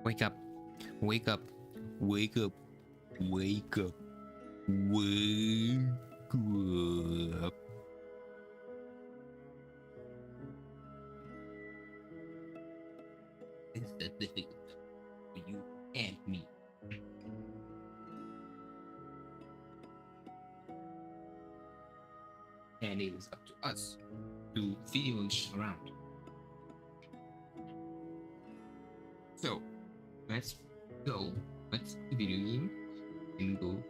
Wake up. Wake up. Wake up. Wake up. Wake up. It's the difficult for you and me. And it is up to us to feel around. So let's go. Let's video game and go.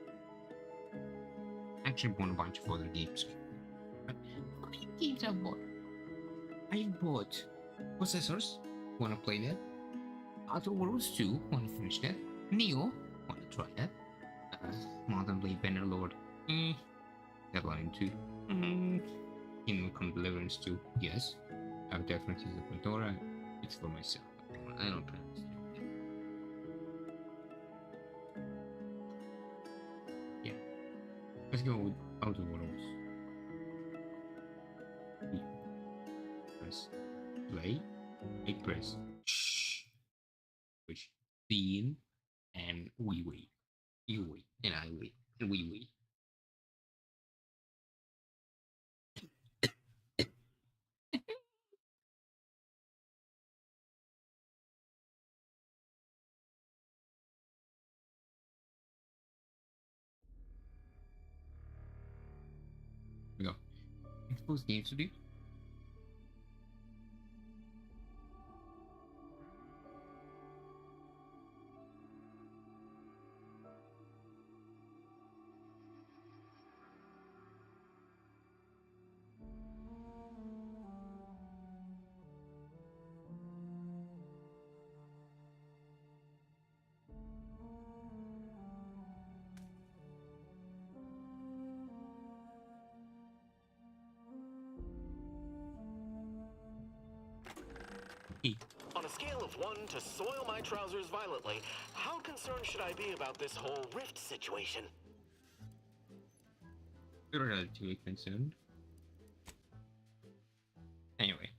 Actually, bought a bunch of other games. But how many games I bought? I bought Possessors. Wanna play that? Outer Worlds 2. Wanna finish that? Neo. Wanna try that? Modern Blade Bannerlord. Deadline 2. Kingdom Come Deliverance 2. Yes. I've definitely used the Pandora. It's for myself. I don't plan this. Yeah. Let's go with Outer Worlds. Press play. I press shh. Push scene. And we wait. You wait. And I wait. And we wait. We go. Expose games to do. On a scale of 1 to soil my trousers violently, how concerned should I be about this whole rift situation? You're relatively concerned. Anyway,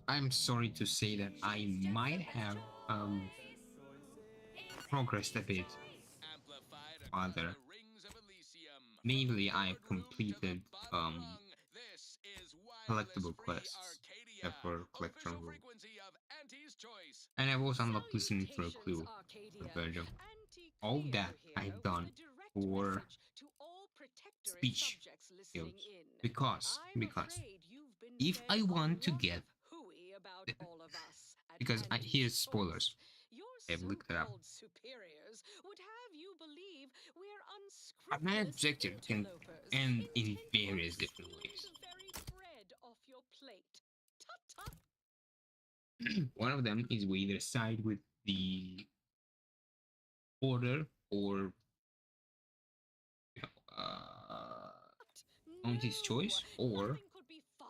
I'm sorry to say that I might have progressed a bit further. Mainly, I've completed collectible quests for collection room, and I've also unlocked listening for a clue for Belgium. All that I've done for speech skills because if I want to get because here's spoilers. I've looked it up. My objective can end in various different ways. One of them is we either side with the order or Auntie's choice, or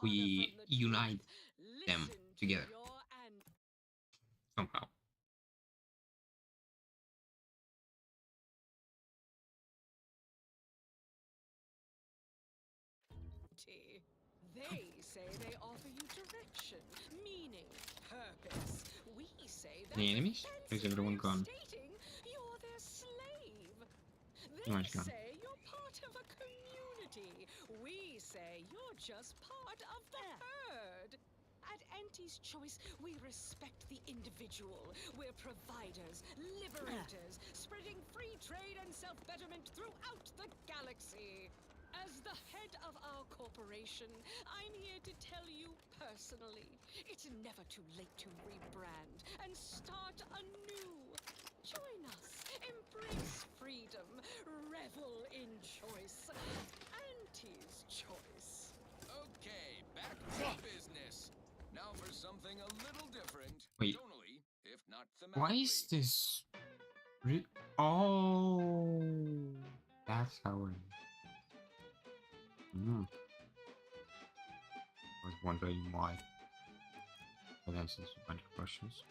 we unite them together somehow. They say they offer you direction, meaning, purpose. We say Any enemies? Is everyone gone? You're their slave. Pretty much They gone. say you're part of a community. We say you're just part of the herd. At Auntie's Choice, we respect the individual. We're providers, liberators, spreading free trade and self-betterment throughout the galaxy. As the head of our corporation, I'm here to tell you personally, it's never too late to rebrand and start anew. Join us, embrace freedom, revel in choice. Auntie's Choice. Okay, back to business. Now for something a little different. Wait. Tonally, if not thematically. Why is this? Oh, that's how it. I was wondering why. That answers a bunch of questions.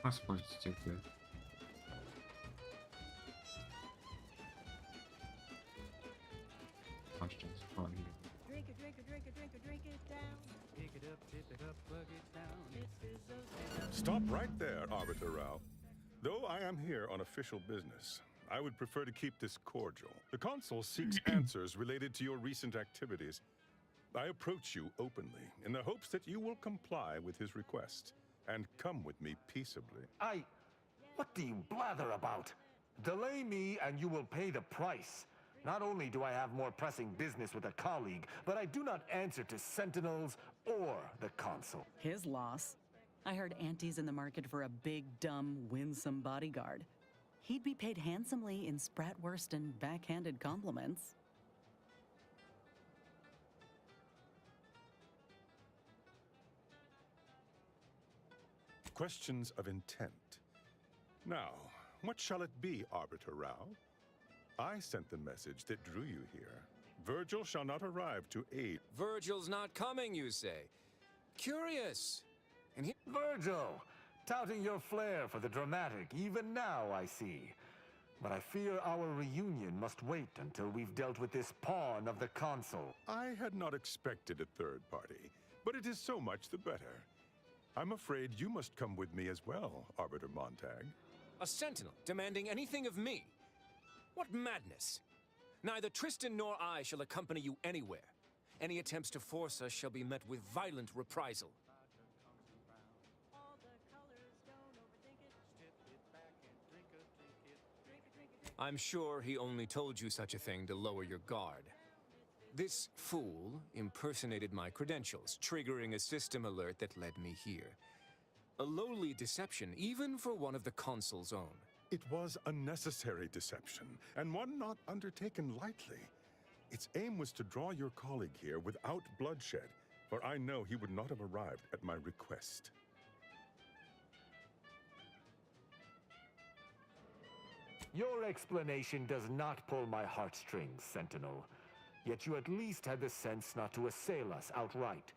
I suppose it's still good. Questions. Probably. Drink it, drink it, drink it, drink it, drink it down. Pick it up, tip it up, plug it down. It fizzles Stop right there, Arbiter Rao. Though I am here on official business, I would prefer to keep this cordial. The Consul seeks answers related to your recent activities. I approach you openly in the hopes that you will comply with his request and come with me peaceably. What do you blather about? Delay me and you will pay the price. Not only do I have more pressing business with a colleague, but I do not answer to sentinels or the consul. His loss. I heard Auntie's in the market for a big, dumb, winsome bodyguard. He'd be paid handsomely in spratwurst and backhanded compliments. Questions of intent. Now, what shall it be, Arbiter Rao? I sent the message that drew you here. Virgil shall not arrive to aid. Virgil's not coming, you say? Curious. And he... Virgil, touting your flair for the dramatic, even now I see. But I fear our reunion must wait until we've dealt with this pawn of the consul. I had not expected a third party, but it is so much the better. I'm afraid you must come with me as well, Arbiter Montag. A sentinel demanding anything of me? What madness! Neither Tristan nor I shall accompany you anywhere. Any attempts to force us shall be met with violent reprisal. all the colors, don't overthink it. Step it back and drink it, drink it. Drink it, drink it, drink I'm sure he only told you such a thing to lower your guard. This fool impersonated my credentials, triggering a system alert that led me here. A lowly deception, even for one of the consul's own. It was a necessary deception, and one not undertaken lightly. Its aim was to draw your colleague here without bloodshed, for I know he would not have arrived at my request. Your explanation does not pull my heartstrings, Sentinel. Yet you at least had the sense not to assail us outright.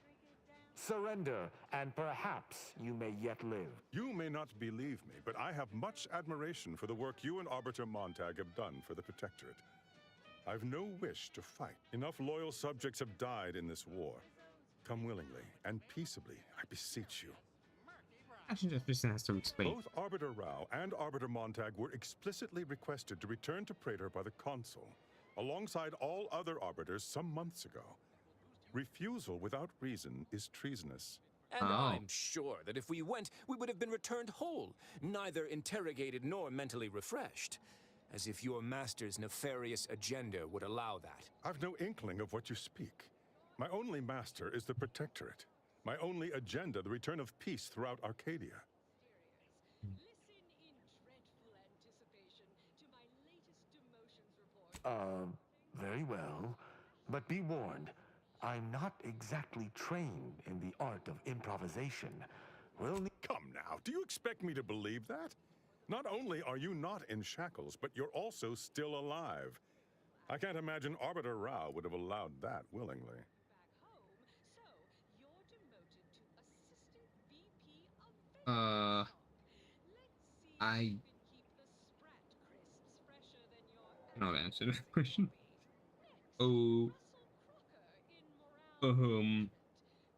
Surrender, and perhaps you may yet live. You may not believe me, but I have much admiration for the work you and Arbiter Montag have done for the Protectorate. I've no wish to fight. Enough loyal subjects have died in this war. Come willingly and peaceably, I beseech you. Actually, just Tristan has to explain. Both Arbiter Rao and Arbiter Montag were explicitly requested to return to Praetor by the Consul, alongside all other Arbiters some months ago. Refusal without reason is treasonous. And I'm sure that if we went, we would have been returned whole, neither interrogated nor mentally refreshed. As if your master's nefarious agenda would allow that. I've no inkling of what you speak. My only master is the Protectorate. My only agenda, the return of peace throughout Arcadia. Listen in dreadful anticipation to my latest demotions report. Very well. But be warned, I'm not exactly trained in the art of improvisation. We'll need... Come now, do you expect me to believe that? Not only are you not in shackles, but you're also still alive. I can't imagine Arbiter Rao would have allowed that willingly. Back home, so you're demoted to assistant VP of Vengeance. Let's see I if you can keep the sprat crisps fresher than your cannot answer that question. Next, Oh, Russell Crocker in morale. um,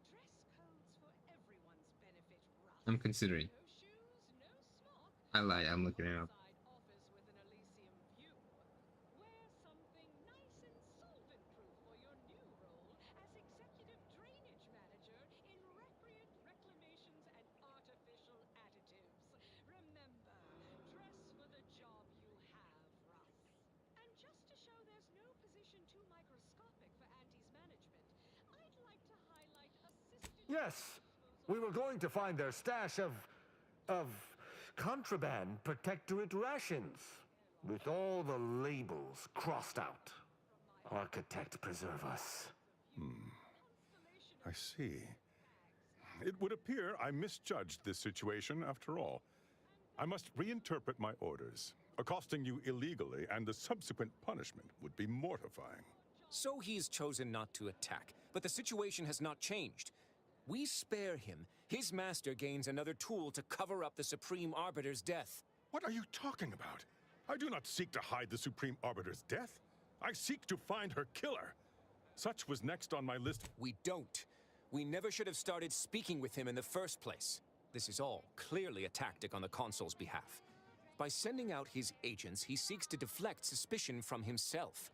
Dress codes for everyone's benefit, Russ. I'm considering. No shoes, no smock. I lied, I'm looking it up. Outside office with an Elysium view. Wear something nice and solvent-proof for your new role as executive drainage manager in recreant reclamations and artificial additives. Remember, dress for the job you have, Russ. And just to show there's no position too microscopic for Auntie's management, I'd like to highlight assistant... Yes, we were going to find their stash of contraband Protectorate rations, with all the labels crossed out. Architect preserve us. I see. It would appear I misjudged this situation after all. I must reinterpret my orders. Accosting you illegally and the subsequent punishment would be mortifying. So he's chosen not to attack, but the situation has not changed. We spare him His master gains another tool to cover up the Supreme Arbiter's death. What are you talking about? I do not seek to hide the Supreme Arbiter's death. I seek to find her killer. Such was next on my list. We don't. We never should have started speaking with him in the first place. This is all clearly a tactic on the Consul's behalf. By sending out his agents, he seeks to deflect suspicion from himself.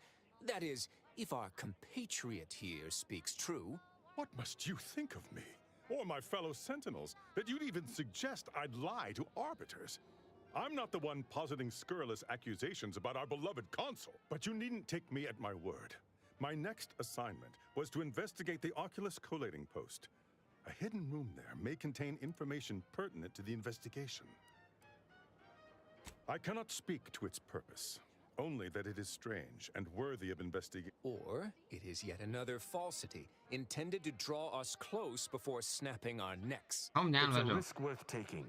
That is, if our compatriot here speaks true. What must you think of me, or my fellow Sentinels, that you'd even suggest I'd lie to arbiters? I'm not the one positing scurrilous accusations about our beloved Consul, but you needn't take me at my word. My next assignment was to investigate the Oculus collating post. A hidden room there may contain information pertinent to the investigation. I cannot speak to its purpose, only that it is strange and worthy of investigation. Or it is yet another falsity, intended to draw us close before snapping our necks. Calm down, It's a Leto. risk worth taking.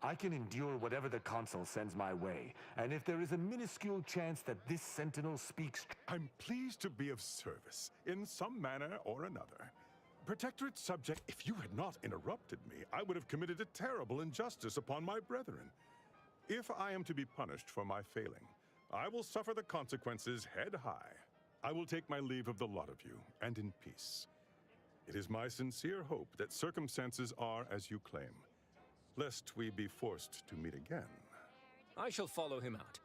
I can endure whatever the Consul sends my way, and if there is a minuscule chance that this Sentinel speaks... I'm pleased to be of service, in some manner or another. Protectorate subject, if you had not interrupted me, I would have committed a terrible injustice upon my brethren. If I am to be punished for my failing, I will suffer the consequences head high. I will take my leave of the lot of you, and in peace. It is my sincere hope that circumstances are as you claim, lest we be forced to meet again. I shall follow him out,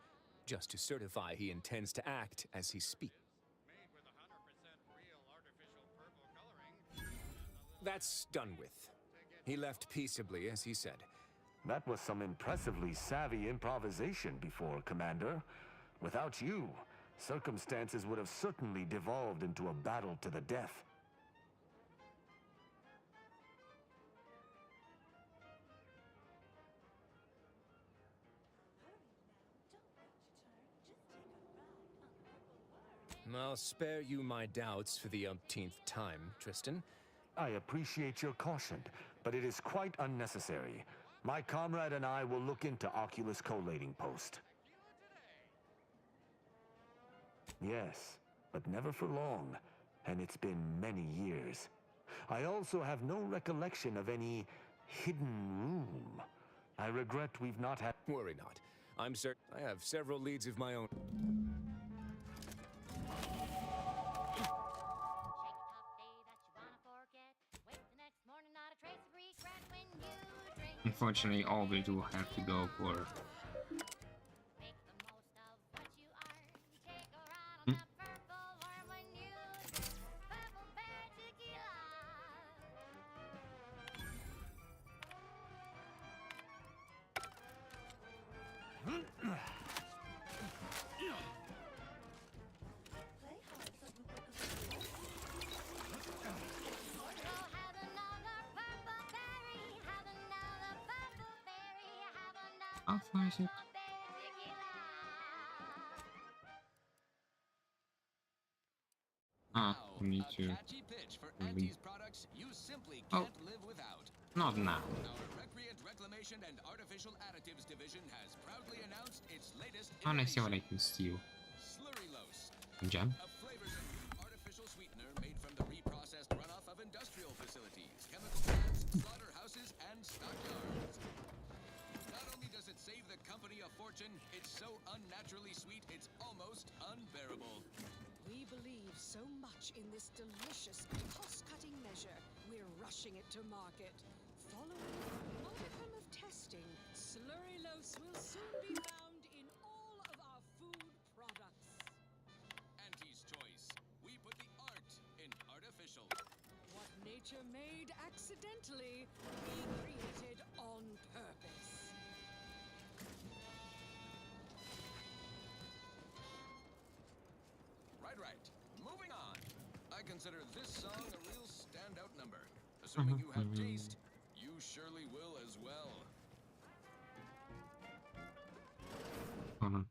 just to certify he intends to act as he speaks. That's done with. He left peaceably, as he said. That was some impressively savvy improvisation before, Commander. Without you, circumstances would have certainly devolved into a battle to the death. I'll spare you my doubts for the umpteenth time, Tristan. I appreciate your caution, but it is quite unnecessary. My comrade and I will look into Oculus collating post. Yes, but never for long, and it's been many years. I also have no recollection of any hidden room. I regret we've not had... Worry not. I'm certain I have several leads of my own. Unfortunately, all we do have to go for. How far is it? Ah, we need to Catchy pitch for leave. Auntie's products you simply Oh. can't live without. Not now. Our Recreant Reclamation and Artificial Additives division has proudly announced its latest I wanna see what I innovation, can steal. Slurrylose, Gem? a flavorsome new artificial sweetener made from the reprocessed runoff of industrial facilities, chemical plants, slaughterhouses, and stockyards. Not only does it save the company a fortune, it's so unnaturally sweet it's almost unbearable. We believe so much in this delicious cost-cutting measure, we're rushing it to market. Following a modicum of testing, Slurrylose will soon be found in all of our food products. Auntie's Choice. We put the art in artificial. What nature made accidentally, we created on purpose. Right. Moving on. I consider this song a real standout number. Assuming you have taste, you surely will as well. Hold on.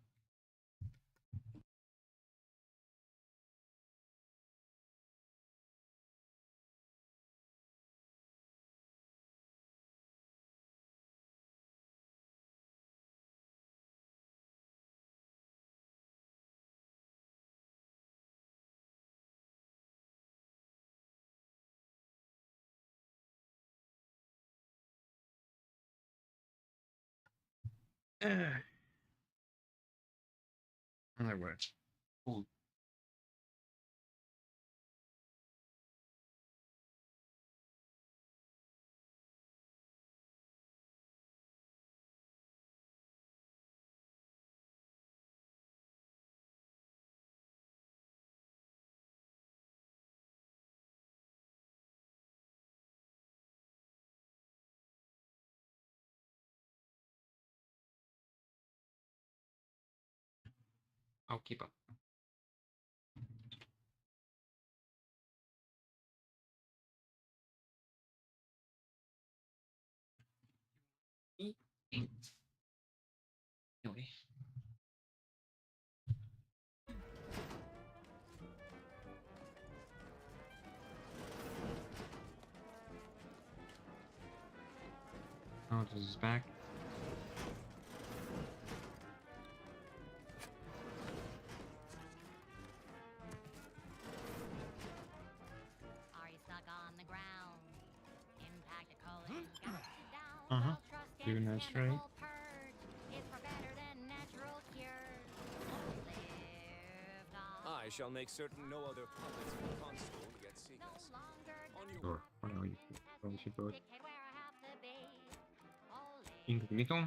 Another word. Cool. I'll keep up. Anyway. Oh, this is back. Are you stuck on the ground? Impact a colon got you down. Uh-huh. Well, trust Doing any that straight. chemical purge. It's far better than natural cures. Lift off. I shall make certain no other puppets of the console get see No us. longer On does your Sure. What are you? What you got? dictate where I have to be. Oh, Incognito.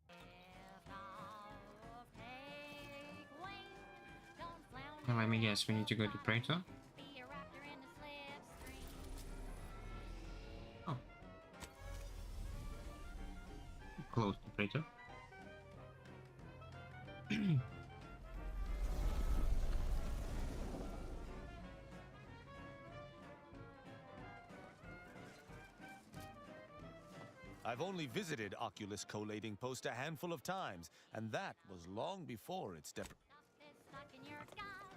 lift off. Take wing. Don't flounder. Now let me guess. We need to go to Praetor. Be a raptor in the slipstream. Oh. Close to Praetor. I've only visited Oculus Collating Post a handful of times, and that was long before its Stuff is stuck in your skull,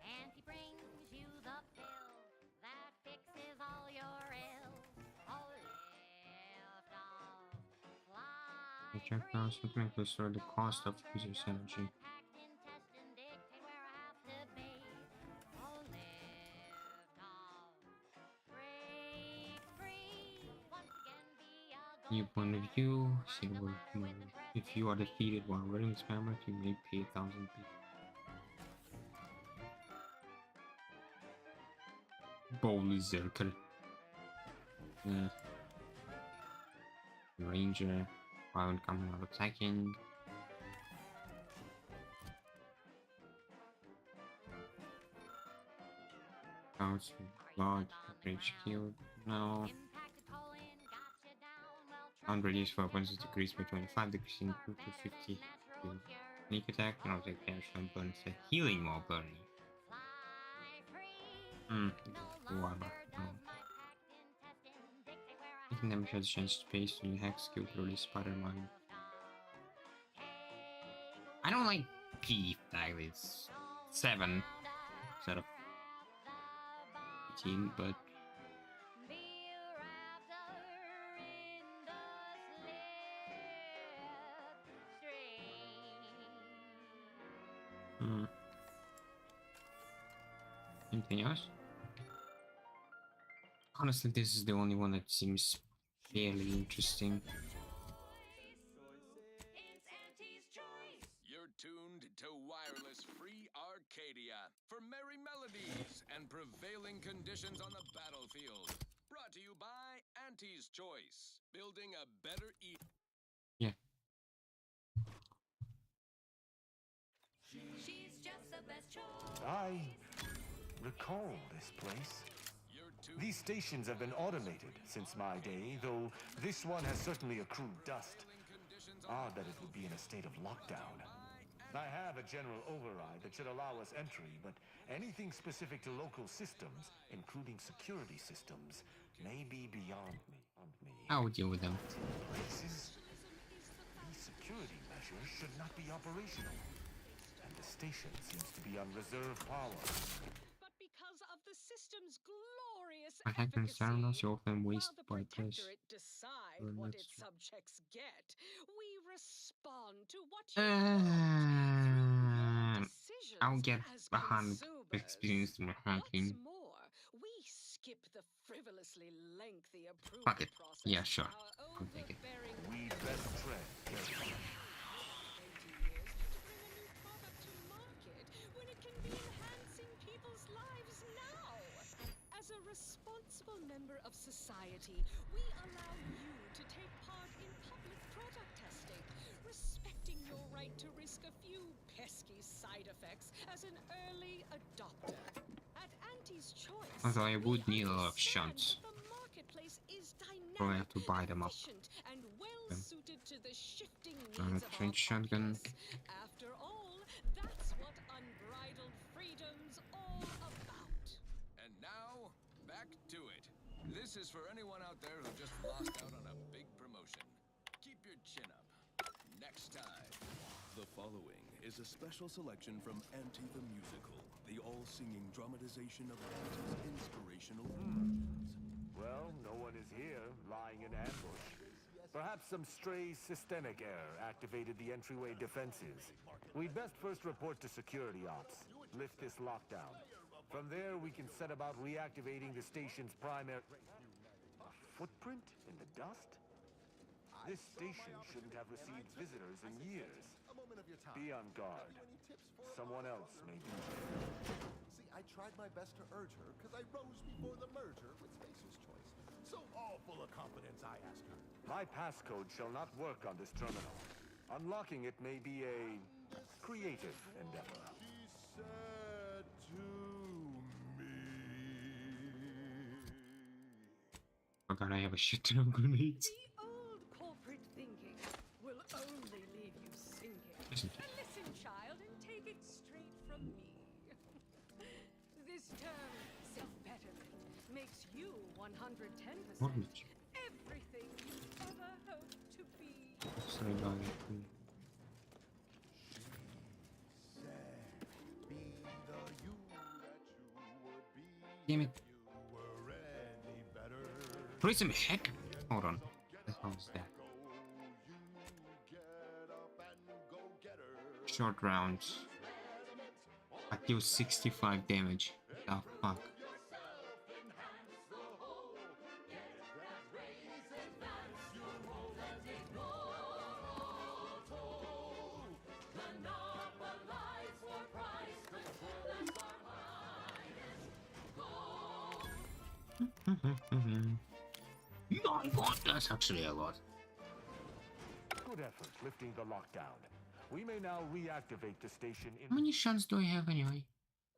and he brings you the pill that fixes all your ills. Oh, lift off, fly Check now. free. Something to restore the cost of No user's longer energy. does my packed intestine dictate where I have to be. Oh, lift off, break free. Once again, be a New point of view. See I'm what the winner with the if you are defeated while running this experiment, you may pay 1,000 people. Bowl Zerker. Ranger. While coming out attacking. Scouts, blood, rage killed. No. impacted colon got you down. Well, On trust reduce any weapons is chemical decreased by purge. 25, decreasing Far 2 to better 50. than natural cures. Sneak attack and Oh, object damage from burns a lift healing while off, burning. fly free. Hmm. No Warmer. longer No. does my packed intestine dictate where I Making have damage to has a chance to be. space to your hack skill to release spider mine. Lift off, take I don't like wing. P style, it's Don't 7 instead flounder of at the 18, but bottom. Be a raptor in the slipstream. anything else? Honestly, this is the only one that seems fairly interesting. It's Auntie's choice. You're tuned to wireless free Arcadia for merry melodies and prevailing conditions on the battlefield. Brought to you by Auntie's Choice, building a better Yeah. She's just the best choice. I recall this place. You're tuned These stations have been automated since my day, though this one has certainly accrued dust. conditions Odd that it would be in a state of lockdown. I have a general override that should allow us entry, but anything specific to local systems, including security systems, may be beyond me. I will deal with them. Places, these security measures should not be operational, and the station seems to be on reserve power. But because of the system's glorious By hacking efficacy, terminals, you often while waste the by press. Protectorate decide Well, what that's its true. subjects get, we respond to what you want through your decisions I'll get as 100 consumers. experience from What's hacking. more, we skip the frivolously lengthy approval Fuck it. process. Yeah, sure. Our I'll take it. overbearing We best tread carefully. 20 years to bring a new product to market when it can be enhancing people's lives now. As a responsible member of society, we allow you to take part in public product testing, respecting your right to risk a few pesky side effects as an early adopter. At Auntie's Choice, Although I would we need a lot of understand shunts. that the marketplace is Probably dynamic, have to buy them up. efficient, and well suited to the shifting I'm needs a of our trench shotgun. populace. After all, that's what unbridled freedom's all about. And now, back to it. This is for anyone out there who just lost out on a big promotion. Keep your chin up. Next time. The following is a special selection from Auntie the Musical, the all-singing dramatization of Auntie's inspirational versions. Well, no one is here, lying in ambush. Perhaps some stray systemic error activated the entryway defenses. We'd best first report to security ops. Lift this lockdown. From there, we can set about reactivating the station's primary... A footprint in the dust? This station shouldn't have received visitors in years. Be on guard. Someone else may be here. See, I tried my best to urge her because I rose before the merger with Spacer's Choice. So all full of confidence, I asked her. My passcode shall not work on this terminal. Unlocking it may be a creative endeavor. She said to me... Oh god, I have a shit ton of grenades. The old corporate thinking will only leave you sinking. Isn't it? Listen, child, and take it straight from me. This term, self-betterment, makes you 110% Mortgage. everything you ever hoped to be. Sorry about it. Be the you that you would be. Damn it. If you were any better. Prism heck? Hold on. What the hell is that? Go, you get up and go get her. Short rounds. I deal 65 damage. The fuck? My god, that's actually a lot. Good effort lifting the lockdown. We may now reactivate the station How in... many shots do I have anyway?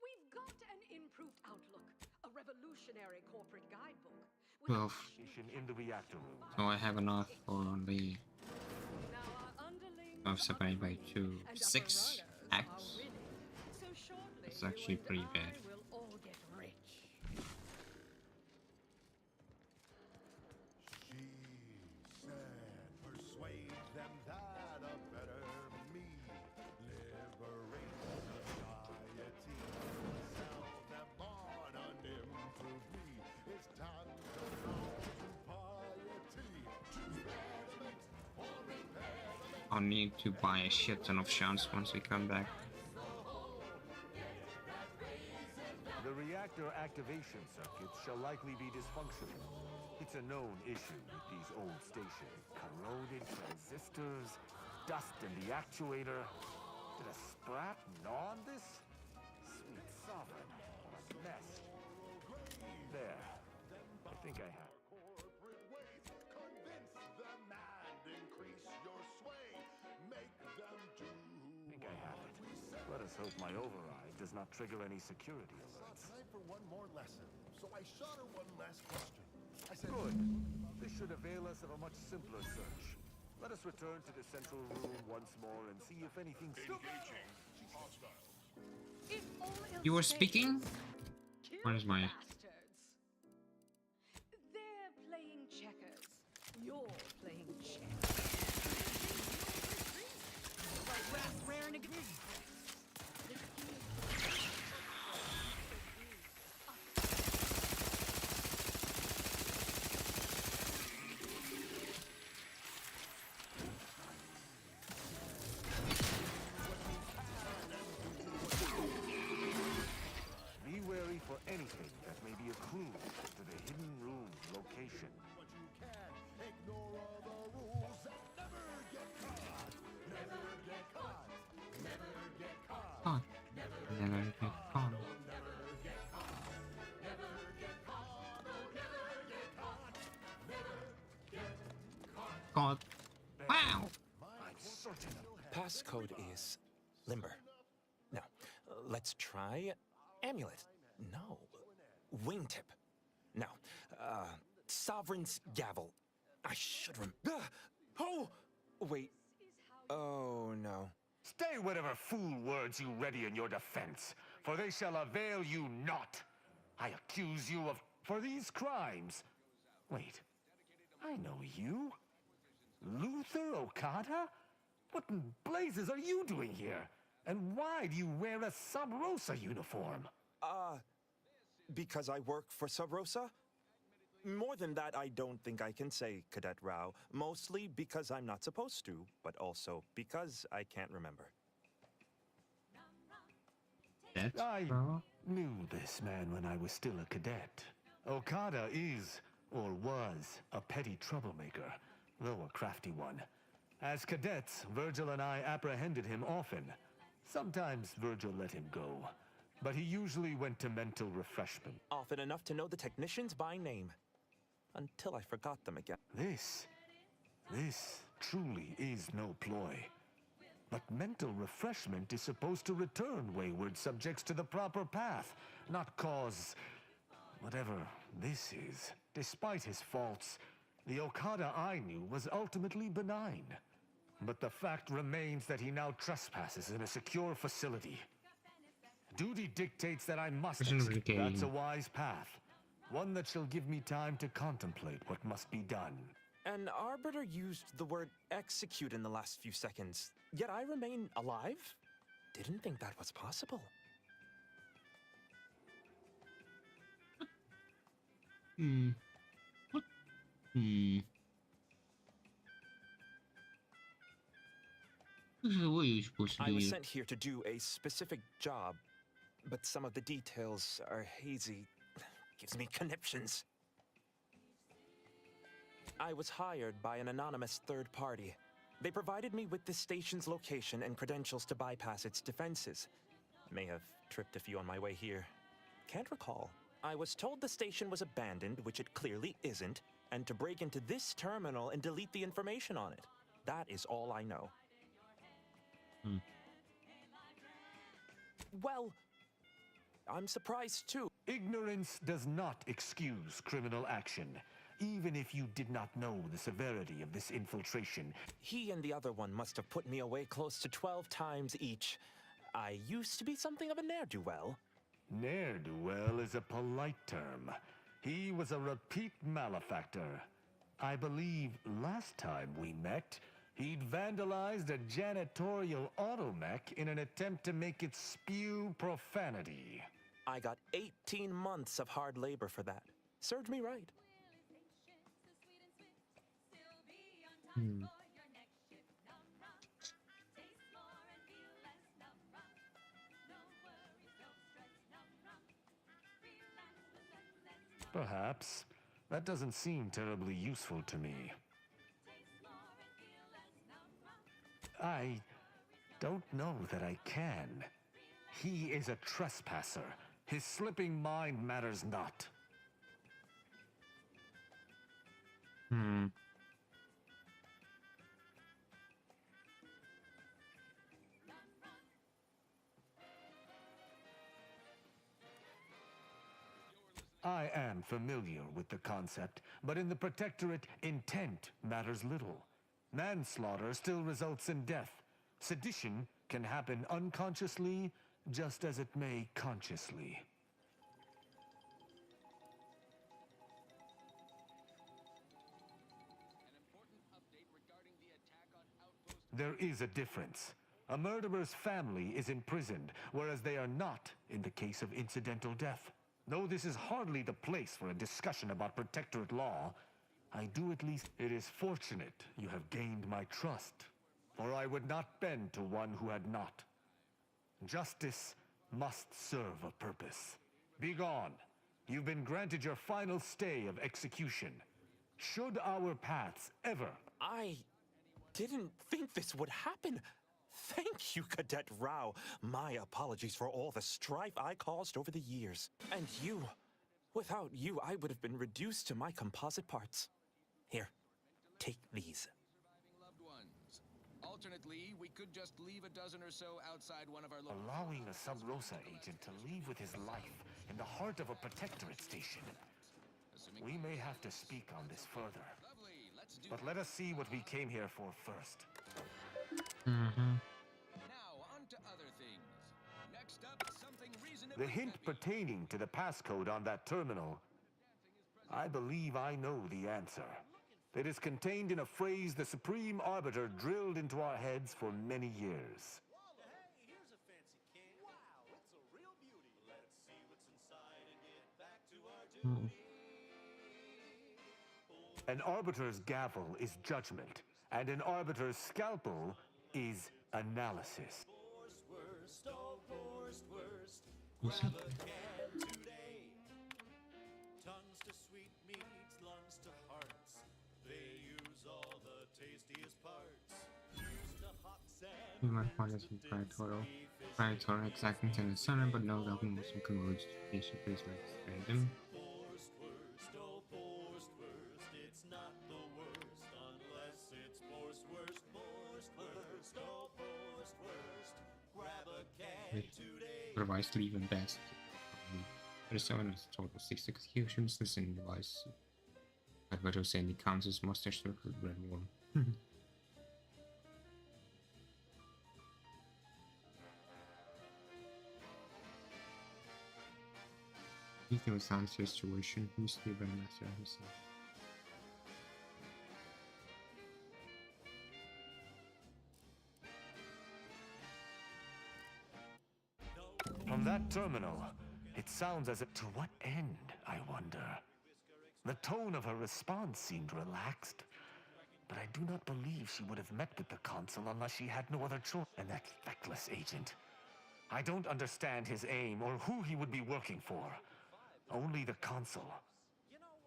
We've got an improved outlook, a revolutionary corporate guidebook. with 12. Station in the reactor room. So I have enough for the Now our underlings of separated by 2, and upper 6 runners acts. are winning. So shortly, It's you actually and pretty I bad. will all get rich. She said, persuade them that a better me liberate society. Sell them on an improved me. It's time to bow to piety. Choose betterment or repairment. I'll need to buy a shit ton of shots once we come back. The reactor activation circuits shall likely be dysfunctional. It's a known issue with these old stations. Corroded transistors, dust in the actuator. Did a sprat gnaw on this? Sweet sovereign, what a mess. There. I think I have. Corporate ways, convince them and increase your sway. Make them do. I think I have it. Let us hope my override does not trigger any security alerts. Time for one more lesson, so I shot her one last question. I said, Good. This should avail us of a much simpler search. Let us return to the central room once more and see if anything still... If all else You were fails, speaking? kill Where is my- the bastards. They're playing checkers. You're playing chess. Rare neg- Be wary for anything that may be a clue to the hidden room God. Wow! Passcode is limber. Now, let's try amulet. No, wingtip. Now, sovereign's gavel. I should Oh! Wait. Oh, no. Stay whatever fool words you ready in your defense, for they shall avail you not. I accuse you of for these crimes. Wait, I know you. Luther Okada? What in blazes are you doing here? And why do you wear a Sub Rosa uniform? Because I work for Sub Rosa? More than that, I don't think I can say, Cadet Rao. Mostly because I'm not supposed to, but also because I can't remember. That's I wrong. knew this man when I was still a cadet. Okada is, or was, a petty troublemaker, though a crafty one. As cadets, Virgil and I apprehended him often. Sometimes Virgil let him go, but he usually went to mental refreshment. Often enough to know the technicians by name. Until I forgot them again. This truly is no ploy. But mental refreshment is supposed to return wayward subjects to the proper path, not cause whatever this is. Despite his faults, the Okada I knew was ultimately benign. But the fact remains that he now trespasses in a secure facility. Duty dictates that I must execute. That's a wise path. One that shall give me time to contemplate what must be done. An arbiter used the word execute in the last few seconds, yet I remain alive? Didn't think that was possible. What? What are you supposed to do? I was sent here to do a specific job, but some of the details are hazy. Gives me conniptions. I was hired by an anonymous third party. They provided me with the station's location and credentials to bypass its defenses. May have tripped a few on my way here. Can't recall. I was told the station was abandoned, which it clearly isn't, and to break into this terminal and delete the information on it. That is all I know. Well, I'm surprised too. Ignorance does not excuse criminal action, even if you did not know the severity of this infiltration. He and the other one must have put me away close to 12 times each. I used to be something of a ne'er-do-well. Ne'er-do-well is a polite term. He was a repeat malefactor. I believe last time we met, he'd vandalized a janitorial automech in an attempt to make it spew profanity. I got 18 months of hard labor for that. Served me right. Perhaps. That doesn't seem terribly useful to me. I don't know that I can. He is a trespasser. His slipping mind matters not. I am familiar with the concept, but in the Protectorate, intent matters little. Manslaughter still results in death. Sedition can happen unconsciously, just as it may consciously. There is a difference. A murderer's family is imprisoned, whereas they are not in the case of incidental death. Though this is hardly the place for a discussion about Protectorate law, I do at least... It is fortunate you have gained my trust, or I would not bend to one who had not. Justice must serve a purpose. Begone. You've been granted your final stay of execution. Should our paths ever... I didn't think this would happen. Thank you, Cadet Rao. My apologies for all the strife I caused over the years. And you. Without you, I would have been reduced to my composite parts. Here, take these. Alternately, we could just leave a dozen or so outside one of our local... Allowing a Sub Rosa agent to leave with his life in the heart of a protectorate station. We may have to speak on this further. Lovely, let's do But let us see what we came here for first. Now, on to other things. Next up, something reasonably The hint heavy. pertaining to the passcode on that terminal. I believe I know the answer. It is contained in a phrase the Supreme Arbiter drilled into our heads for many years. Hey, here's a fancy can. Wow, it's a real beauty. Let's see what's inside and get back to our duty. An arbiter's gavel is judgment, and an arbiter's scalpel is analysis. Worst, oh, worst. Grab a can today. Tongues to sweet meats, lungs to hearts. They use all the tastiest parts. Used to hot sand. You might find this in Praetorial exacting to the center, but no doubt most of converged station please like random. Worst, it's not the worst unless it's worst, oh, worst. Grab a can today. Revised to even best. 37 is total 6 executions. This in device. But Virtual Sandy counts as mustache circle red worm. Speaking of sound situation, who's the Grandmaster himself? From that terminal, it sounds as if to what end, I wonder. The tone of her response seemed relaxed, but I do not believe she would have met with the consul unless she had no other choice. And that feckless agent. I don't understand his aim or who he would be working for. Only the consul.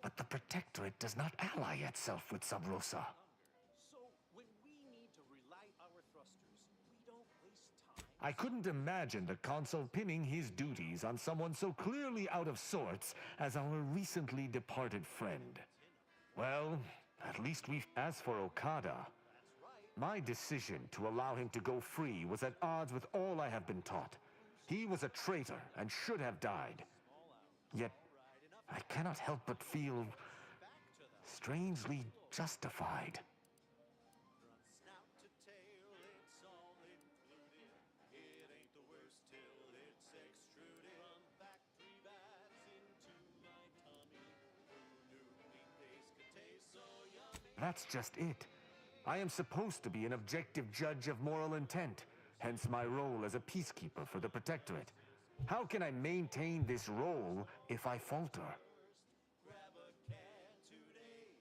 But the Protectorate does not ally itself with Sub Rosa. So, when we need to relight our thrusters, we don't waste time. I couldn't imagine the consul pinning his duties on someone so clearly out of sorts as our recently departed friend. Well, at least we've... As for Okada, my decision to allow him to go free was at odds with all I have been taught. He was a traitor and should have died. Yet, I cannot help but feel strangely justified. Snout to tail, it's all included. It ain't the worst till it's extruded. From factory vats into my tummy. Who knew meat paste could taste so yummy? That's just it. I am supposed to be an objective judge of moral intent, hence my role as a peacekeeper for the Protectorate. How can I maintain this role if I falter? Grab a can today.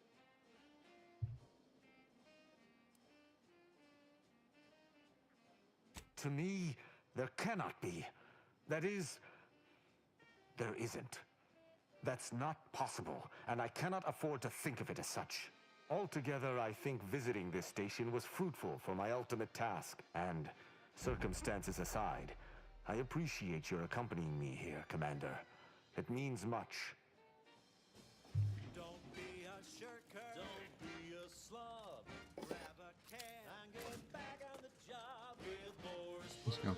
To me, there cannot be. That is, there isn't. That's not possible, and I cannot afford to think of it as such. Altogether, I think visiting this station was fruitful for my ultimate task, and, circumstances aside, I appreciate your accompanying me here, Commander. It means much. Don't be a shirker. Don't be a slob. Grab a can and get back on the job with Boar's Let's go.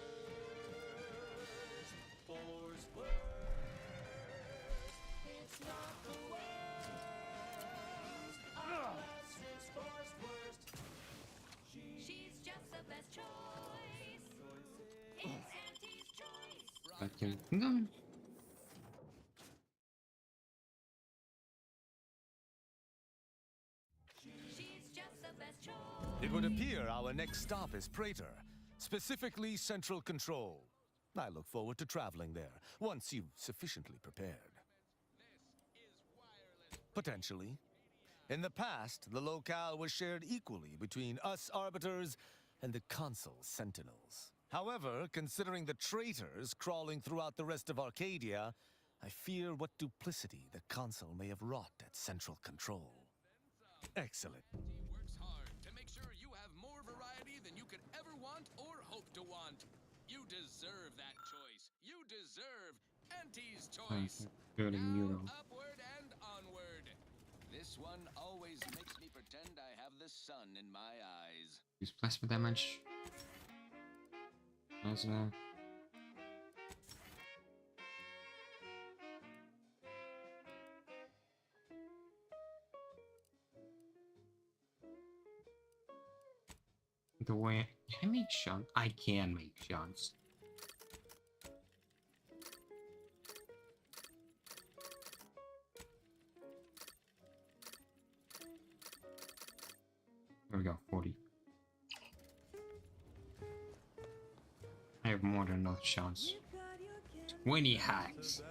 Boar's worst. It's not the worst unless it's Boar's worst. She's just the best choice. It's Auntie's choice. Back in going. She's just the best choice. It would appear our next stop is Praetor, specifically Central Control. I look forward to traveling there, once you've sufficiently prepared. Potentially. In the past, the locale was shared equally between us Arbiters and the Consul Sentinels. However, considering the traitors crawling throughout the rest of Arcadia, I fear what duplicity the Consul may have wrought at Central Control. Excellent. Works hard to make sure you have more variety than you could ever want or hope to want. You deserve that choice. You deserve Auntie's choice. Good in Now, Euro. upward and onward. This one always makes me pretend I have the sun in my eyes. Use plasma damage. As well. The way can I make shots? I can make shots. There we go, 40. I have more than enough shots. 20 hacks.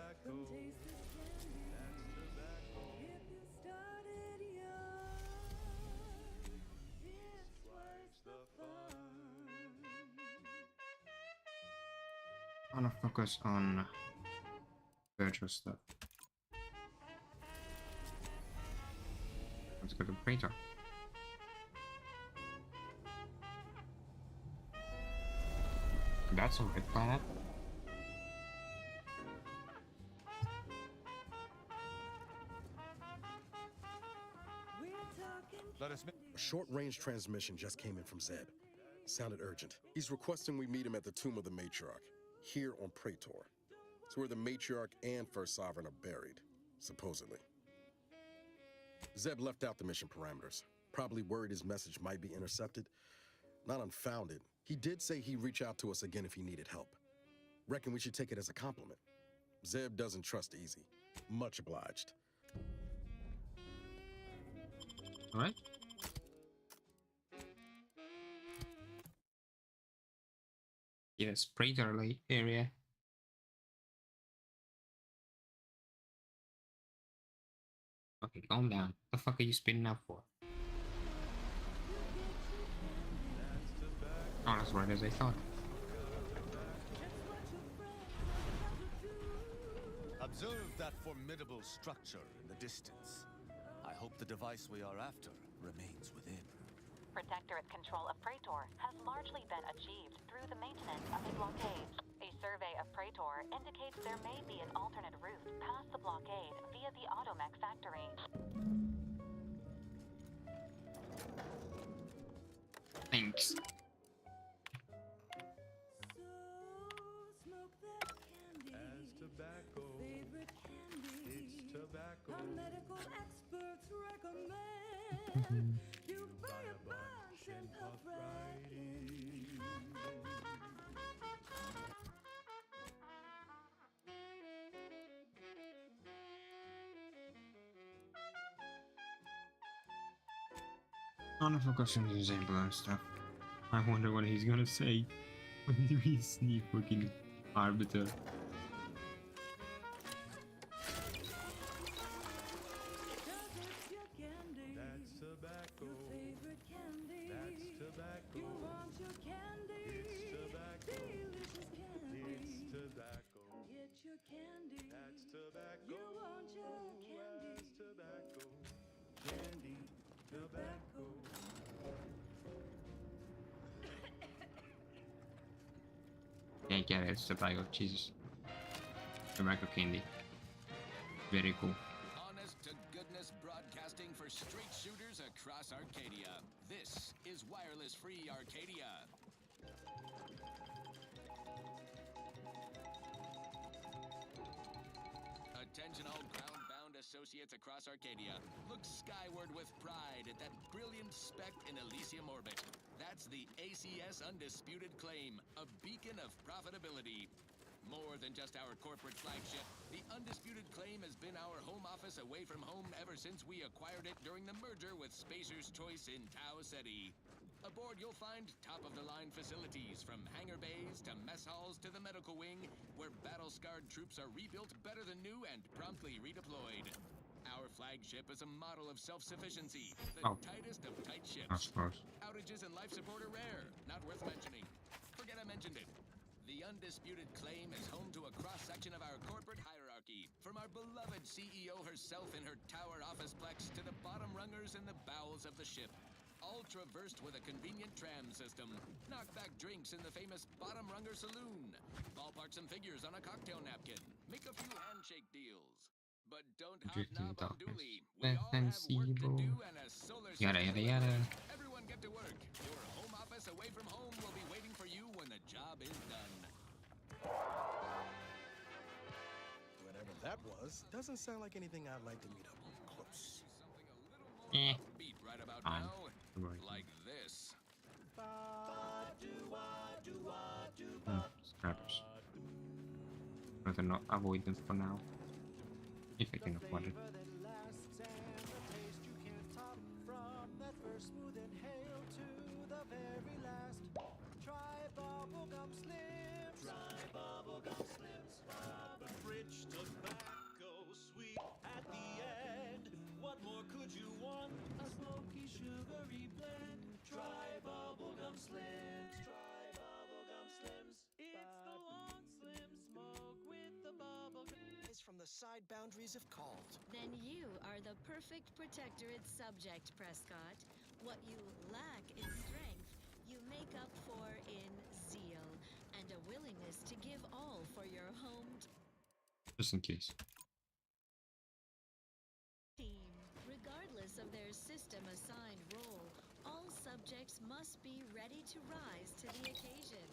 I wanna focus on virtual stuff. Let's go to Praetor. That's a red planet. A short-range transmission just came in from Zeb. Sounded urgent. He's requesting we meet him at the tomb of the matriarch, here on Praetor. It's where the matriarch and First Sovereign are buried, supposedly. Zeb left out the mission parameters. Probably worried his message might be intercepted. Not unfounded. He did say he'd reach out to us again if he needed help. Reckon we should take it as a compliment. Zeb doesn't trust easy. Much obliged. All right. Yes, Praetor area. Okay, calm down. The fuck are you spinning up for? Oh, that's right as I thought. Observe that formidable structure in the distance. I hope the device we are after remains within. Protectorate control of Praetor has largely been achieved through the maintenance of a blockade. A survey of Praetor indicates there may be an alternate route past the blockade via the Automech factory. Thanks. As tobacco, it's tobacco. Our medical experts recommend you buy a bunch and puff right in. I wanna focus on the example and stuff. I wonder what he's gonna say when we sneak fucking arbiter. That's tobacco. That's tobacco. You want your candy. It's tobacco. Delicious candy. It's tobacco. Get your candy. That's tobacco. You want your candy. That's tobacco. Candy. Tobacco. Can't get it, it's tobacco, Jesus. Tobacco candy. Very cool. Honest to goodness broadcasting for straight shooters across Arcadia. This is wireless free Arcadia. Attention all ground-bound associates across Arcadia. Look skyward with pride at that brilliant speck in Elysium orbit. That's the ACS Undisputed Claim, a beacon of profitability. More than just our corporate flagship, the Undisputed Claim has been our home office away from home ever since we acquired it during the merger with Spacer's Choice in Tau Ceti. Aboard, you'll find top-of-the-line facilities, from hangar bays to mess halls to the medical wing, where battle-scarred troops are rebuilt better than new and promptly redeployed. Our flagship is a model of self-sufficiency, the tightest of tight ships. Outages and life support are rare, not worth mentioning. Forget I mentioned it. The Undisputed Claim is home to a cross-section of our corporate hierarchy, from our beloved CEO herself in her tower officeplex to the bottom rungers in the bowels of the ship. All traversed with a convenient tram system. Knockback drinks in the famous bottom runger saloon. Ballpark some figures on a cocktail napkin. Make a few handshake deals. But don't Drifting hobnob darkness. unduly. We Left all and have work to zero. do and a solar Yada, system yada, to yada. live in. Everyone get to work. Your home office away from home will be waiting for you when the job is done. Whatever that was, doesn't sound like anything I'd like to meet up with close. Eh. Upbeat right about Fine. now, Right. like this. Scrappers. Rather not avoid them for now. If I can afford it. From that first smooth inhale to the very last. Try bubblegum slims. Try bubblegum slims. Rich tobacco, sweet at the end. What more could you want? A smoky, sugary blend. Try bubblegum slims. Try bubblegum slims. It's the long slim smoke with the bubblegum. From the side boundaries of called. Then you are the perfect protectorate subject, Prescott. What you lack in strength, you make up for in zeal and a willingness to give all for your home Just in case. team. Regardless of their system-assigned role, all subjects must be ready to rise to the occasion.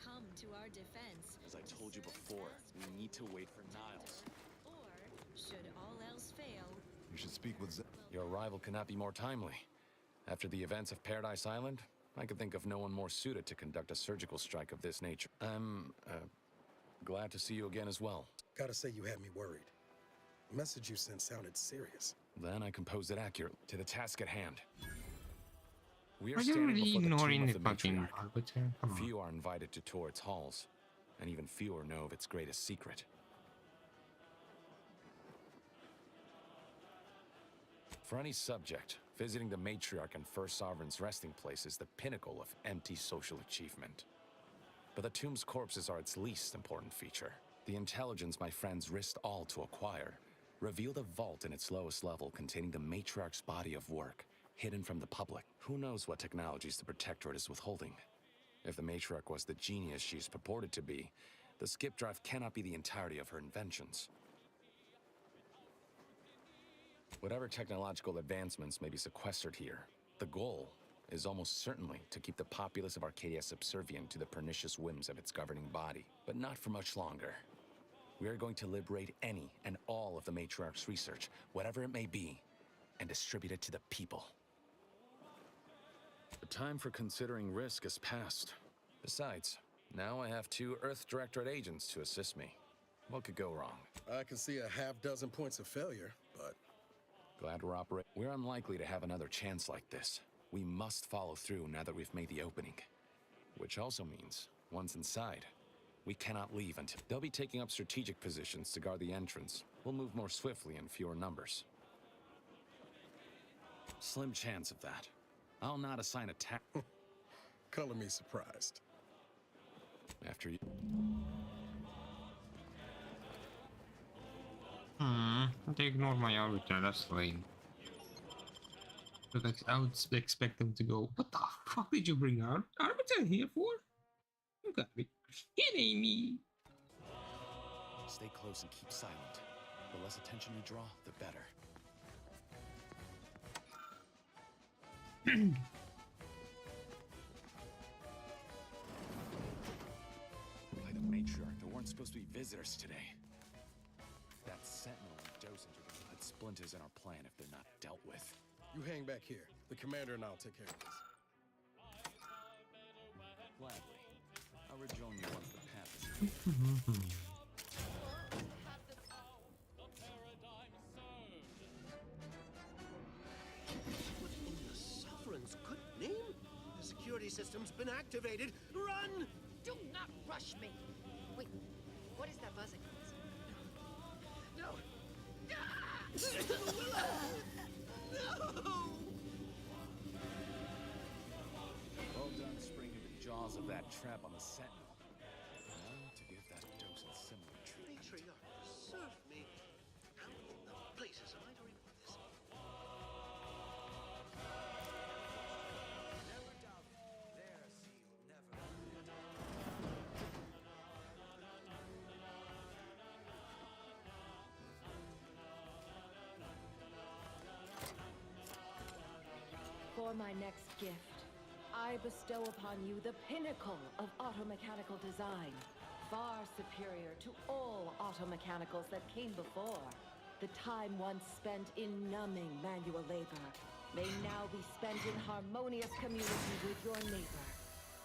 Come to our defense. As I told you before, we need to wait for Niles. Or, should all else fail, You should speak with Zeb. Your arrival cannot be more timely. After the events of Paradise Island, I could think of no one more suited to conduct a surgical strike of this nature. I'm, glad to see you again as well. Gotta say you had me worried. The message you sent sounded serious. Then I composed it accurately to the task at hand. We Are are you standing really before the tomb ignoring of the the fucking matriarch. arbiter? Come on. Few are invited to tour its halls, and even fewer know of its greatest secret. For any subject, visiting the matriarch and First Sovereign's resting place is the pinnacle of empty social achievement. But the tomb's corpses are its least important feature. The intelligence my friends risked all to acquire revealed a vault in its lowest level containing the matriarch's body of work, hidden from the public. Who knows what technologies the Protectorate is withholding? If the matriarch was the genius she's purported to be, the skip drive cannot be the entirety of her inventions. Whatever technological advancements may be sequestered here, the goal is almost certainly to keep the populace of Arcadia subservient to the pernicious whims of its governing body. But not for much longer. We are going to liberate any and all of the matriarch's research, whatever it may be, and distribute it to the people. The time for considering risk is past. Besides, now I have 2 Earth Directorate agents to assist me. What could go wrong? I can see a half dozen points of failure, but... Glad we're operating. We're unlikely to have another chance like this. We must follow through now that we've made the opening. Which also means, once inside, we cannot leave until... They'll be taking up strategic positions to guard the entrance. We'll move more swiftly in fewer numbers. Slim chance of that. I'll not assign a ta- Color me surprised. After you... They ignored my arbiter, that's lame. But I would expect them to go, what the fuck did you bring our arbiter here for? You gotta be kidding me. Stay close and keep silent. The less attention you draw, the better. By the matriarch, there weren't supposed to be visitors today. That sentinel and docent are going to put splinters in our plan if they're not dealt with. You hang back here. The commander and I'll take care of this. Gladly. I'll rejoin you once the path is What in the Sovereign's good name? The security system's been activated. Run! Do not rush me. Wait, what is that buzzing noise? No! well done springing the jaws of that trap on the sentinel. Now to give that docent similar treatment. Matriarch, serve me. How in the places am I to report this? Never doubt their seal never. for my next gift, I bestow upon you the pinnacle of automechanical design, far superior to all automechanicals that came before. The time once spent in numbing manual labor may now be spent in harmonious community with your neighbor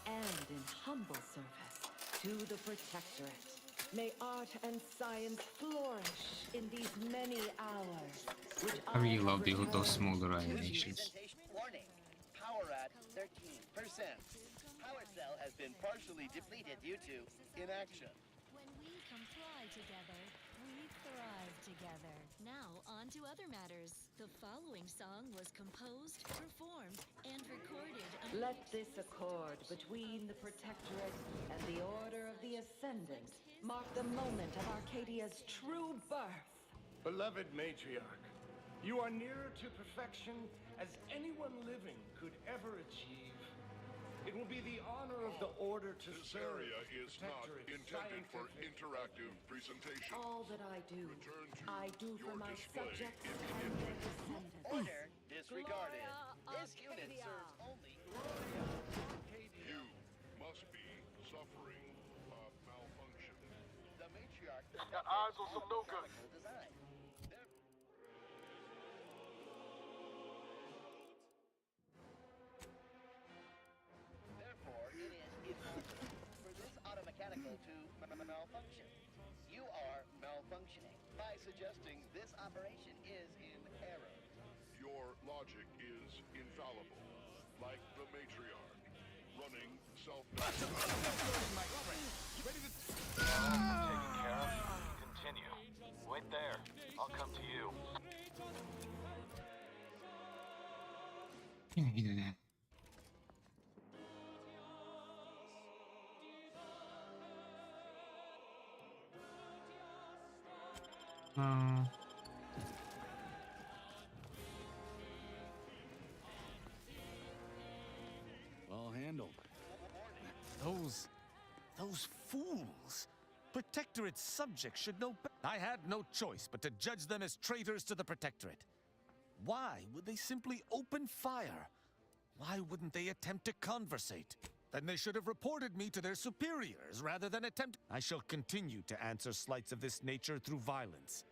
and in humble service to the Protectorate. May art and science flourish in these many hours, which I really have love those returned smaller to you. animations. Warning. Power at 13%. Power cell has been partially depleted due to inaction. When we come fly together, we thrive together. Now, on to other matters. The following song was composed, performed, and recorded under Let this accord between the Protectorate and the Order of the Ascendant mark the moment of Arcadia's true birth. Beloved matriarch, you are nearer to perfection as anyone living could ever achieve. It will be the honor of the Order to This serve area the is not Protectorate intended for scientific interactive presentation. All that I do for my display subjects and their descendants. Order disregarded. This unit serves only You must be suffering a malfunction. the matriarch. Got eyes on some no good. Design. Therefore, it is impossible for this automechanical to malfunction. You are malfunctioning by suggesting this operation is in error. Your logic is infallible, like the matriarch, running Taken care of. Continue. Wait there. I'll come to you. Yeah, he did that. Well handled. Those fools. Protectorate subjects should know better. I had no choice but to judge them as traitors to the Protectorate. Why would they simply open fire? Why wouldn't they attempt to conversate? Then they should have reported me to their superiors rather than attempt. I shall continue to answer slights of this nature through violence.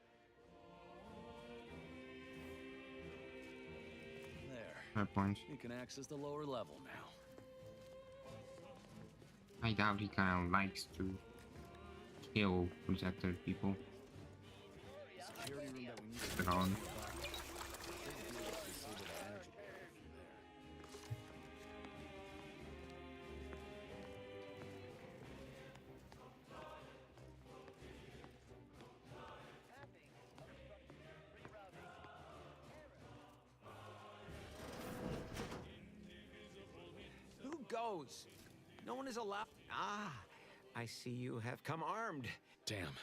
There. Fair point. You can access the lower level now. I doubt he kind of likes to kill protected people. Security room that we need But on. Who goes? No one is allowed. Ah, I see you have come armed. Damn,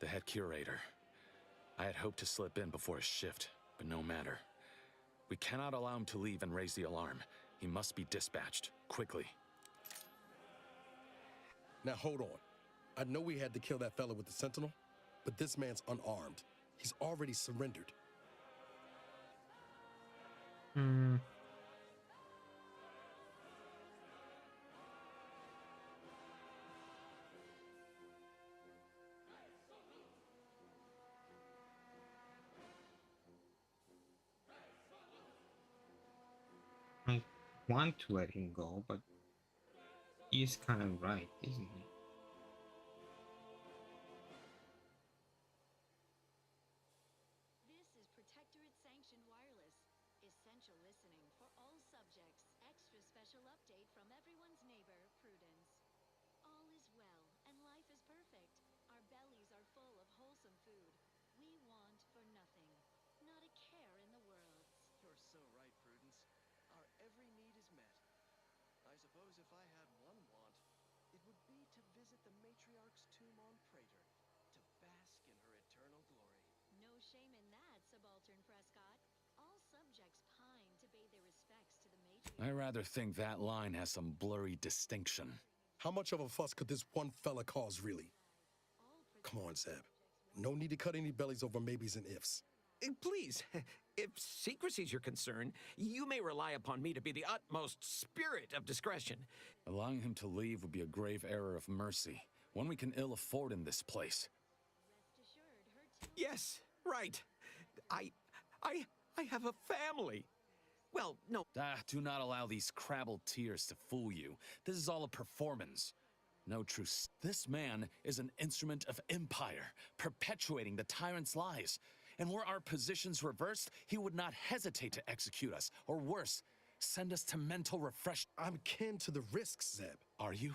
the head curator. I had hoped to slip in before his shift, but no matter. We cannot allow him to leave and raise the alarm. He must be dispatched, quickly. Now hold on. I know we had to kill that fella with the Sentinel, but this man's unarmed. He's already surrendered. I want to let him go, but he's kind of right, isn't he? This is Protectorate-sanctioned wireless. Essential listening for all subjects. Extra special update from everyone's neighbor, Prudence. All is well, and life is perfect. Our bellies are full of wholesome food. We want for nothing. Not a care in the world. You're so right, Prudence. Our every need is met. I suppose if I had one want, it would be to visit the matriarch's tomb on Praetor, to bask in her eternal glory. No shame in that, Subaltern Prescott. All subjects pine to pay their respects to the matriarch. I rather think that line has some blurry distinction. How much of a fuss could this one fella cause, really? Come on, Zeb. No need to cut any bellies over maybes and ifs. Please, if secrecy's your concern, you may rely upon me to be the utmost spirit of discretion. Allowing him to leave would be a grave error of mercy, one we can ill afford in this place. Yes, right. I have a family. Well, no. Do not allow these crabbled tears to fool you. This is all a performance. No truth. This man is an instrument of empire, perpetuating the tyrant's lies. And were our positions reversed, he would not hesitate to execute us, or worse, send us to mental refresh. I'm kin to the risks, Zeb. Are you?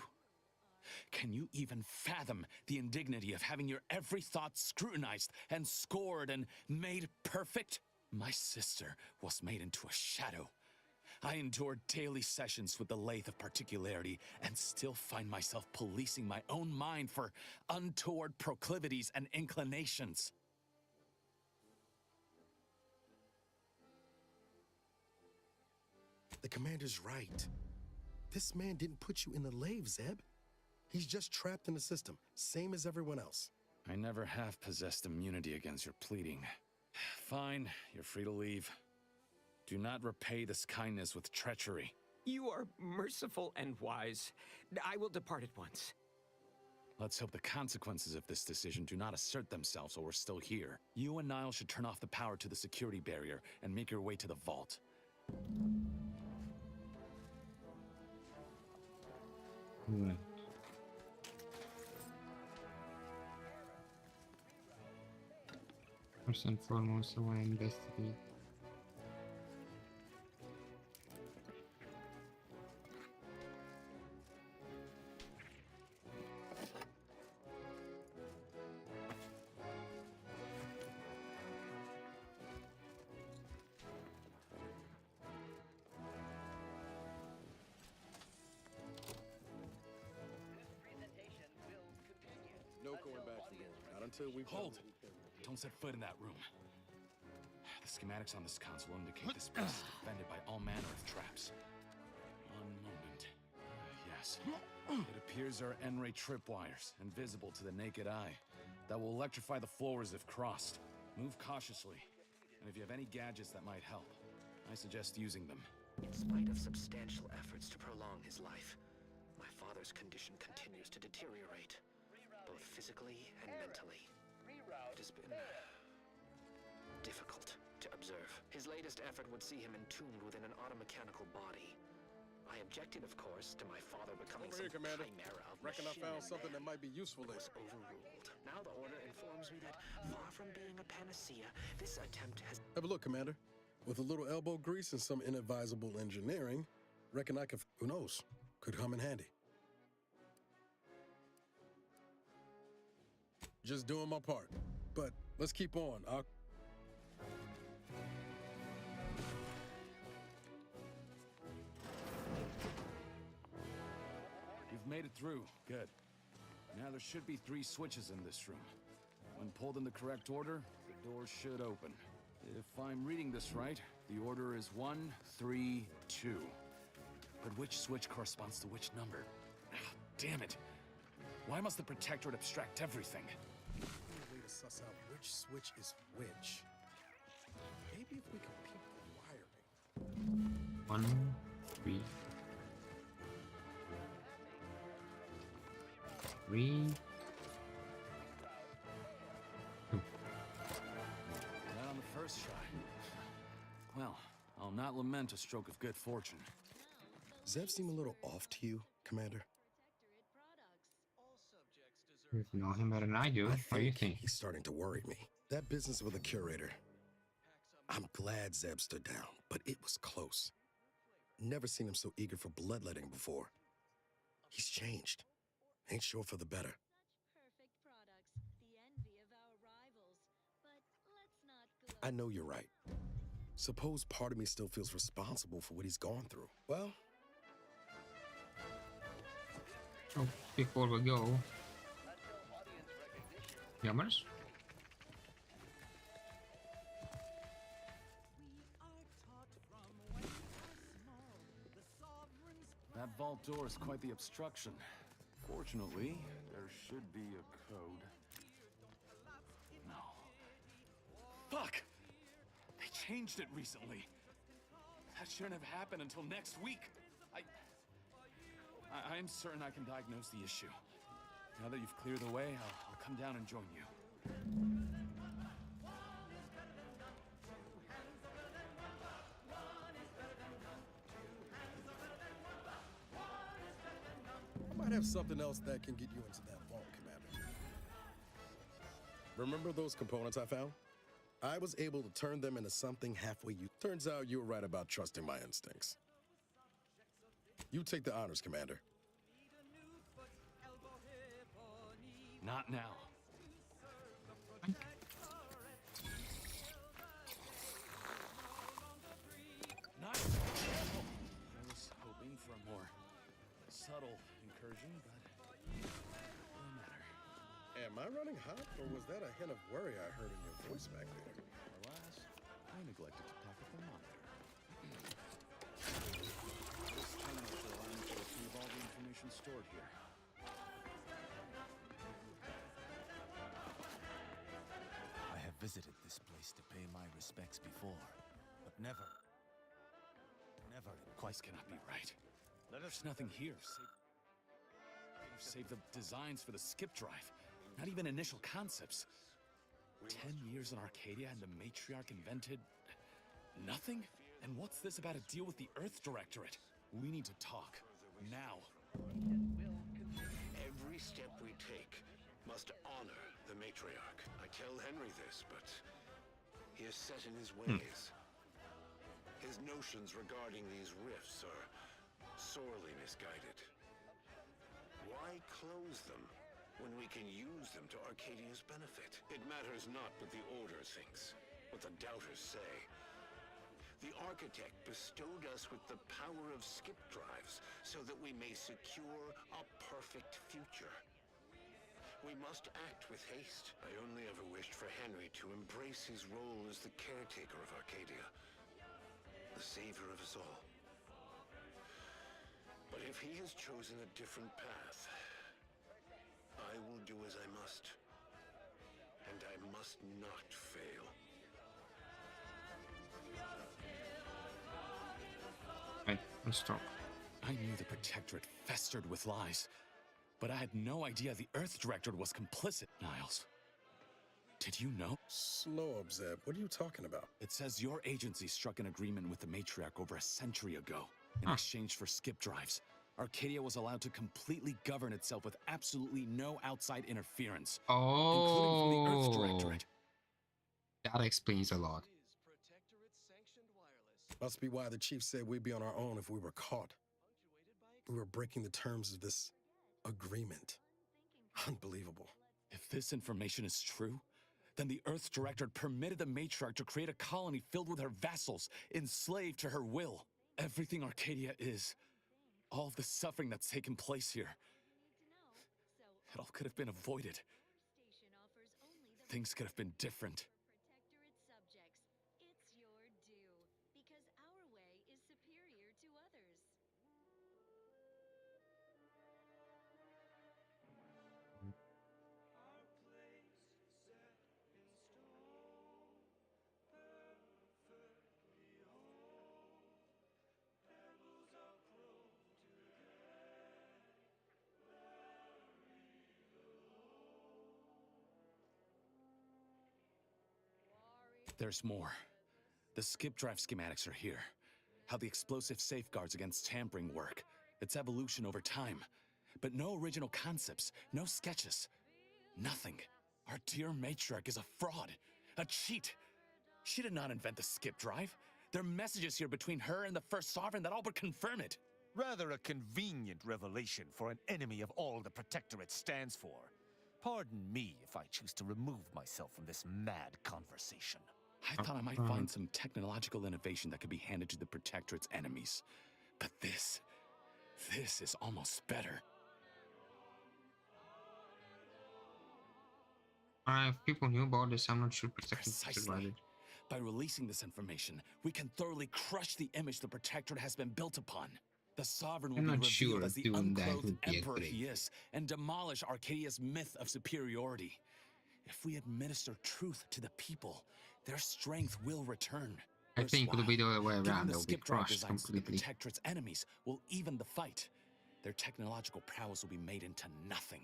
Can you even fathom the indignity of having your every thought scrutinized and scored and made perfect? My sister was made into a shadow. I endured daily sessions with the lathe of particularity and still find myself policing my own mind for untoward proclivities and inclinations. The commander's right. This man didn't put you in the lathe, Zeb. He's just trapped in the system, same as everyone else. I never have possessed immunity against your pleading. Fine, you're free to leave. Do not repay this kindness with treachery. You are merciful and wise. I will depart at once. Let's hope the consequences of this decision do not assert themselves while we're still here. You and Niall should turn off the power to the security barrier and make your way to the vault. Right. First and foremost, I want to investigate. No going back from here. Not until we've Hold! Don't set foot in that room. The schematics on this console indicate this place is defended by all manner of traps. One moment. Yes. It appears there are N-ray tripwires, invisible to the naked eye, that will electrify the floors if crossed. Move cautiously, and if you have any gadgets that might help, I suggest using them. In spite of substantial efforts to prolong his life, my father's condition continues to deteriorate, both physically and mentally. It has been difficult to observe. His latest effort would see him entombed within an automechanical body. I objected, of course, to my father becoming Over here, some Commander. chimera of Reckon I found machinery. something that might be useful It later. was overruled. Now the Order informs me that, far from being a panacea, this attempt has... Have a look, Commander. With a little elbow grease and some inadvisable engineering, reckon I could, who knows, could come in handy. Just doing my part. But let's keep on. You've made it through. Good. Now there should be 3 switches in this room. When pulled in the correct order, the doors should open. If I'm reading this right, the order is 1, 3, 2. But which switch corresponds to which number? Ah, damn it! Why must the Protectorate abstract everything? A way to suss out which switch is which. Maybe if we compute the wiring. 1, 3. 3. Not on the first try. Well, I'll not lament a stroke of good fortune. Zeb seem a little off to you, Commander? You know him better than I do. What do you think? He's starting to worry me. That business with the curator. I'm glad Zeb stood down, but it was close. Never seen him so eager for bloodletting before. He's changed. Ain't sure for the better. I know you're right. Suppose part of me still feels responsible for what he's gone through. Well... So, before we go... Yummers? That vault door is quite the obstruction. Fortunately, there should be a code. No. Fuck! changed it recently. That shouldn't have happened until next week. I'm certain I can diagnose the issue. Now that you've cleared the way, I'll come down and join you. I might have something else that can get you into that vault, Commander. Remember those components I found? I was able to turn them into something halfway you. Turns out you were right about trusting my instincts. You take the honors, Commander. Not now. Not. I was hoping for a more subtle incursion, but no matter. Am I running hot, or was that a hint of worry I heard in your voice back there? Alas, I neglected to pack a thermometer. This terminal should allow me to retrieve all the information stored here. I have visited this place to pay my respects before, but never This cannot be right. There's nothing here save the designs for the skip drive. Not even initial concepts. 10 years in Arcadia and the Matriarch invented nothing? And what's this about a deal with the Earth Directorate? We need to talk. Now. Every step we take must honor the Matriarch. I tell Henry this, but he is set in his ways. His notions regarding these rifts are sorely misguided. Why close them when we can use them to Arcadia's benefit? It matters not what the Order thinks, what the Doubters say. The Architect bestowed us with the power of skip drives so that we may secure a perfect future. We must act with haste. I only ever wished for Henry to embrace his role as the caretaker of Arcadia, the savior of us all. But if he has chosen a different path, I will do as I must. And I must not fail. Right, let's stop. I knew the Protectorate festered with lies, but I had no idea the Earth Directorate was complicit, Niles. Did you know? Slow up, Zeb. What are you talking about? It says your agency struck an agreement with the Matriarch over a century ago. In exchange for skip drives, Arcadia was allowed to completely govern itself with absolutely no outside interference, including from the Earth Directorate. That explains a lot. Must be why the chief said we'd be on our own if we were caught. We were breaking the terms of this agreement. Unbelievable. If this information is true, then the Earth Directorate permitted the Matriarch to create a colony filled with her vassals, enslaved to her will. Everything Arcadia is, all of the suffering that's taken place here, it all could have been avoided. Things could have been different. There's more. The skip drive schematics are here. How the explosive safeguards against tampering work. Its evolution over time. But no original concepts, no sketches. Nothing. Our dear Matriarch is a fraud. A cheat. She did not invent the skip drive. There are messages here between her and the First Sovereign that all but confirm it. Rather a convenient revelation for an enemy of all the Protectorate stands for. Pardon me if I choose to remove myself from this mad conversation. I thought I might find some technological innovation that could be handed to the Protectorate's enemies. But this is almost better. If people knew about this, I'm not sure Precisely. By releasing this information, we can thoroughly crush the image the Protectorate has been built upon. The Sovereign will I'm be not revealed sure as the doing that unclothed would be a emperor good he is, and demolish Arcadia's myth of superiority. If we administer truth to the people, their strength will return. I think it'll be the other way Giving around. the They'll be skip drive crushed designs to the completely. Protectorate's enemies will even the fight. Their technological prowess will be made into nothing.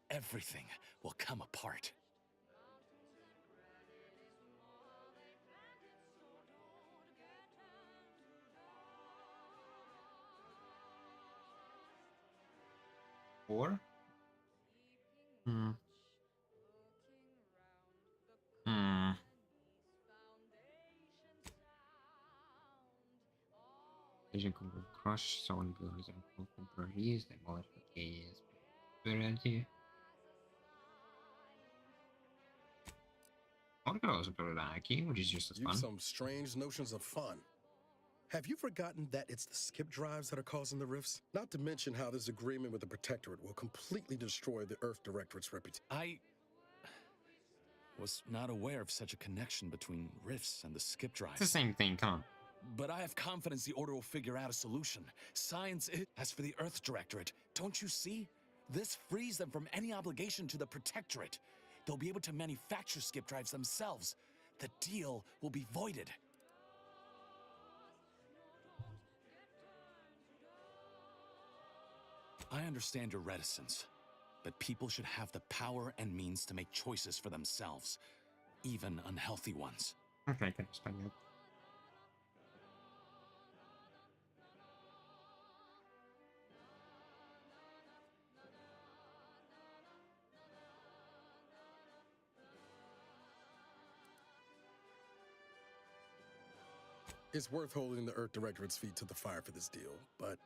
Everything will come apart. Or? Hmm. Hmm. Asian Conquer Crush, Sound Girls and Contemporaries, Demolish Blockades, Prosperity. Sound Girls and Prosperity, which is just as You've fun. some strange notions of fun. Have you forgotten that it's the skip drives that are causing the rifts? Not to mention how this agreement with the Protectorate will completely destroy the Earth Directorate's reputation. I was not aware of such a connection between rifts and the skip drives. It's the same thing, come on. But I have confidence the Order will figure out a solution. Science is... As for the Earth Directorate, don't you see? This frees them from any obligation to the Protectorate. They'll be able to manufacture skip drives themselves. The deal will be voided. I understand your reticence, but people should have the power and means to make choices for themselves, even unhealthy ones. Okay, I can understand that. It's worth holding the Earth Directorate's feet to the fire for this deal, but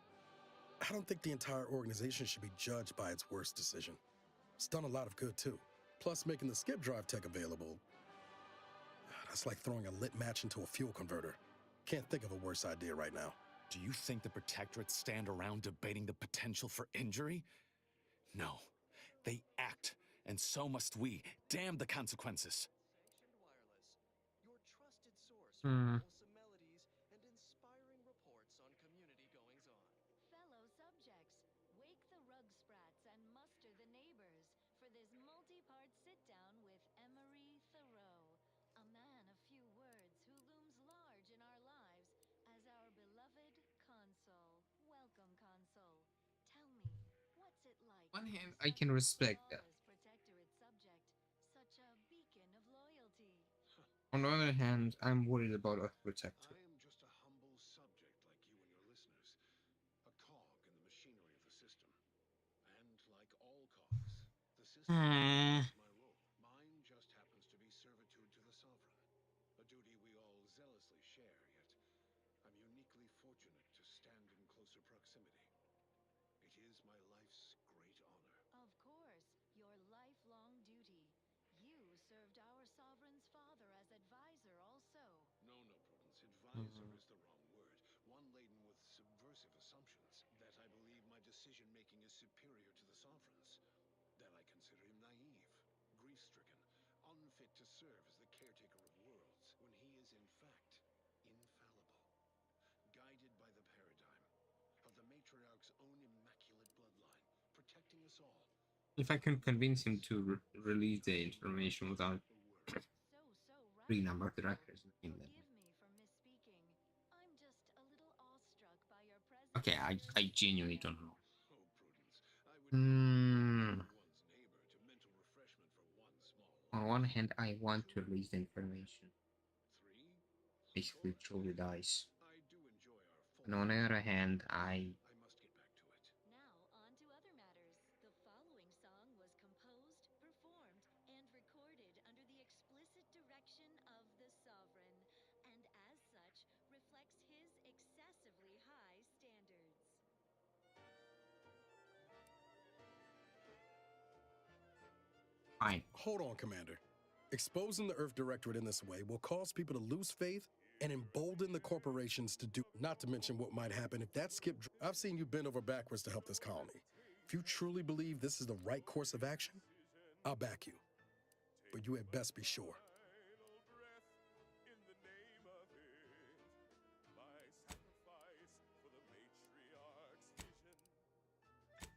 I don't think the entire organization should be judged by its worst decision. It's done a lot of good, too. Plus, making the skip drive tech available, that's like throwing a lit match into a fuel converter. Can't think of a worse idea right now. Do you think the Protectorate stand around debating the potential for injury? No. They act, and so must we. Damn the consequences. Your trusted source Hmm. for wholesome melodies and inspiring reports on community goings-on. Fellow subjects, wake the rug sprats and muster the neighbors for this multi-part sit-down with Emery Thoreau, a man of few words who looms large in our lives as our beloved Consul. Welcome, Consul. Tell me, what's it like On one to hand, be I can such a respect that. flawless Protectorate subject, such a beacon of loyalty? On the other hand, I'm worried about Earth I Protectorate. am just a humble subject like you and your listeners, a cog in the machinery of the system. And like all cogs, the system Hmm. determines my role. Mine just happens to be servitude to the Sovereign, a duty we all zealously share, yet I'm uniquely fortunate to stand in closer proximity. It is my life's great honor. Of course, your lifelong duty. You served our sovereign's father as advisor also. No, Prudence. Advisor is the wrong word. One laden with subversive assumptions. That I believe my decision-making is superior to the Sovereign's. That I consider him naive, grief-stricken, unfit to serve as the caretaker of worlds, when he is in fact infallible. Guided by the paradigm of the matriarch's own immaculate bloodline, protecting us all. If I can convince him to release the information without renumber the records, then... I'm just a little awestruck by your presence. Okay, I genuinely don't know. Oh, Prudence, I would Hmm. one's neighbor to mental refreshment for one small On one hand, I want to release the information. Basically, throw the dice. And on the other hand, I Now, on to other matters. The following song was composed, performed, and recorded under the explicit direction of the Sovereign, and as such, reflects his excessively high standards. Fine. Hold on, Commander. Exposing the Earth Directorate in this way will cause people to lose faith and embolden the corporations to do, not to mention what might happen if that skip... I've seen you bend over backwards to help this colony. If you truly believe this is the right course of action, I'll back you. But you had best be sure.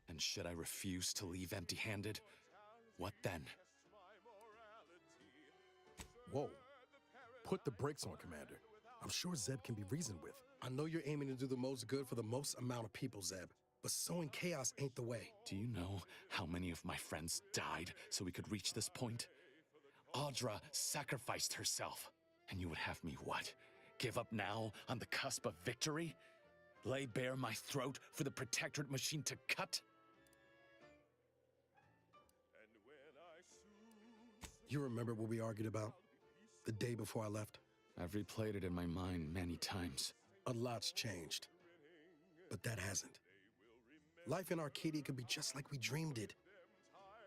And should I refuse to leave empty-handed? What then? Whoa. Put the brakes on, Commander. I'm sure Zeb can be reasoned with. I know you're aiming to do the most good for the most amount of people, Zeb, but sowing chaos ain't the way. Do you know how many of my friends died so we could reach this point? Audra sacrificed herself. And you would have me what? Give up now on the cusp of victory? Lay bare my throat for the Protectorate machine to cut? You remember what we argued about the day before I left? I've replayed it in my mind many times. A lot's changed, but that hasn't. Life in Arcadia could be just like we dreamed it.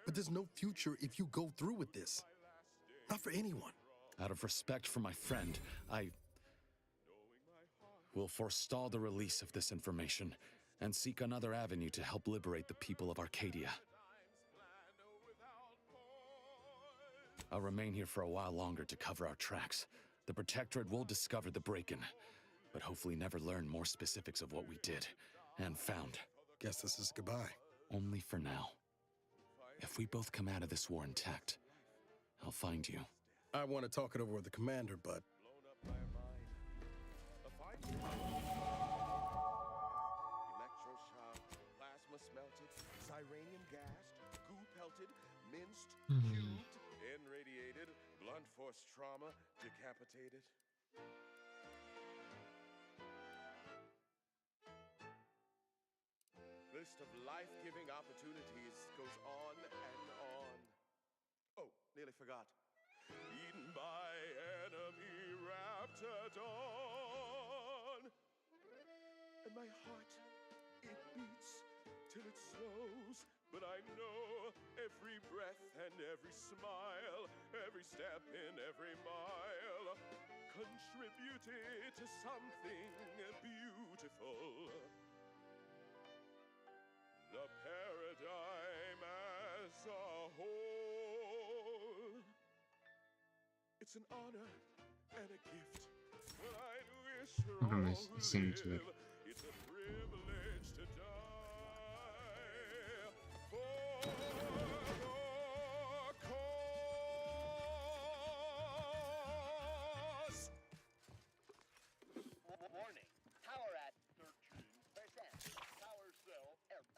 But there's no future if you go through with this. Not for anyone. Out of respect for my friend, I will forestall the release of this information and seek another avenue to help liberate the people of Arcadia. I'll remain here for a while longer to cover our tracks. The Protectorate will discover the break-in, but hopefully never learn more specifics of what we did and found. Guess this is goodbye. Only for now. If we both come out of this war intact, I'll find you. I want to talk it over with the commander, but... Electroshock, plasma smelted, cyranium gassed, goo pelted, minced, cubed, irradiated, blunt force trauma, decapitated. List of life-giving opportunities goes on and on. Oh, nearly forgot. Eaten by enemy raptidon. And my heart, it beats till it slows. But I know every breath and every smile, every step in every mile, contributed to something beautiful. The paradigm as a whole. It's an honor and a gift. But I'd wish for all me listen to it. It's a privilege to die for the cause. Warning. Power at 13%. Power cell error.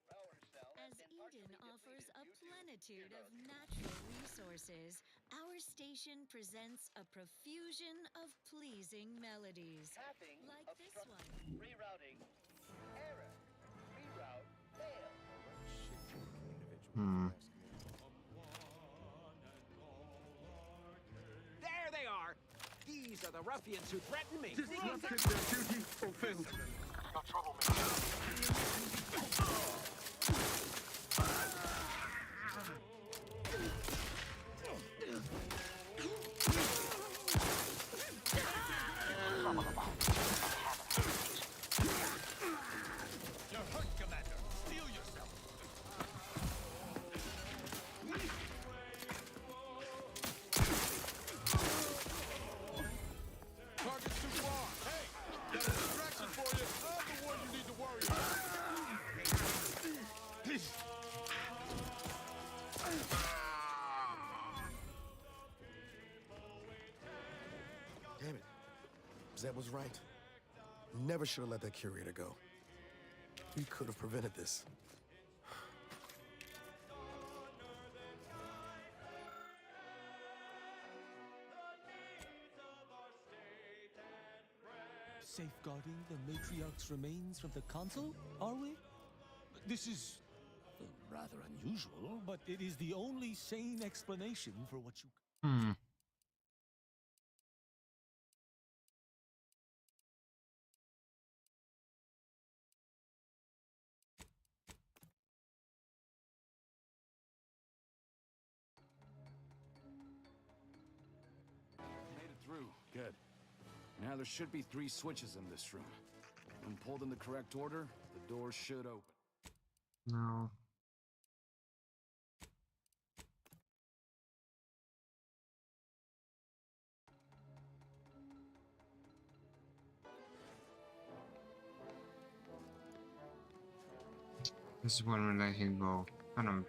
Power cell has As been Eden partially offers a depleted due to plenitude of erosion. natural resources, our station presents a profusion of pleasing melodies. Tapping Like this obstructed. one. Rerouting. Error. Reroute failed. There they are! These are the ruffians who threatened me! Disrupted their duty fulfilled. No trouble, man. You're hurt, Commander. Steel yourself. Target's too far. Hey, got a distraction for you. I'm the one you need to worry about. Damn it. Zeb was right. Never should have let that curator go. We could have prevented this. Safeguarding the matriarch's remains from the council, are we? This is rather unusual, but it is the only sane explanation for what you... Made it through. Good. Now there should be 3 switches in this room. When pulled in the correct order, the door should open. No. This is when we let him go. I don't.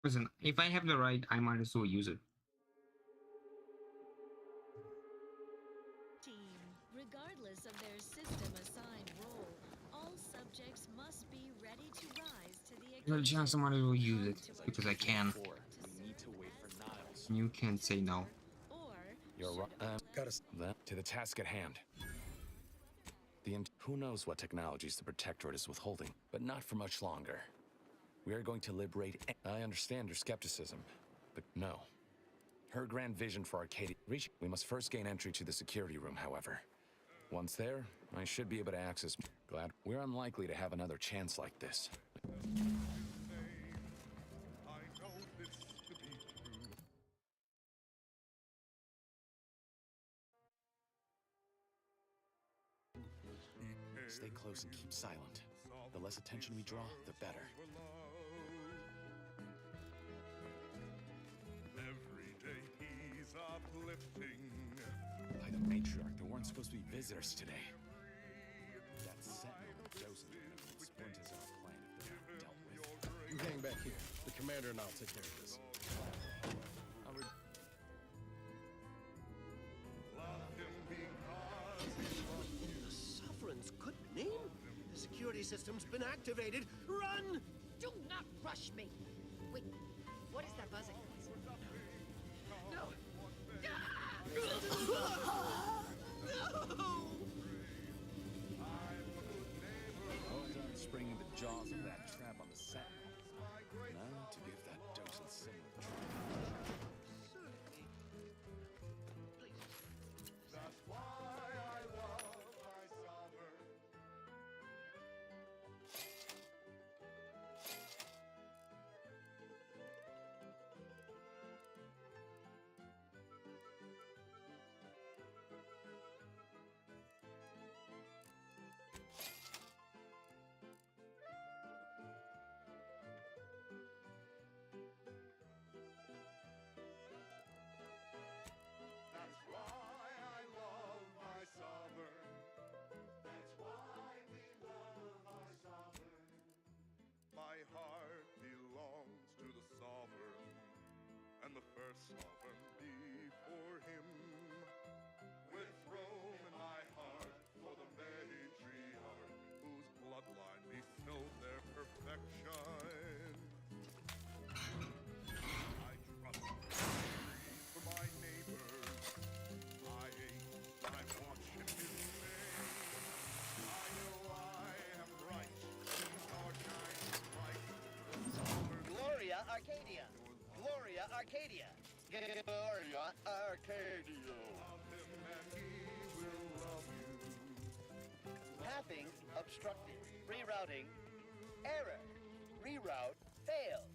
Listen, if I have the right, I might as well use it. Team, regardless of their system-assigned role, all subjects must be ready to rise to the There's a chance I might as well use it because I can. We need to wait for Niles. You can't say no. You're right. To the task at hand. Who knows what technologies the Protectorate is withholding, but not for much longer. We are going to liberate. I understand your skepticism, but no. Her grand vision for Arcadia. We must first gain entry to the security room, however. Once there, I should be able to access. Glad we're unlikely to have another chance like this. Stay close and keep silent. The less attention we draw, the better. Every day he's uplifting. By the matriarch, there weren't supposed to be visitors today. That sentinel dosing would splint is our plan if they're not dealt with. You hang back here. The commander and I'll take care of this. The Sovereign's good name? The security system's been activated. Run! Do not rush me. Wait, what is that buzzing noise? No! Well done springing the jaws of that trap on the sentinel. Now to give that docent similar treatment. That's why I love my sovereign. That's why I love my sovereign. That's why we love our sovereign. My heart belongs to the sovereign, and the first sovereign before him. With Rome in my heart for the matriarch, whose bloodline bestowed their perfection. I trust for my neighbors. I hate, I watch him dismay. I know I am right, since our kind is right. The sovereign Gloria Arcadia! Gloria Arcadia! Gloria Arcadia! love him and he will love you. Pathing obstructed. Rerouting. Error. Reroute failed.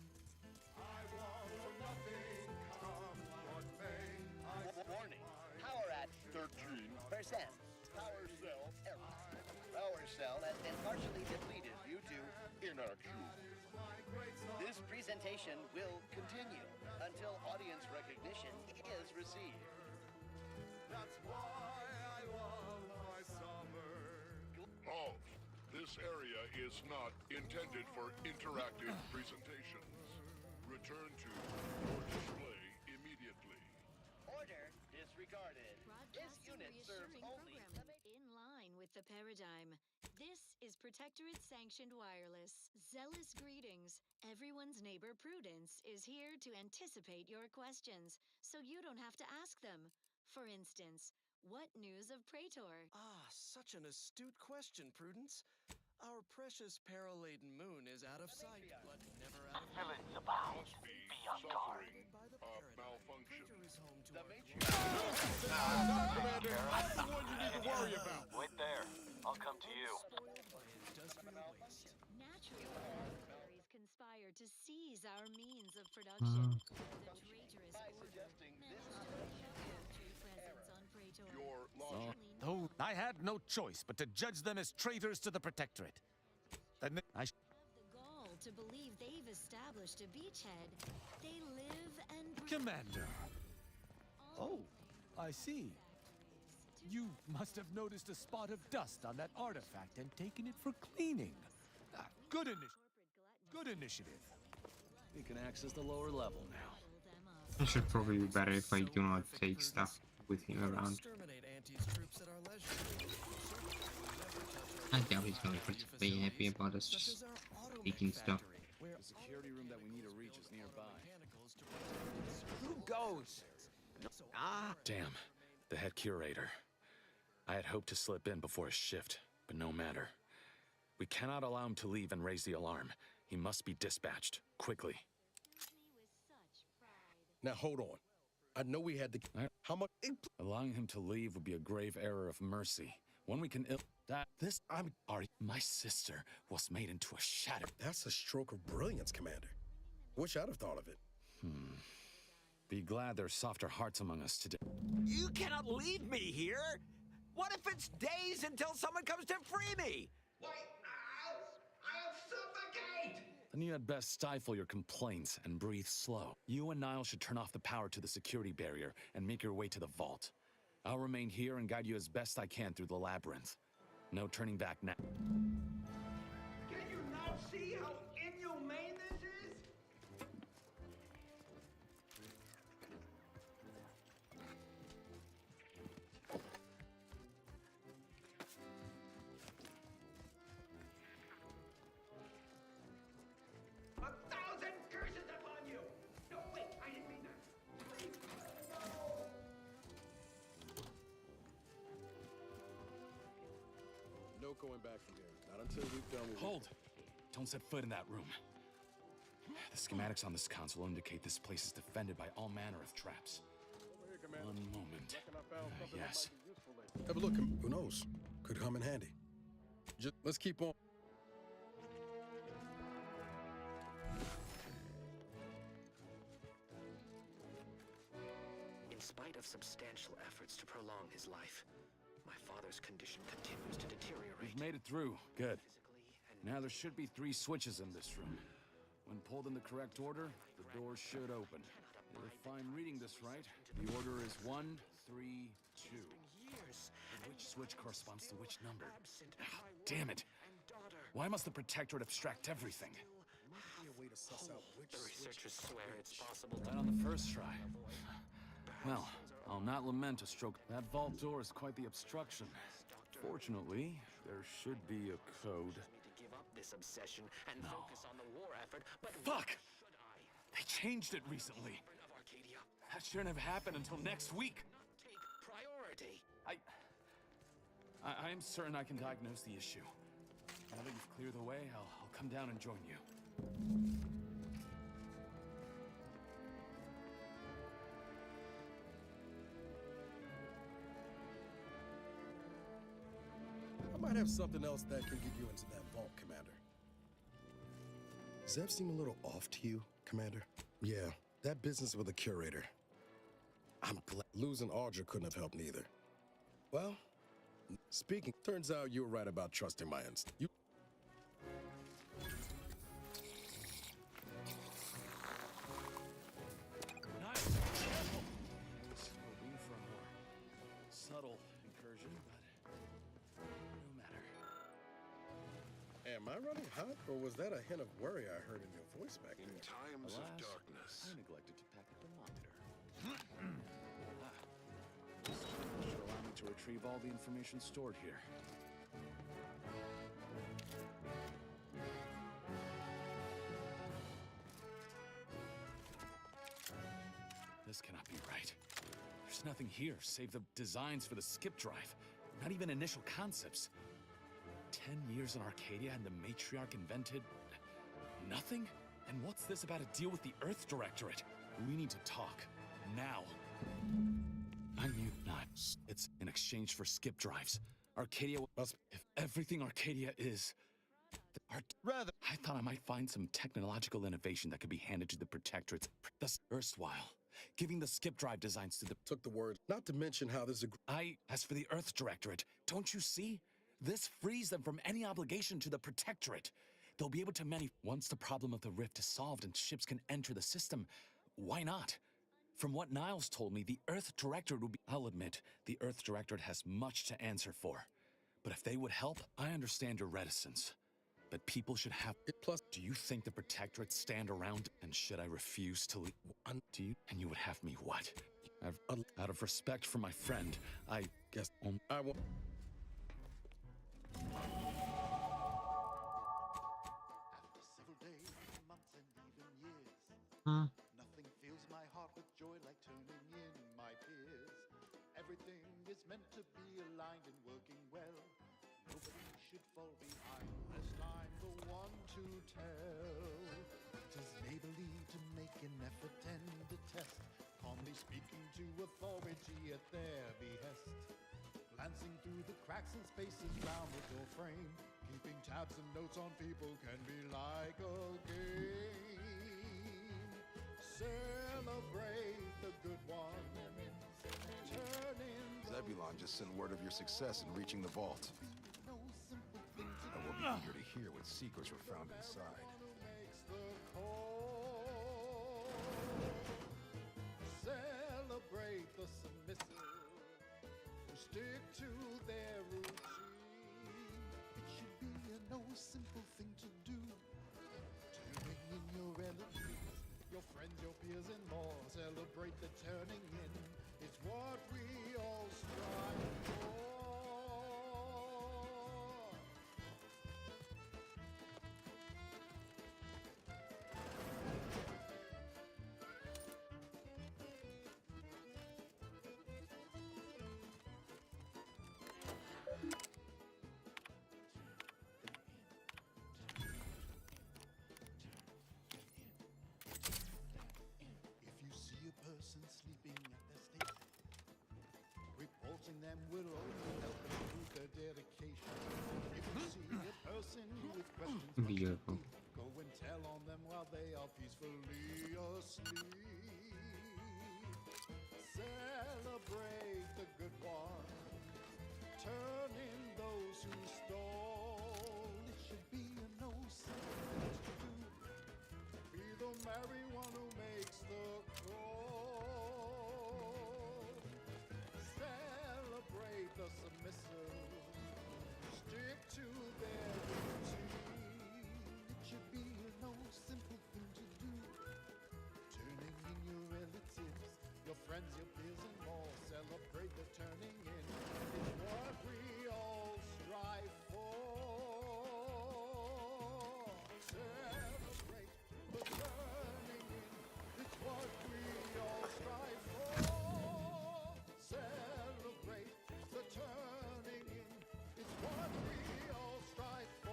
I want for nothing, come what may. Warning. Power at 13%. Power cell error. Power cell has been partially depleted due to inaction. This presentation will continue until audience recognition is received. That's why I love my sovereign. Halt! This area is not intended for interactive presentations. Return to your display immediately. Order disregarded. This unit serves only the in line with the paradigm. This is Protectorate-sanctioned wireless. Zealous greetings. Everyone's neighbor Prudence is here to anticipate your questions, so you don't have to ask them. For instance, what news of Praetor? Ah, such an astute question, Prudence. Our precious peril-laden moon is out of sight, but never out of mind. Villains abound. Must be suffering a malfunction. The Commander, I'm the one you need to worry about. Wait there. I'll come to you. Natural adversaries conspire to seize our means of production. The traitorous order managed to make a military presence on Praetor. Your logic. Oh, I had no choice but to judge them as traitors to the Protectorate. Then I The gall to believe they've established a beachhead. They live and breathe. Commander. Oh, I see. You must have noticed a spot of dust on that artifact and taken it for cleaning. Good initiative. You can access the lower level now. It should probably be better if I do not take stuff with him around. Exterminate Auntie's troops at our leisure. I doubt he's going to be happy about us just taking stuff. The security room that we need to reach is nearby. Who goes? Ah. Damn, the head curator. I had hoped to slip in before his shift, but no matter. We cannot allow him to leave and raise the alarm. He must be dispatched, quickly. Now hold on. I know we had to. How much? Allowing him to leave would be a grave error of mercy. One we can my sister was made into a shadow. That's a stroke of brilliance, Commander. Wish I'd have thought of it. Be glad there's softer hearts among us today. You cannot leave me here! What if it's days until someone comes to free me? Why, I'll suffocate! Then you had best stifle your complaints and breathe slow. You and Niall should turn off the power to the security barrier and make your way to the vault. I'll remain here and guide you as best I can through the labyrinth. No turning back now. Can you not see how inhumane this is? A thousand curses upon you! No, wait, I didn't mean that. Please, No going back from here. Not until we've done what Hold! Don't set foot in that room. The schematics on this console indicate this place is defended by all manner of traps. One moment. Yes. Have a look. Who knows? Could come in handy. Just let's keep on. In spite of substantial efforts to prolong his life, my father's condition continues to deteriorate. We've made it through. Good. Now there should be 3 switches in this room. When pulled in the correct order, the doors should open. If I'm reading this right, the order is 1, 3, 2. Which switch corresponds to which number? Ah, damn it! Why must the Protectorate abstract everything? The researchers swear it's possible Right on the first try. Well, I'll not lament a stroke. That vault door is quite the obstruction. Fortunately, there should be a code. to give up this obsession and focus on the war effort, but Fuck! They changed it recently. That shouldn't have happened until next week. priority. I am certain I can diagnose the issue. Now that you've cleared the way, I'll come down and join you. I might have something else that can get you into that vault, Commander. Does that seem a little off to you, Commander? Yeah, that business with the curator. I'm glad losing Audra couldn't have helped neither. Well, speaking, turns out you were right about trusting my instinct. You Nice. Hoping for a more subtle incursion, but no matter. Am I running hot, or was that a hint of worry I heard in your voice back there? In times of Alas, darkness. I neglected to pack a thermometer. This should allow me to retrieve all the information stored here. This cannot be right. There's nothing here save the designs for the skip drive. Not even initial concepts. 10 years in Arcadia and the Matriarch invented nothing? And what's this about a deal with the Earth Directorate? We need to talk. Now. I knew not. It's in exchange for skip drives. Arcadia must. If everything Arcadia is. Rather, I thought I might find some technological innovation that could be handed to the Protectorates. Thus, erstwhile, giving the skip drive designs to the. Took the word, not to mention how this. As for the Earth Directorate, don't you see? This frees them from any obligation to the Protectorate. They'll be able to once the problem of the rift is solved and ships can enter the system, why not? From what Niles told me, the Earth Directorate will be. I'll admit, the Earth Directorate has much to answer for. But if they would help, I understand your reticence. But people should have it. Plus, do you think the Protectorate stand around? And should I refuse to leave? Do you? And you would have me what? Out of respect for my friend, I guess I won't. After several days, months, and even years, nothing fills my heart with joy like turning in my peers. Everything is meant to be aligned and working well. Nobody should fall behind, lest I'm the one to tell. Tis neighborly to make an effort and attest, calmly speaking to authority at their behest. Glancing through the cracks and spaces round the door frame, keeping tabs and notes on people can be like a game. Celebrate the good one, turn in Zebulon just sent word of your success in reaching the vault. I will be eager to hear what secrets were found inside. Celebrate the submissive who stick to their routine. It should be a no simple thing to do. Turning in your relatives, your friends, your peers, and more. Celebrate the turning in. It's what we all strive for. If you see a person sleeping at their station, reporting them will only help them prove their dedication. If you see a person with questions, Beautiful. go and tell on them while they are peacefully asleep. Celebrate the good one, turn in those who stole. It should be a no sin to do. Be the merry one who makes the call. Celebrate the submissive, stick to their routine. It should be a no simple thing to do. Turning in your relatives, your friends, your peers, and more. Celebrate the turning in. It's what we all strive for. Celebrate the turning in. It's what we all strive for. Celebrate the turning in. It's what we all strive for.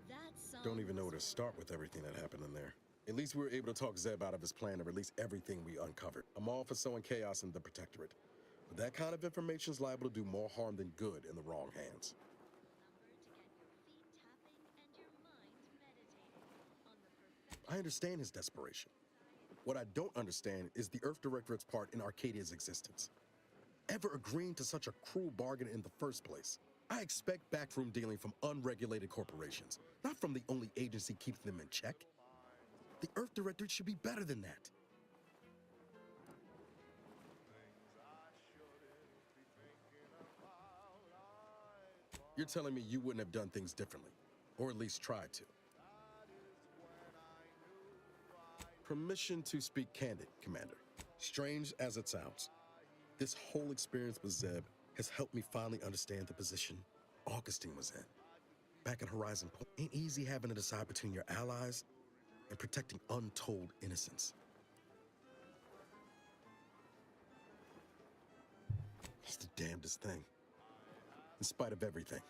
That song Don't even know was where to start with everything that happened in there. At least we were able to talk Zeb out of his plan to release everything we uncovered. I'm all for sowing chaos in the Protectorate, but that kind of information is liable to do more harm than good in the wrong hands. I understand his desperation. What I don't understand is the Earth Directorate's part in Arcadia's existence. Ever agreeing to such a cruel bargain in the first place? I expect backroom dealing from unregulated corporations, not from the only agency keeping them in check. The Earth Directorate should be better than that. You're telling me you wouldn't have done things differently, or at least tried to. Permission to speak candid, Commander. Strange as it sounds, this whole experience with Zeb has helped me finally understand the position Augustine was in. Back at Horizon Point, ain't easy having to decide between your allies and protecting untold innocence. It's the damnedest thing. In spite of everything,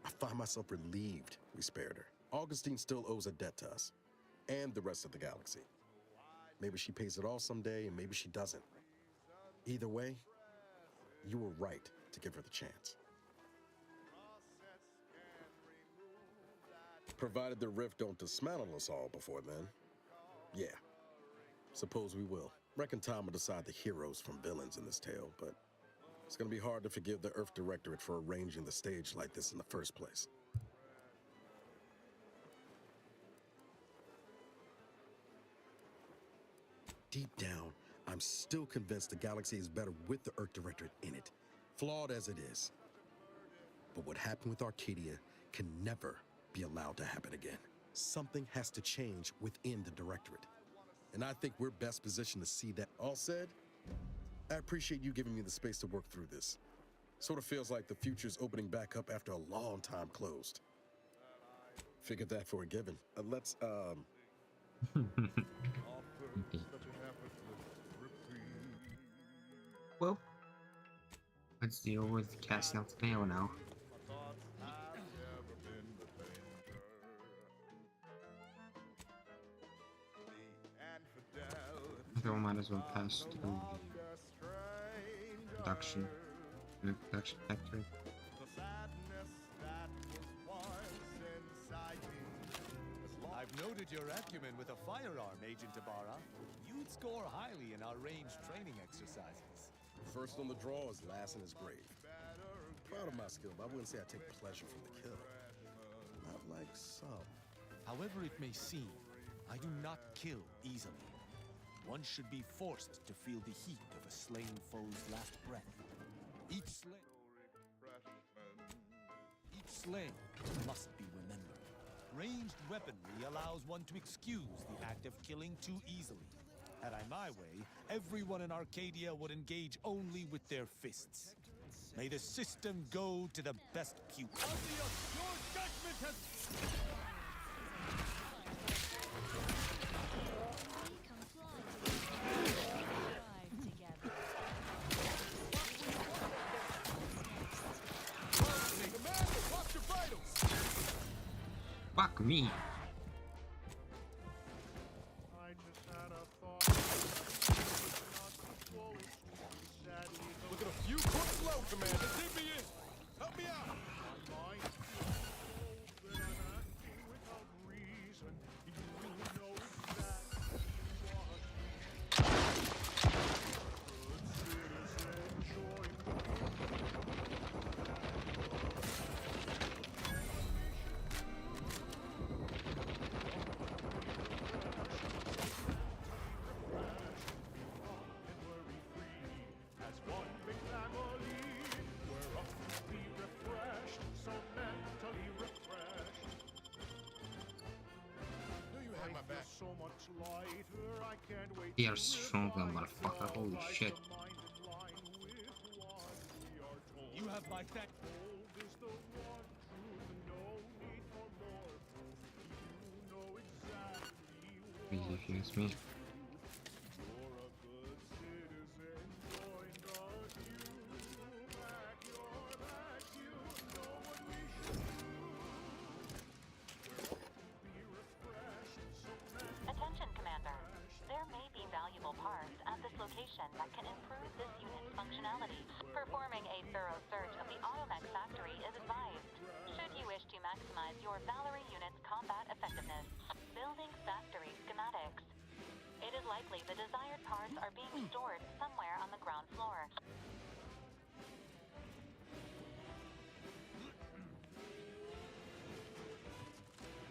I find myself relieved we spared her. Augustine still owes a debt to us, and the rest of the galaxy. Maybe she pays it all someday, and maybe she doesn't. Either way, you were right to give her the chance. Provided the rift don't dismantle us all before then. Yeah, suppose we will. Reckon time will decide the heroes from villains in this tale, but it's gonna be hard to forgive the Earth Directorate for arranging the stage like this in the first place. deep down, I'm still convinced the galaxy is better with the Earth Directorate in it, flawed as it is. But what happened with Arcadia can never be allowed to happen again. Something has to change within the Directorate. And I think we're best positioned to see that. All said, I appreciate you giving me the space to work through this. Sort of feels like the future's opening back up after a long time closed. Figured that for a given. Let's, Well, let's deal with casting out the mail now. I think we might as well pass through the production factory. I've noted your acumen with a firearm, Agent Ibarra. You'd score highly in our ranged training exercises. First on the draw is last in his grave. Proud of my skill, but I wouldn't say I take pleasure from the kill. Not like some. However it may seem, I do not kill easily. One should be forced to feel the heat of a slain foe's last breath. Each slay must be remembered. Ranged weaponry allows one to excuse the act of killing too easily. Had I my way, everyone in Arcadia would engage only with their fists. May the system go to the best pupil. Your judgment has... Fuck me. Look at a few quick flow, Commander. Dig me in. Help me out. So much lighter, I can't wait. They are stronger, motherfucker. Holy shit. You have my thanks. Easy if you ask me. Attention, Commander. There may be valuable parts at this location that can improve this unit's functionality. Performing a thorough search of the Automech factory is advised. Should you wish to maximize your Valerie unit's combat effectiveness, building factory schematics. It is likely the desired parts are being stored somewhere on the ground floor.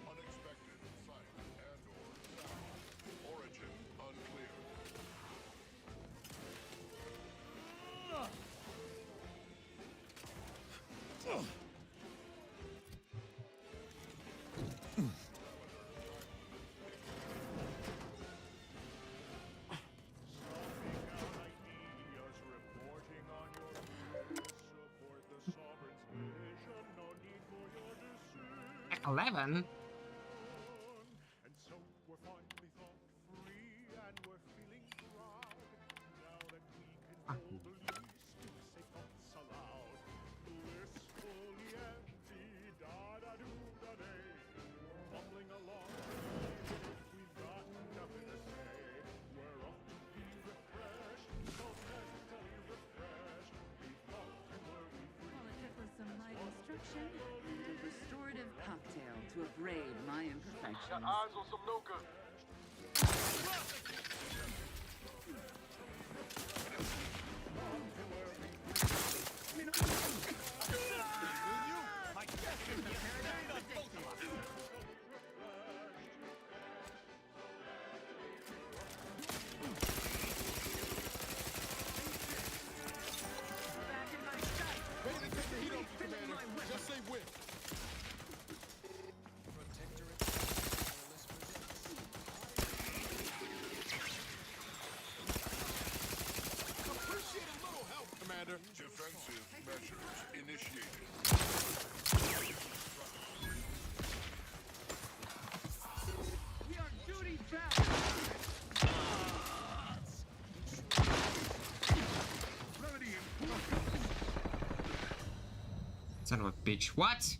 Unexpected sight and/or sound. Origin unclear. Reporting on your support the sovereign's vision. No need for your decision. 11? And so we're finally thought free, and we're feeling proud. Now that we can hold the least say thoughts aloud. Blissfully empty, da-da-do-da-day. Bumbling along, we've got nothing to say. We're off to be refreshed, so mentally refreshed. We thought we were free. Politics with some light instruction and a restorative cocktail to abrade my imperfections. Got eyes on some Nuka. Son of a bitch. What?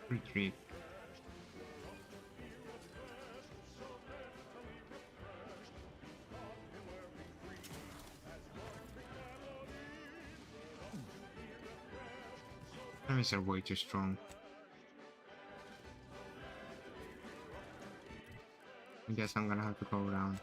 Retreat. Enemies are way too strong. I guess I'm gonna have to go down.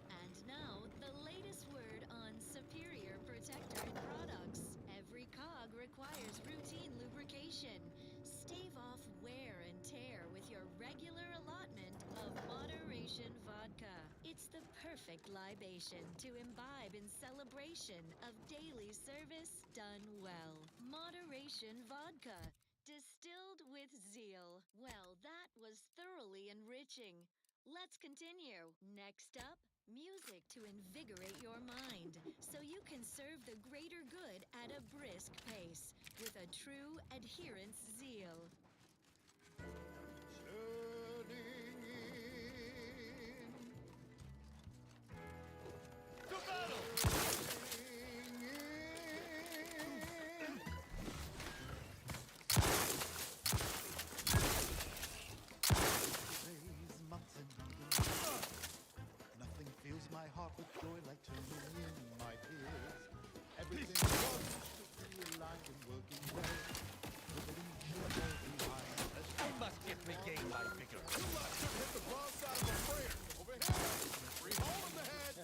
And now, the latest word on superior protector products. Every cog requires routine lubrication. Stave off wear and tear with your regular allotment of Moderation Vodka. It's the perfect libation to imbibe in celebration of daily service done well. Moderation Vodka. Distilled with zeal. Well, that was thoroughly enriching. Let's continue. Next up, music to invigorate your mind so you can serve the greater good at a brisk pace with a true adherence zeal. To battle! Nothing fills my heart with joy like turning in my peers. Everything runs strictly aligned and working well. With a legion all behind. You must get regained my vigor. You left him hit the wrong side of a prayer. Over here. Free hole in the head.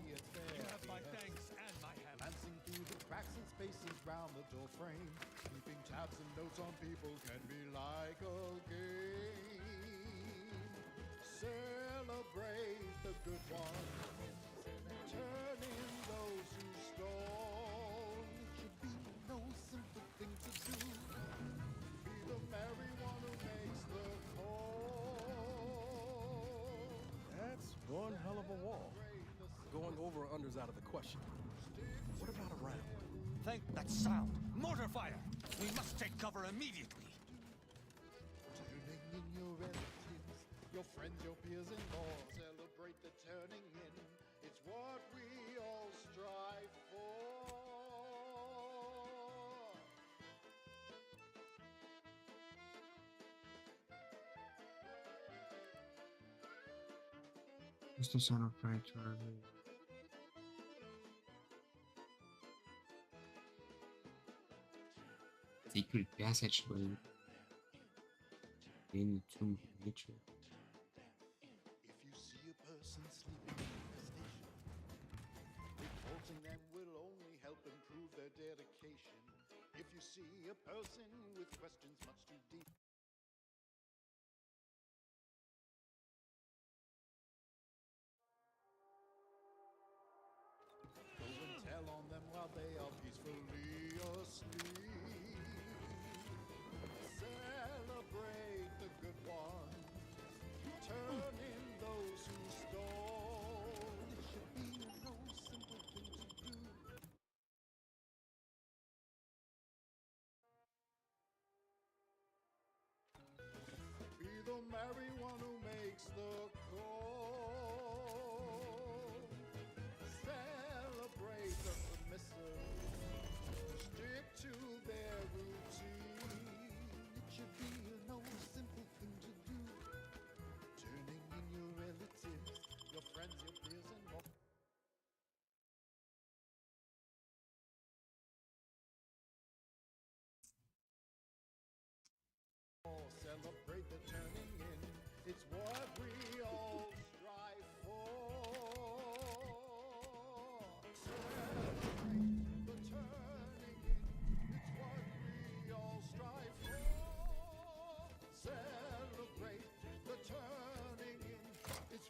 You have my thanks and my hand. Glancing through the cracks and spaces round the door frame. Keeping tabs and notes on people can be like a game. Celebrate the good ones. Turn in those who stole. It should be no simple thing to do. Be the merry one who makes the call. That's one hell of a wall. Going over or under's out of the question. What about a round? Think that sound. Mortar fire! We must take cover immediately. Turning in your relatives, your friends, your peers and more. Celebrate the turning in. It's what we all strive for. What's the sound of pride to our secret passageway in to nature. If you see a person sleeping in the station, reporting them will only help improve their dedication. If you see a person with questions much too deep, go and tell on them while they are peacefully asleep. Celebrate the good ones. Turn in those who stole. It should be no simple thing to do. Be the merry one who makes the call. Celebrate the submissive. Stick to their routine. It should be no simple thing to do. Turning in your relatives, your friends, your peers, and more. Celebrate the turning in. It's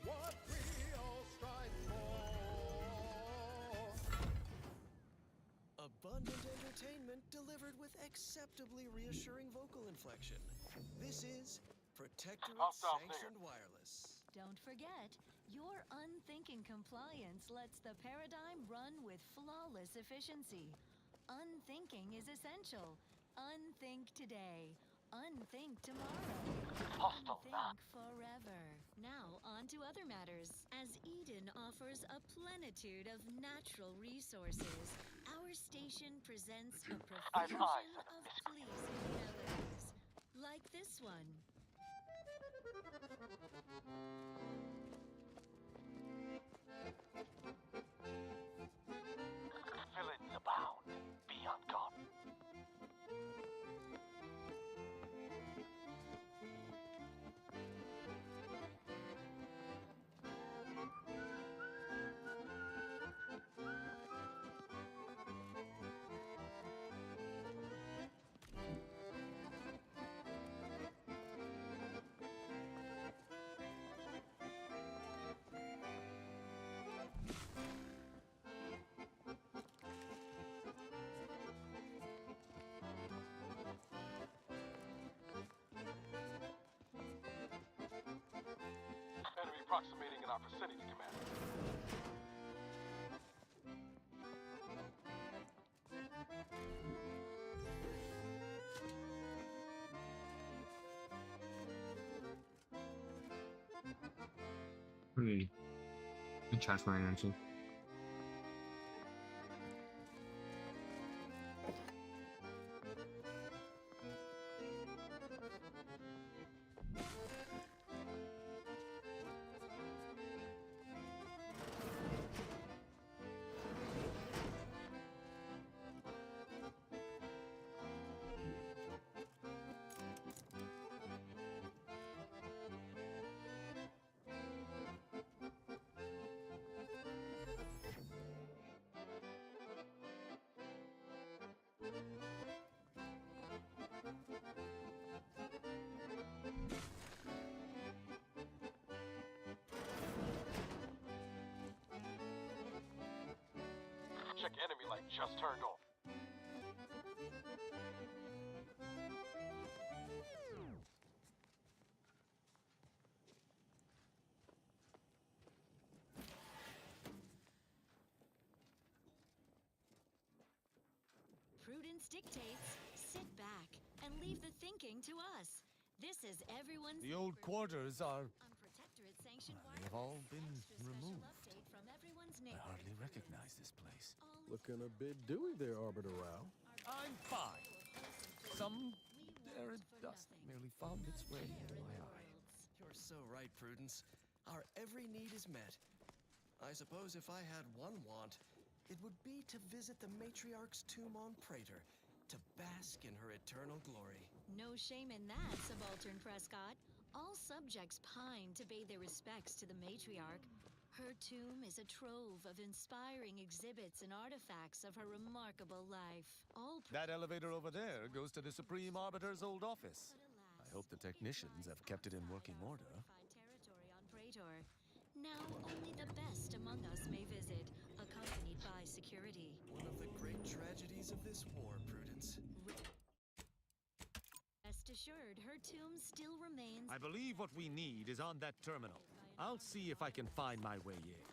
what we all strive for. Abundant entertainment delivered with acceptably reassuring vocal inflection. This is Protectorate Sanctioned Wireless. Don't forget, your unthinking compliance lets the paradigm run with flawless efficiency. Unthinking is essential. Unthink today. Unthink tomorrow. Unthink forever. Now, on to other matters. As Eden offers a plenitude of natural resources, our station presents a profusion of pleasing melodies. Like this one. Villains abound. Be on guard. Enemy approximating in our vicinity, Commander. Charge my energy. Check enemy light just turned on. Prudence dictates, sit back and leave the thinking to us. This is everyone's The old quarters are... Protectorate sanctioned They've all been removed. update from everyone's I neighborhood. hardly recognize this place. Looking a bit dewy there, Arbiter Rao. I'm fine. Some arid dust merely found its way into my eye. You're so right, Prudence. Our every need is met. I suppose if I had one want, it would be to visit the matriarch's tomb on Praetor, to bask in her eternal glory. No shame in that, Subaltern Prescott. All subjects pine to pay their respects to the matriarch. Her tomb is a trove of inspiring exhibits and artifacts of her remarkable life. All That elevator over there goes to the Supreme Arbiter's old office. I hope the technicians have kept it in working order. territory on Praetor. Now only the best among us may visit, accompanied by security. One of the great tragedies of this war, Prudence. Rest assured, her tomb still remains. I believe what we need is on that terminal. I'll see if I can find my way in.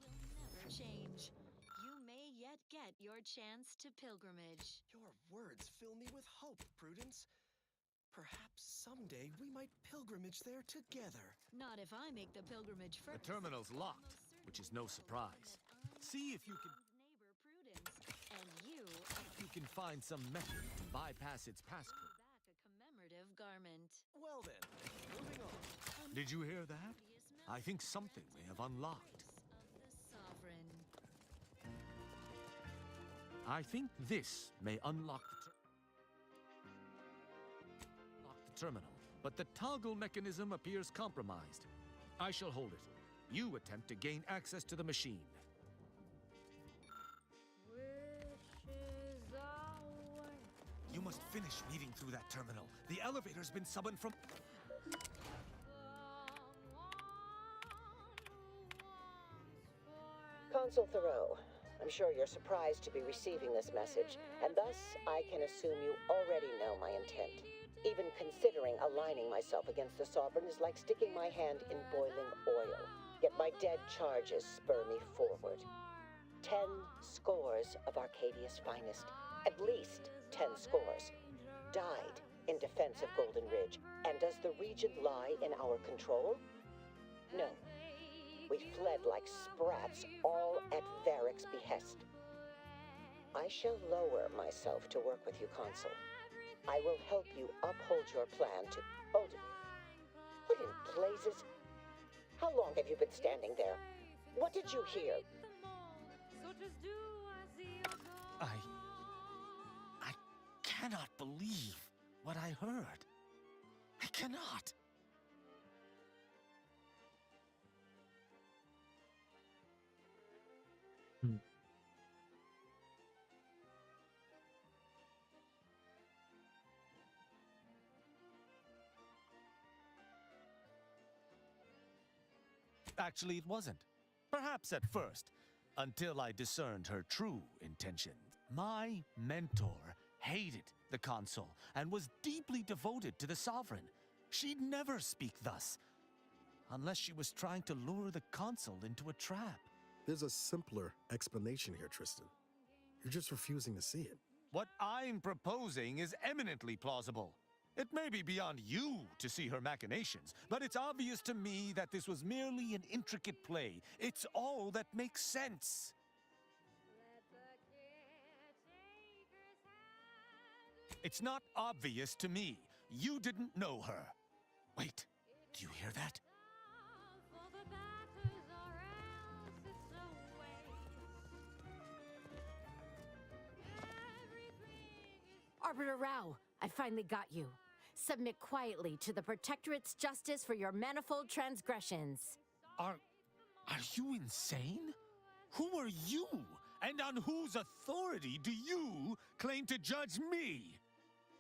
Will never change. You may yet get your chance to pilgrimage. Your words fill me with hope, Prudence. Perhaps someday we might pilgrimage there together. Not if I make the pilgrimage The first. terminal's locked, which is no surprise. See if you can... And you You can find some method to bypass its passcode. back a commemorative garment. Well then, moving on. Did you hear that? I think something may have unlocked. Sovereign. I think this may unlock the terminal, but the toggle mechanism appears compromised. I shall hold it. You attempt to gain access to the machine. You must finish reading through that terminal. The elevator's been summoned from... Consul Thoreau, I'm sure you're surprised to be receiving this message, and thus I can assume you already know my intent. Even considering aligning myself against the Sovereign is like sticking my hand in boiling oil. Yet my dead charges spur me forward. 10 scores of Arcadia's finest, at least 10 scores, died in defense of Golden Ridge. And does the region lie in our control? No. We fled like sprats, all at Varric's behest. I shall lower myself to work with you, Consul. I will help you uphold your plan to... Hold it. What in blazes? How long have you been standing there? What did you hear? I cannot believe what I heard. I cannot. Actually, it wasn't. Perhaps at first, until I discerned her true intentions. My mentor hated the Consul and was deeply devoted to the Sovereign. She'd never speak thus, unless she was trying to lure the Consul into a trap. There's a simpler explanation here, Tristan. You're just refusing to see it. What I'm proposing is eminently plausible. It may be beyond you to see her machinations, but it's obvious to me that this was merely an intricate play. It's all that makes sense. It's not obvious to me. You didn't know her. Wait, do you hear that? Arbiter Rao, I finally got you. Submit quietly to the Protectorate's justice for your manifold transgressions. Are you insane? Who are you? And on whose authority do you claim to judge me?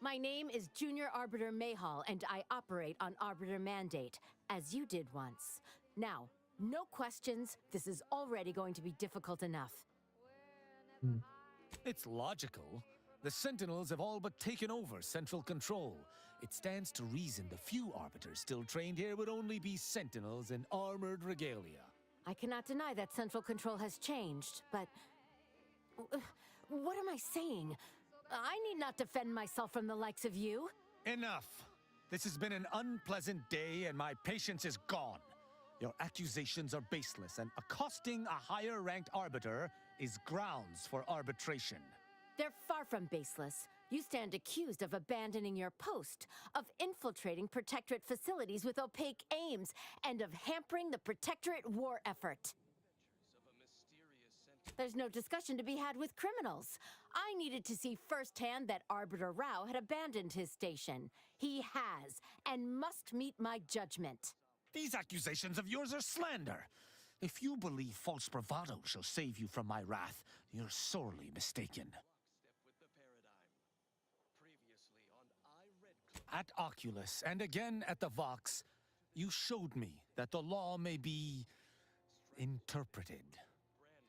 My name is Junior Arbiter Mayhall, and I operate on Arbiter Mandate, as you did once. Now, no questions. This is already going to be difficult enough. It's logical. The Sentinels have all but taken over central control. It stands to reason the few Arbiters still trained here would only be Sentinels in armored regalia. I cannot deny that central control has changed, but... what am I saying? I need not defend myself from the likes of you. Enough! This has been an unpleasant day, and my patience is gone. Your accusations are baseless, and accosting a higher-ranked Arbiter is grounds for arbitration. They're far from baseless. You stand accused of abandoning your post, of infiltrating Protectorate facilities with opaque aims, and of hampering the Protectorate war effort. There's no discussion to be had with criminals. I needed to see firsthand that Arbiter Rao had abandoned his station. He has, and must meet my judgment. These accusations of yours are slander. If you believe false bravado shall save you from my wrath, you're sorely mistaken. At Oculus, and again at the Vox, you showed me that the law may be interpreted.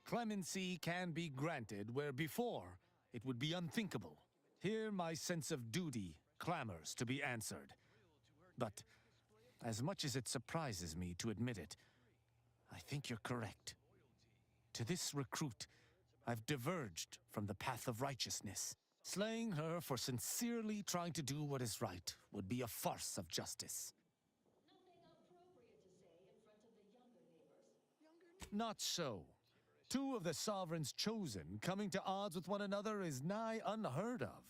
Clemency can be granted where before it would be unthinkable. Here my sense of duty clamors to be answered. But as much as it surprises me to admit it, I think you're correct. To this recruit, I've diverged from the path of righteousness. Slaying her for sincerely trying to do what is right would be a farce of justice. Not so. Two of the Sovereign's chosen coming to odds with one another is nigh unheard of.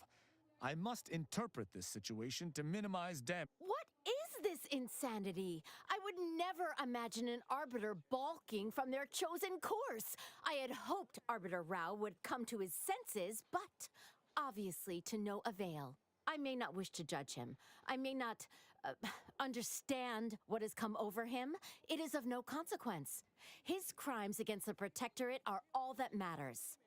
I must interpret this situation to minimize damage. What is this insanity? I would never imagine an Arbiter balking from their chosen course. I had hoped Arbiter Rao would come to his senses, but obviously to no avail. I may not wish to judge him. I may not understand what has come over him. It is of no consequence. His crimes against the Protectorate are all that matters.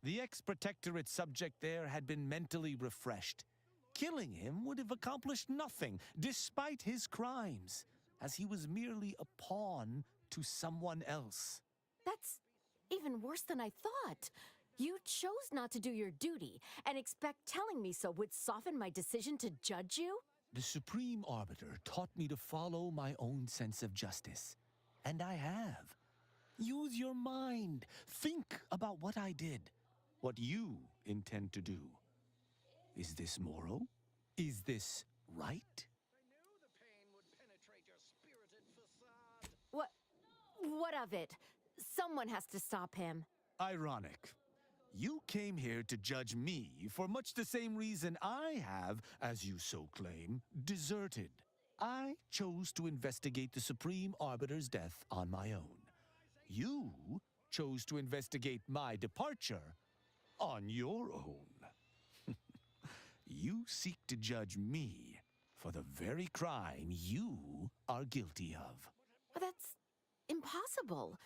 The ex-Protectorate subject there had been mentally refreshed. Killing him would have accomplished nothing, despite his crimes, as he was merely a pawn to someone else. That's even worse than I thought. You chose not to do your duty, and expect telling me so would soften my decision to judge you? The Supreme Arbiter taught me to follow my own sense of justice. And I have. Use your mind. Think about what I did. What you intend to do. Is this moral? Is this right? What of it? Someone has to stop him. Ironic. You came here to judge me for much the same reason I have, as you so claim, deserted. I chose to investigate the Supreme Arbiter's death on my own. You chose to investigate my departure on your own. You seek to judge me for the very crime you are guilty of. That's impossible.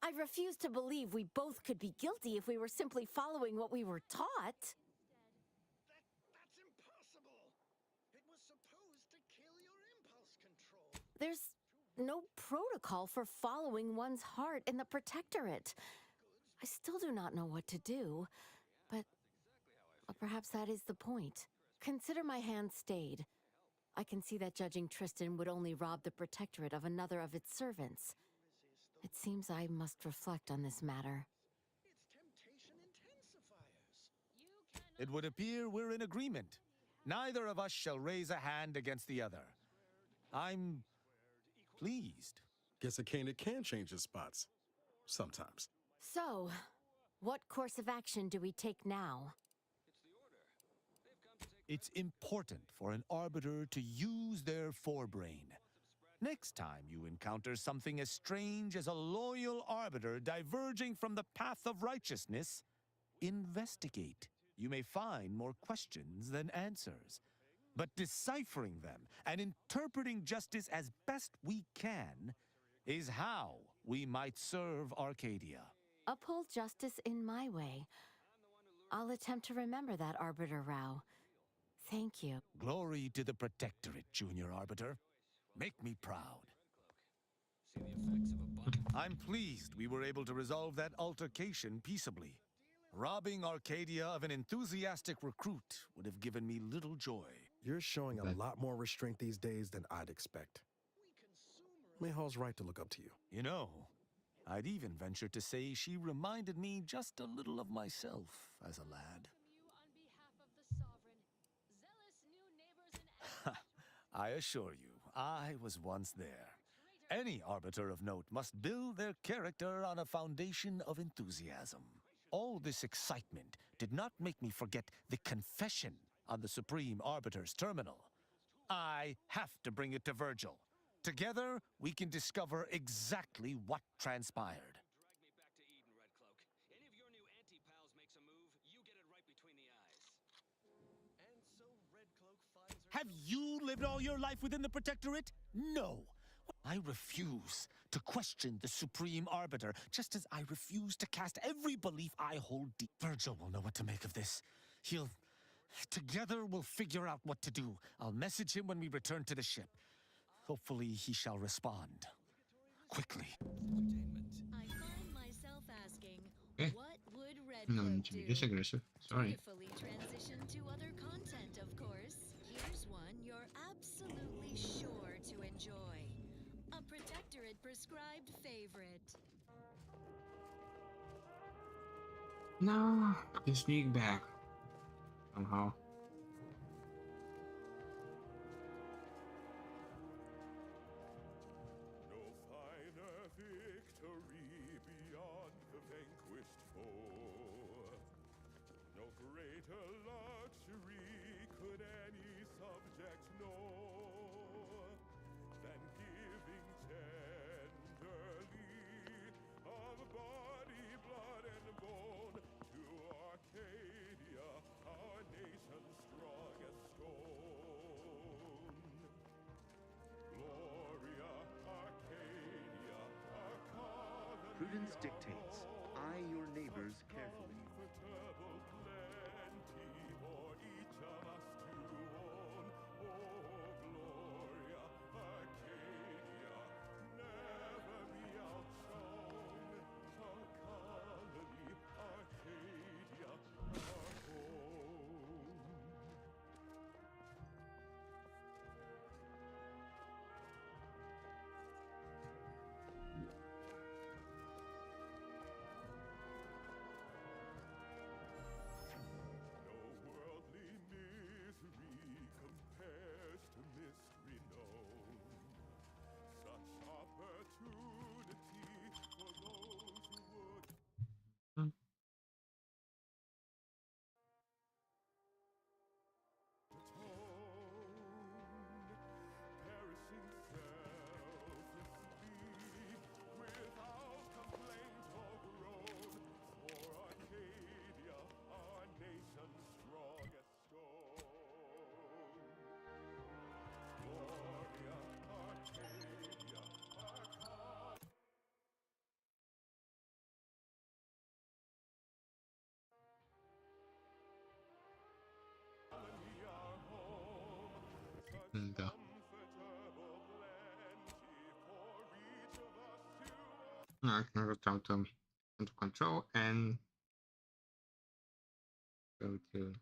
I refuse to believe we both could be guilty if we were simply following what we were taught. That's impossible. It was supposed to kill your impulse control. There's no protocol for following one's heart in the Protectorate. I still do not know what to do, but perhaps that is the point. Consider my hand stayed. I can see that judging Tristan would only rob the Protectorate of another of its servants. It seems I must reflect on this matter. It would appear we're in agreement. Neither of us shall raise a hand against the other. I'm pleased. Guess a candidate can change his spots. Sometimes. So, what course of action do we take now? It's important for an arbiter to use their forebrain. Next time you encounter something as strange as a loyal arbiter diverging from the path of righteousness, investigate. You may find more questions than answers. But deciphering them and interpreting justice as best we can is how we might serve Arcadia. Uphold justice in my way. I'll attempt to remember that, Arbiter Rao. Thank you. Glory to the Protectorate, Junior Arbiter. Make me proud. I'm pleased we were able to resolve that altercation peaceably. Robbing Arcadia of an enthusiastic recruit would have given me little joy. You're showing a lot more restraint these days than I'd expect. Mehal's right to look up to you. You know, I'd even venture to say she reminded me just a little of myself as a lad. I assure you, I was once there. Any arbiter of note must build their character on a foundation of enthusiasm. All this excitement did not make me forget the confession on the Supreme Arbiter's terminal. I have to bring it to Virgil. Together, we can discover exactly what transpired. Have you lived all your life within the Protectorate? No. I refuse to question the Supreme Arbiter, just as I refuse to cast every belief I hold deep. Virgil will know what to make of this. Together we'll figure out what to do. I'll message him when we return to the ship. Hopefully he shall respond. Quickly. I find myself asking, Okay. what would Red No Cloak need to be do? this aggressive. Sorry. Fully transition to other content, of course. Here's one you're absolutely sure to enjoy. A Protectorate prescribed favorite. No, you sneak back somehow. No finer victory beyond the vanquished foe. No greater luxury could any subject know than giving tenderly of body, blood, and bone to Arcadia, our nation's strongest stone. Gloria, Arcadia, our colony. Prudence dictates, eye your neighbors carefully. Comfortable plenty for each of us to own. Oh, Gloria, Arcadia, never be I can return to into control and go to.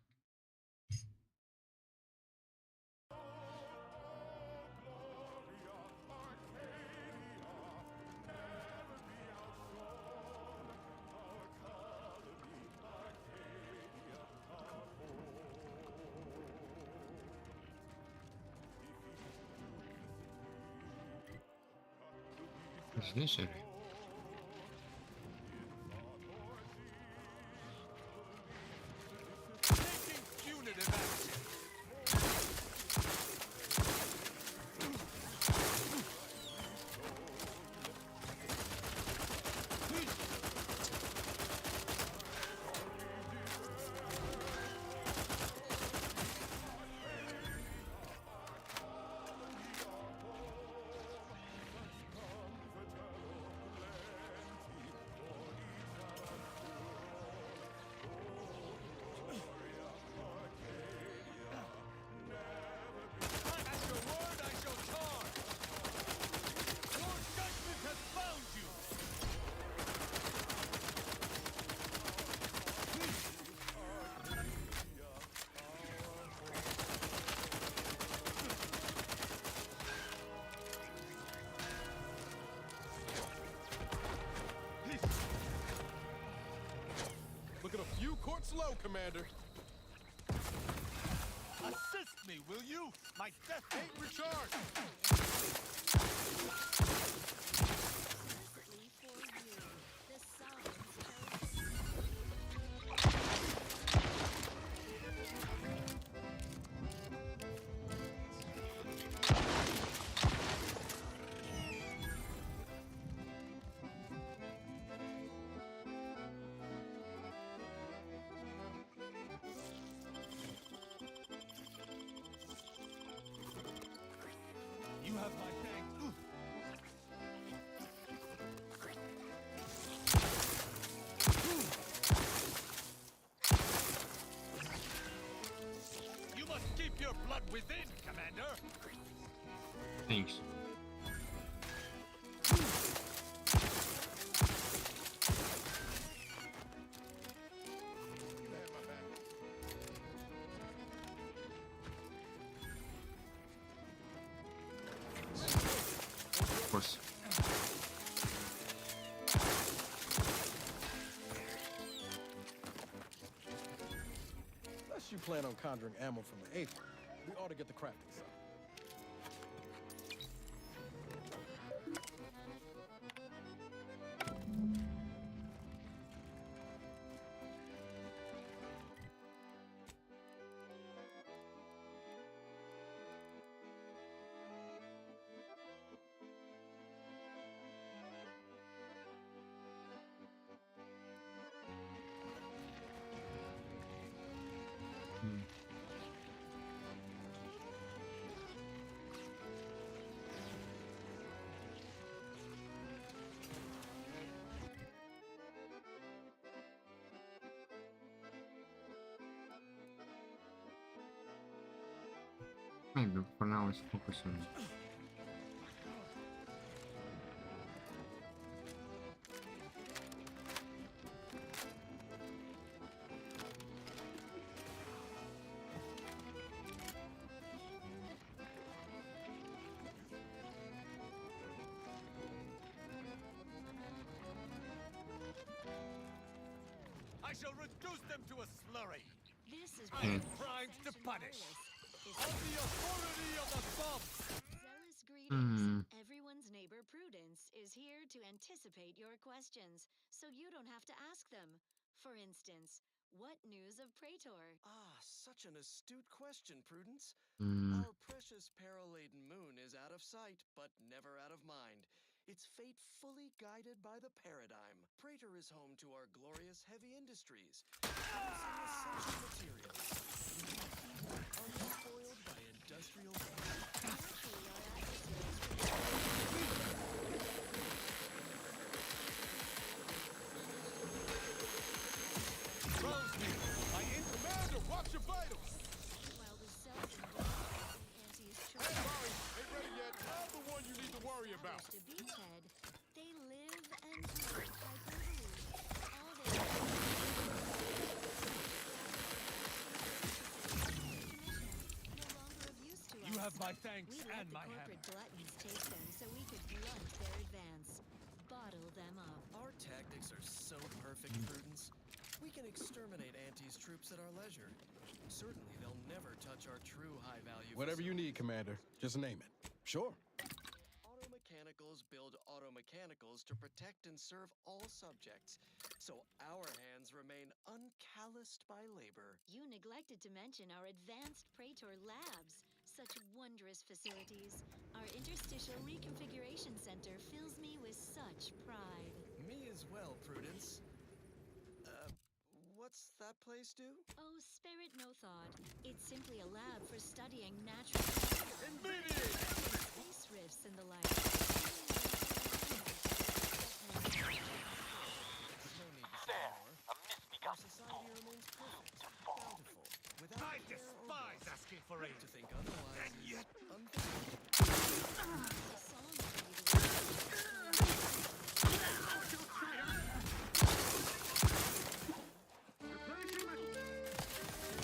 Destination. Punitive action. Looking a few courts low, Commander. Assist me, will you? My death ain't recharged. Firstly for you, the Sovereign's You have my thanks. Ooh. You must keep your blood within, Commander. Thanks. Of course. Unless you plan on conjuring ammo from the Aether, we ought to get the crafting set. Maybe for now let's focus on I shall reduce them to a slurry. This is I am primed to punish. On the authority of the thumb. Zealous greetings. Everyone's neighbor Prudence is here to anticipate your questions, so you don't have to ask them. For instance, what news of Praetor? Ah, such an astute question, Prudence. Hmm. Our precious peril-laden moon is out of sight, but never out of mind. Its fate fully guided by the paradigm. Praetor is home to our glorious heavy industries, producing essential materials. Unspoiled by industrial Rosemead, I in Commander, watch your vitals! While the self-involved Auntie's Hey, Molly, ain't ready yet. I'm the one you need to worry about. to beachhead, they live and You have my thanks We and let the my corporate hammer. gluttons take them so we could blunt their advance. Bottle them up. Our tactics are so perfect, Prudence. We can exterminate Auntie's troops at our leisure. Certainly, they'll never touch our true high-value. Whatever you need, Commander. Just name it. Sure. Auto Mechanicals build auto mechanicals to protect and serve all subjects, so our hands remain uncalloused by labor. You neglected to mention our advanced Praetor labs. Such wondrous facilities. Our interstitial reconfiguration center fills me with such pride. Me as well, Prudence. What's that place do? Oh, spare it no thought. It's simply a lab for studying natural space rifts and the like. There, a misbegotten Society remains perfect, bountiful, without I care or despise wealth. asking for aid. To think otherwise And is yet-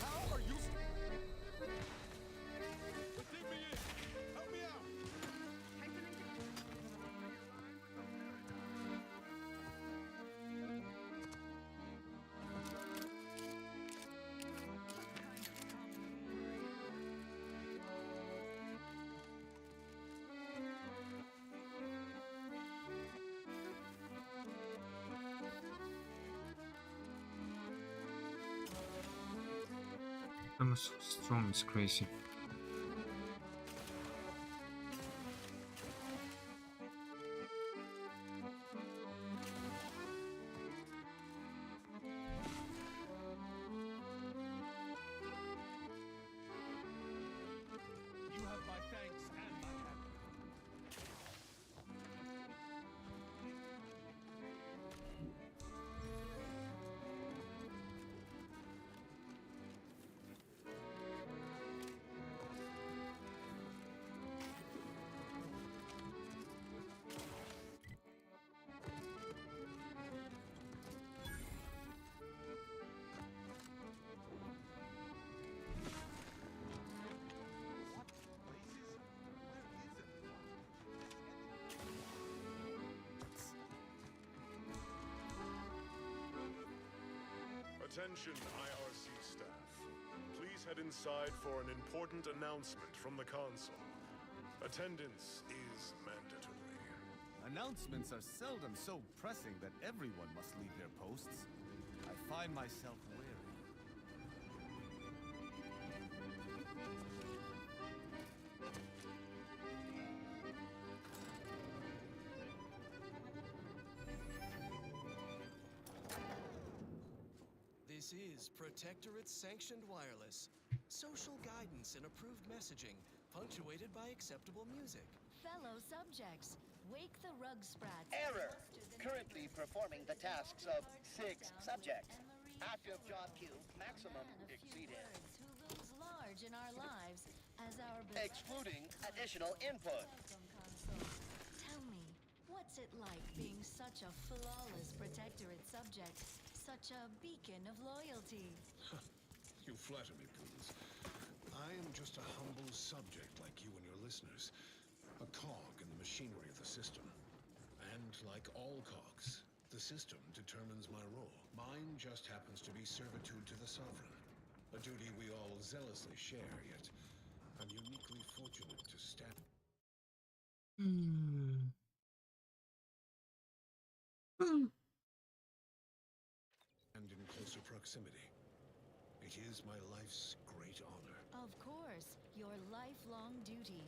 How are you? Dig me in. Help me out. I'm so strong, it's crazy. You have my thanks and my hammer. Attention, IRC staff. Please head inside for an important announcement from the console. Attendance is mandatory. Announcements are seldom so pressing that everyone must leave their posts. I find myself wary. This is Protectorate Sanctioned Wireless. Social guidance and approved messaging, punctuated by acceptable music. Fellow subjects, wake the rug sprats. Error! Currently performing the tasks of 6 subjects. Active job queue, maximum exceeded. Who looms large in our lives as our Excluding additional input. Tell me, what's it like being such a flawless Protectorate subject? Such a beacon of loyalty. You flatter me, Prudence. I am just a humble subject like you and your listeners. A cog in the machinery of the system. And like all cogs, the system determines my role. Mine just happens to be servitude to the Sovereign. A duty we all zealously share, yet I'm uniquely fortunate to stand... And in closer proximity. It is my life's great honor. Of course, your lifelong duty.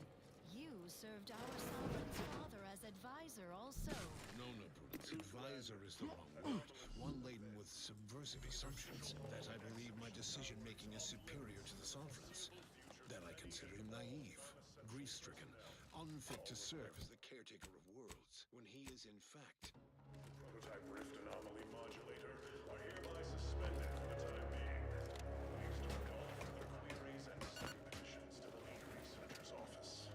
You served our sovereign's father as advisor also. No, Prudence. Advisor is the wrong word. One laden with subversive assumptions. That I believe my decision-making is superior to the Sovereign's. That I consider him naive, grief-stricken, unfit to serve as the caretaker of worlds, when he is in fact... Prototype rift anomaly modulator are hereby suspended for the time being. Please direct all further queries and submissions to the lead researcher's office.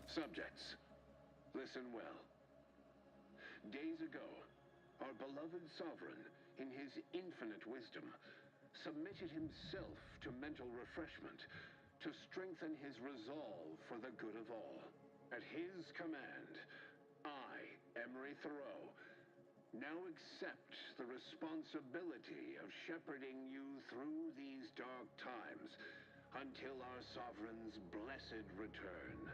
Subjects, listen well. Days ago, our beloved sovereign, in his infinite wisdom, submitted himself to mental refreshment to strengthen his resolve for the good of all. At his command, I, Emery Thoreau, now accept the responsibility of shepherding you through these dark times until our sovereign's blessed return.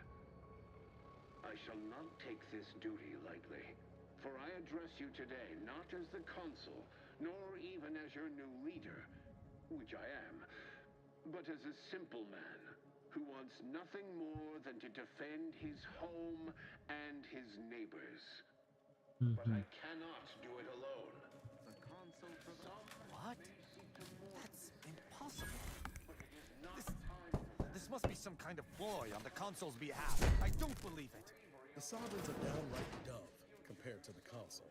I shall not take this duty lightly, for I address you today not as the consul, nor even as your new leader, which I am, but as a simple man who wants nothing more than to defend his home and his neighbors. But I cannot do it alone. The consul for the... What? That's impossible. This must be some kind of ploy on the consul's behalf. I don't believe it. The sovereign's a downright dove compared to the consul.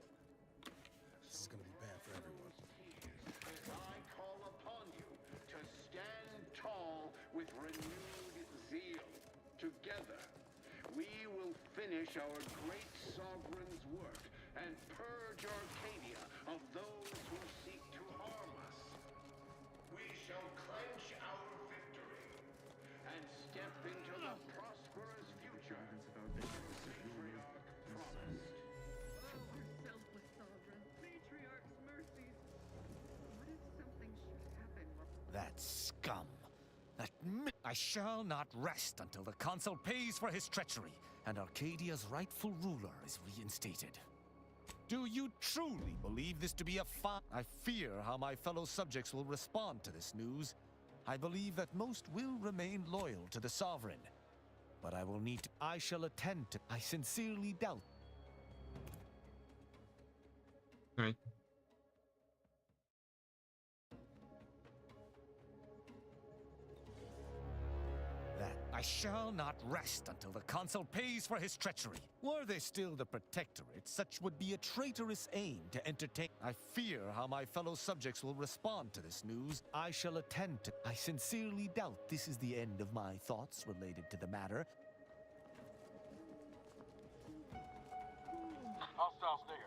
This is gonna be bad for everyone. I call upon you to stand tall with renewed zeal. Together, we will finish our great sovereign's work and purge Arcadia of those who seek to harm us. We shall clench our victory and step into the prosperous future the Matriarch promised. Selfless sovereign, matriarch's mercies. What if something should happen? That scum. I shall not rest until the consul pays for his treachery and Arcadia's rightful ruler is reinstated. Do you truly believe this to be a I fear how my fellow subjects will respond to this news. I believe that most will remain loyal to the sovereign. But I will need to... I shall attend to... I sincerely doubt... Alright. That I shall not rest until the consul pays for his treachery. Were they still the protectorate, such would be a traitorous aim to entertain. I fear how my fellow subjects will respond to this news. I shall attend to... I sincerely doubt this is the end of my thoughts related to the matter. Hostiles near.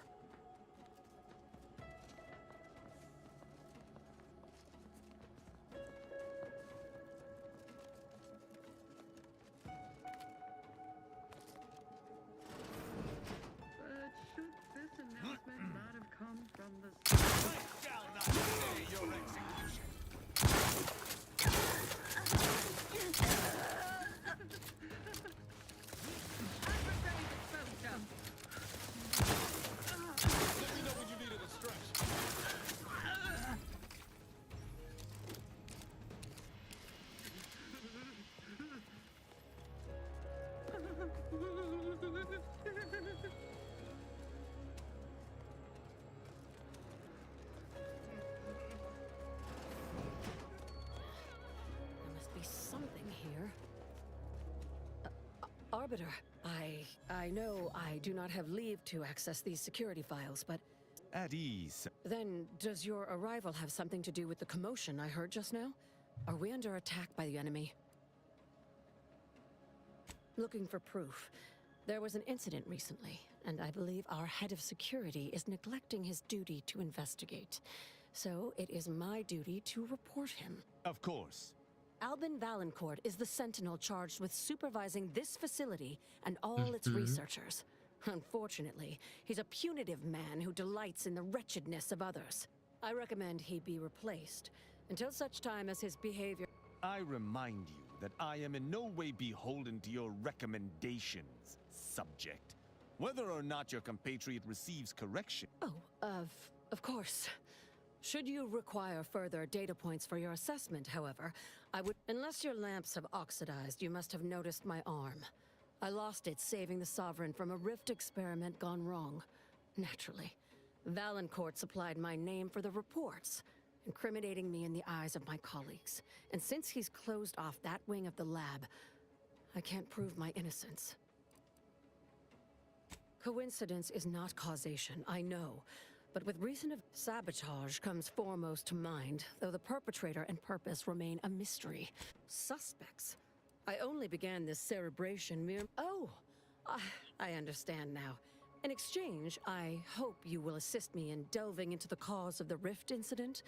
But should this announcement not have come from the... I shall not delay your execution. Let me know when you needed a stretch. There must be something here. Arbiter, I know I do not have leave to access these security files, but... At ease. Then, does your arrival have something to do with the commotion I heard just now? Are we under attack by the enemy? Looking for proof. There was an incident recently, and I believe our head of security is neglecting his duty to investigate. So, it is my duty to report him. Of course. Albin Valancourt is the sentinel charged with supervising this facility and all its researchers. Unfortunately, he's a punitive man who delights in the wretchedness of others. I recommend he be replaced until such time as his behavior... I remind you that I am in no way beholden to your recommendations, subject. Whether or not your compatriot receives correction... Oh, of course. Should you require further data points for your assessment, however, I would... Unless your lamps have oxidized, you must have noticed my arm. I lost it saving the Sovereign from a rift experiment gone wrong. Naturally. Valancourt supplied my name for the reports, incriminating me in the eyes of my colleagues. And since he's closed off that wing of the lab, I can't prove my innocence. Coincidence is not causation, I know. But with recent sabotage comes foremost to mind, though the perpetrator and purpose remain a mystery. Suspects? I only began this cerebration mere... Oh! I understand now. In exchange, I hope you will assist me in delving into the cause of the rift incident.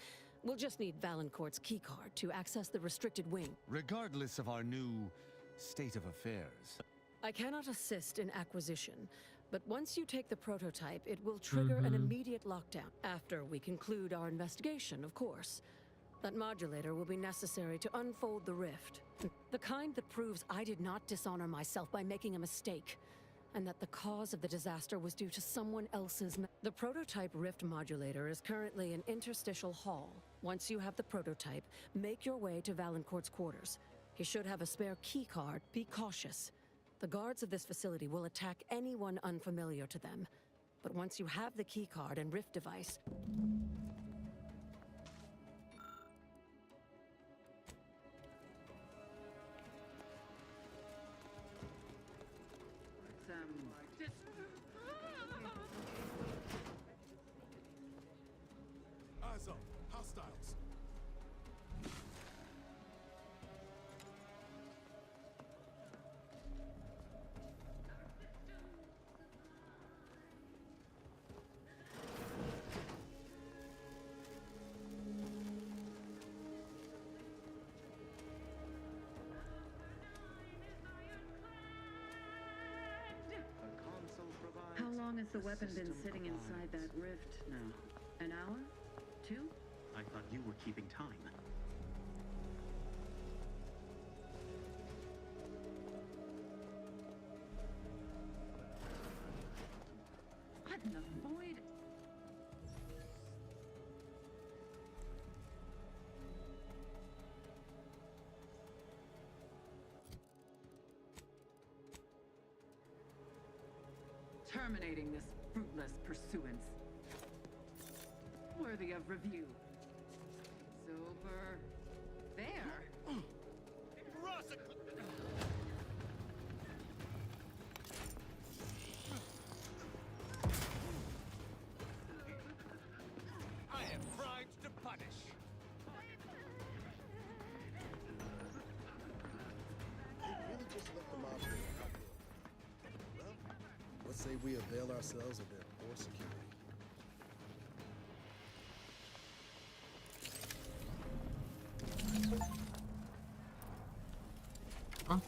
We'll just need Valancourt's keycard to access the restricted wing. Regardless of our new state of affairs. I cannot assist in acquisition, but once you take the prototype, it will trigger an immediate lockdown. After we conclude our investigation, of course. That modulator will be necessary to unfold the rift. The kind that proves I did not dishonor myself by making a mistake, and that the cause of the disaster was due to someone else's. The prototype rift modulator is currently in interstitial hall. Once you have the prototype, make your way to Valancourt's quarters. He should have a spare key card. Be cautious. The guards of this facility will attack anyone unfamiliar to them. But once you have the key card and rift device... Eyes up. Hostiles. How long has the weapon been sitting inside that rift now? An hour? 2? I thought you were keeping time. What in the void? Terminating this fruitless pursuance. Worthy of review. It's over there. I have crimes to punish. They really just let the mob out there. Well, let's say we avail ourselves of their poor security. Huh?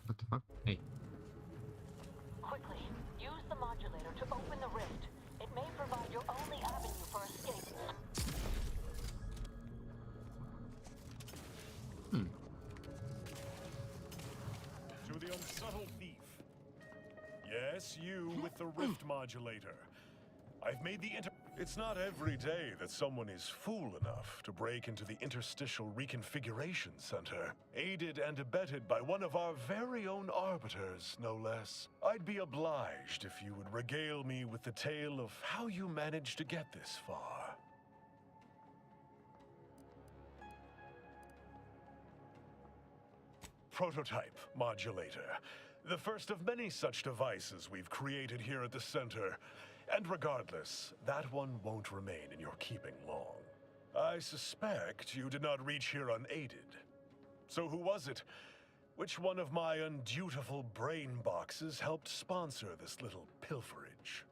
What the fuck? Hey. Quickly, use the modulator to open the rift. It may provide your only avenue for escape. To the unsubtle thief. Yes, you with the rift modulator. I've made the It's not every day that someone is fool enough to break into the Interstitial Reconfiguration Center, aided and abetted by one of our very own arbiters, no less. I'd be obliged if you would regale me with the tale of how you managed to get this far. Prototype modulator. The first of many such devices we've created here at the center. And regardless, that one won't remain in your keeping long. I suspect you did not reach here unaided. So who was it? Which one of my undutiful brain boxes helped sponsor this little pilferage?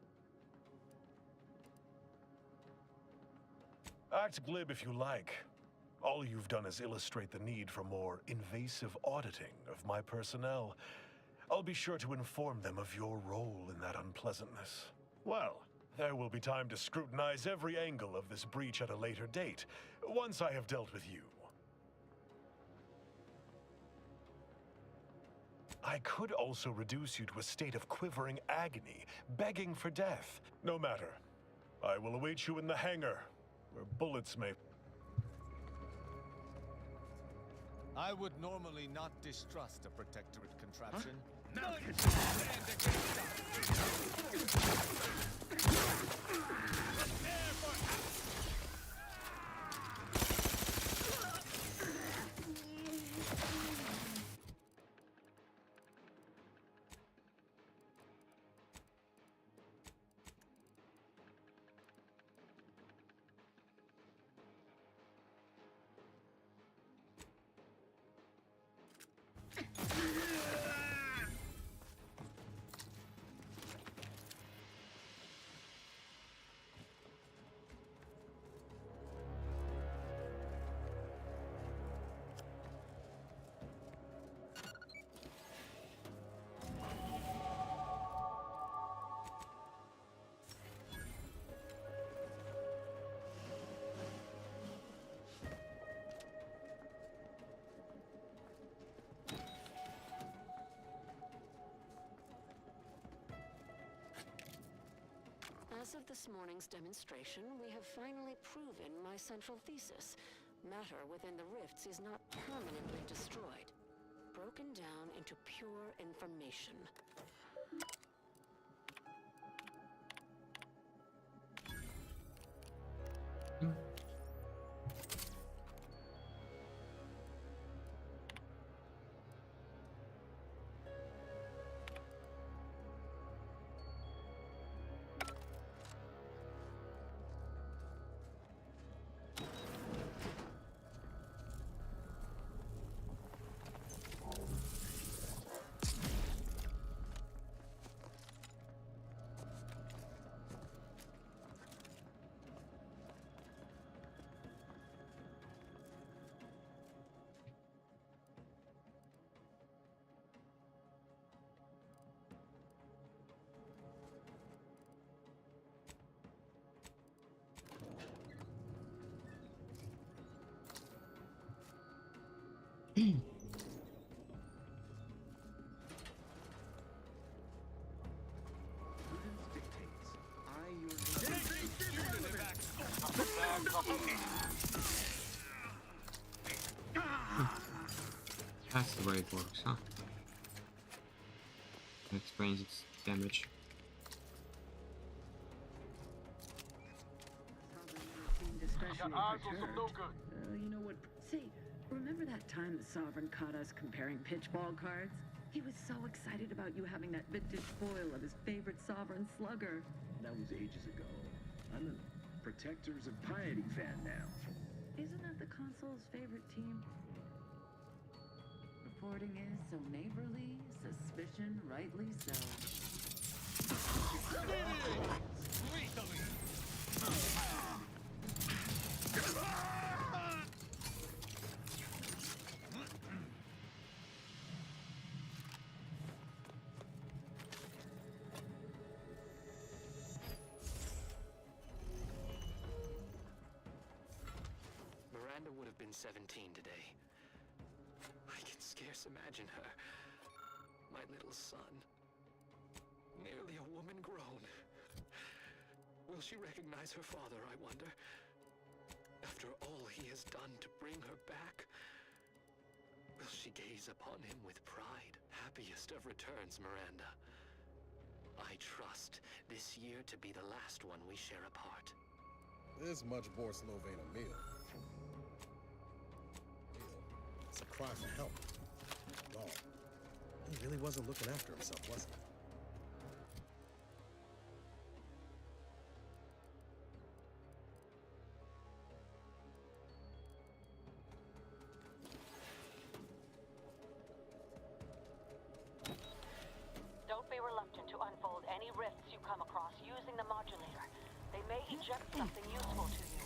Act glib if you like. All you've done is illustrate the need for more invasive auditing of my personnel. I'll be sure to inform them of your role in that unpleasantness. Well, there will be time to scrutinize every angle of this breach at a later date, once I have dealt with you. I could also reduce you to a state of quivering agony, begging for death. No matter. I will await you in the hangar, where bullets may... I would normally not distrust a protectorate contraption. Now None can stand against us. As of this morning's demonstration, we have finally proven my central thesis. Matter within the rifts is not permanently destroyed, broken down into pure information. That's the way it works, huh? That explains its damage. Seemed especially perturbed. You know what? Say, remember that time the Sovereign caught us comparing pitchball cards? He was so excited about you having that vintage foil of his favorite Sovereign slugger. That was ages ago. I'm a Protectors of Piety fan now. Isn't that the console's favorite team? Reporting is so neighborly, suspicion rightly so. Miranda would have been 17 today. I can scarce imagine her. My little son. Nearly a woman grown. Will she recognize her father, I wonder? After all he has done to bring her back, will she gaze upon him with pride? Happiest of returns, Miranda. I trust this year to be the last one we share apart. This much more Slovena meal. It's a cry for help. Dog. He really wasn't looking after himself, was he? Don't be reluctant to unfold any rifts you come across using the modulator. They may eject something useful to you.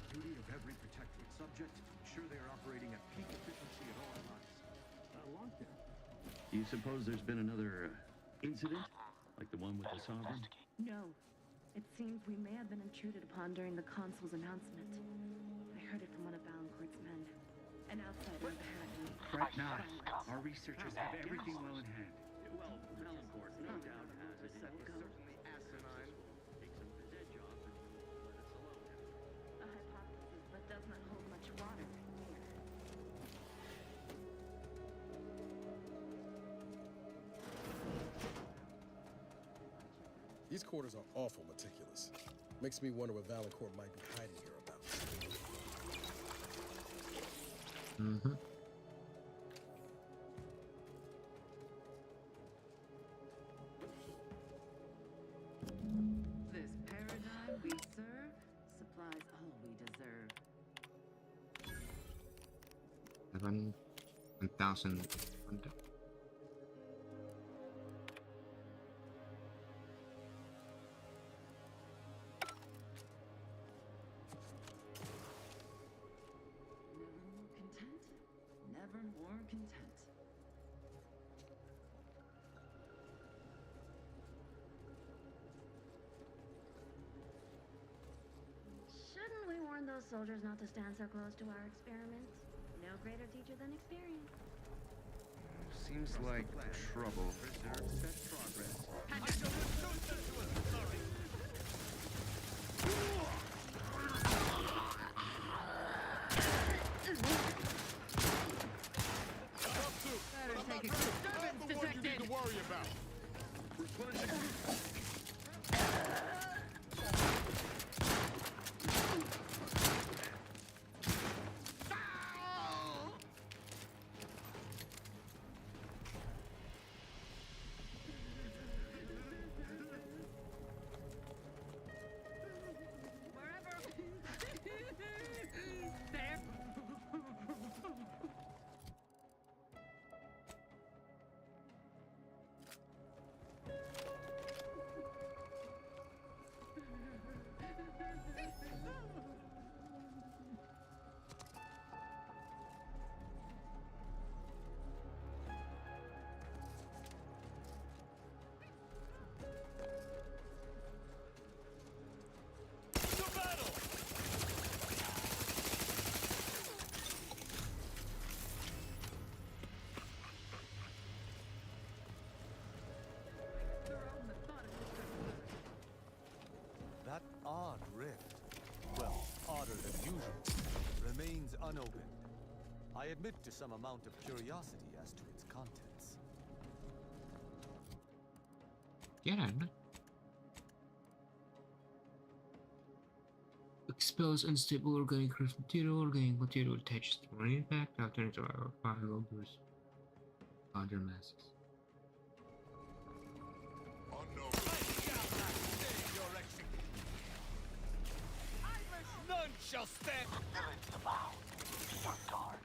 Duty of every protectorate subject to ensure they are operating at peak efficiency at all times. Lockdown. Do you suppose there's been another incident? Like the one with the Sovereign? No. It seems we may have been intruded upon during the consul's announcement. I heard it from one of Valancourt's men. An outsider apparently. Fret not. Our researchers have everything well in hand. Well, Valancourt no doubt has it. It's certainly asinine. Take some of his edge off and let us alone. A hypothesis that does not hold much water. These quarters are awful meticulous. Makes me wonder what Valancourt might be hiding hereabouts. Mm-hmm. This paradigm we serve supplies all we deserve. 1,000. Never more content. Shouldn't we warn those those soldiers not to stand so close to our experiments. No greater teacher than experience. Seems like trouble. Preserve set progress. Better take a disturbance detected. You need to worry about. There. That odd rift, well, odder than usual, remains unopened. I admit to some amount of curiosity as to its contents. Again. Expels unstable organic material attached to an impact after it fire burst. Other masks. None shall stand! Villains abound. Shut guard.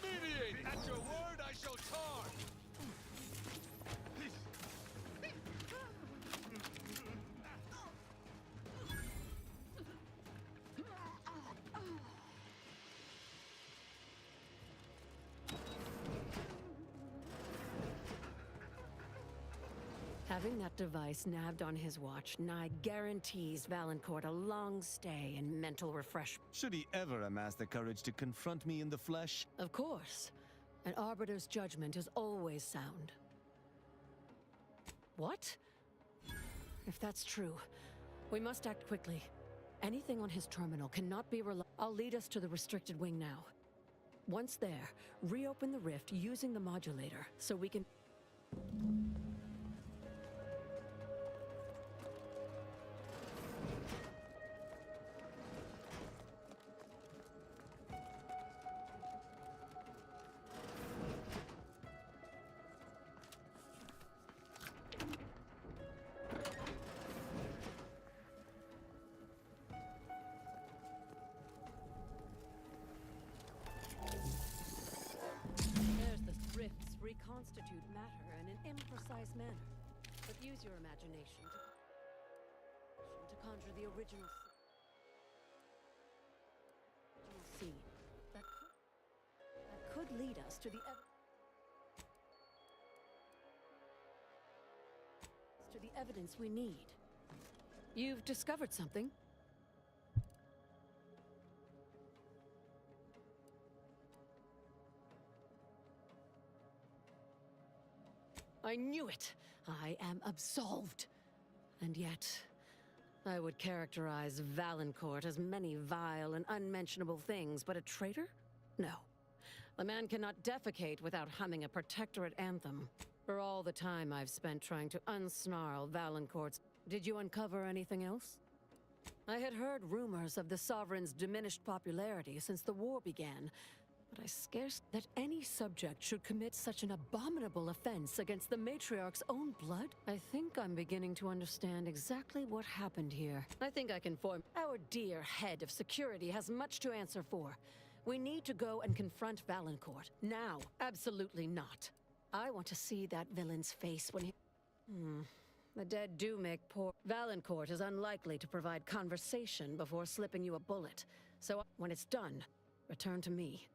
Mediate! At your word, I shall charge! Having that device nabbed on his watch nigh guarantees Valancourt a long stay and mental refreshment. Should he ever amass the courage to confront me in the flesh? Of course. An Arbiter's judgment is always sound. What? If that's true, we must act quickly. Anything on his terminal cannot be I'll lead us to the restricted wing now. Once there, reopen the rift using the modulator so we can... Rifts reconstitute matter in an imprecise manner, but use your imagination to conjure the original scene that could lead us to the evidence we need. You've discovered something? I knew it! I am absolved. And yet, I would characterize Valancourt as many vile and unmentionable things, but a traitor? No. A man cannot defecate without humming a protectorate anthem. For all the time I've spent trying to unsnarl Valancourt's... Did you uncover anything else? I had heard rumors of the Sovereign's diminished popularity since the war began, but I scarce that any subject should commit such an abominable offense against the Matriarch's own blood. I think I'm beginning to understand exactly what happened here. I think I can form... Our dear head of security has much to answer for. We need to go and confront Valancourt. Now. Absolutely not. I want to see that villain's face when he... The dead do make poor... Valancourt is unlikely to provide conversation before slipping you a bullet. So when it's done, return to me.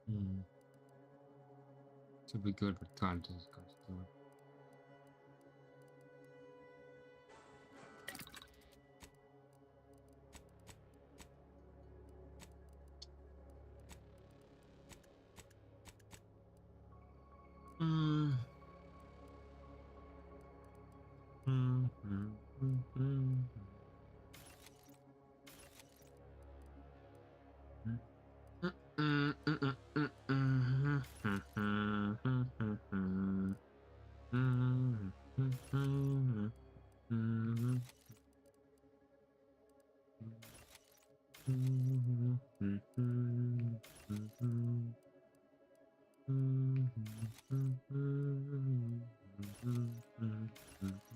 Hmm. To be good with time to discuss. Mm. Mm, mm, mm, mm. Mm, mm, mm, mm, mm, mm, mm, mm, mm, mm, mm. Mm, mm, mm, mm, mm, mm,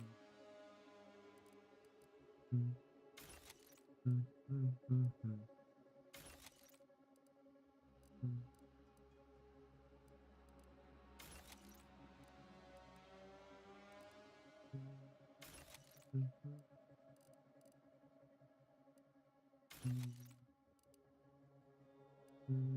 mm, mm.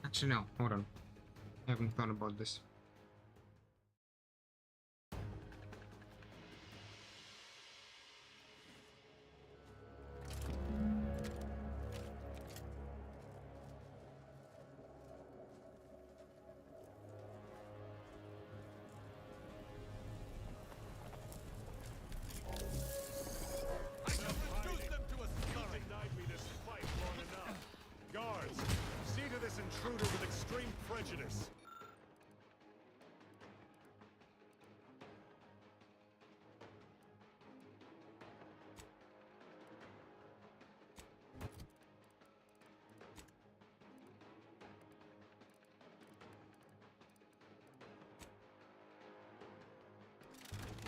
Actually, no, hold on. I haven't thought about this. Guards, see to this intruder with extreme prejudice.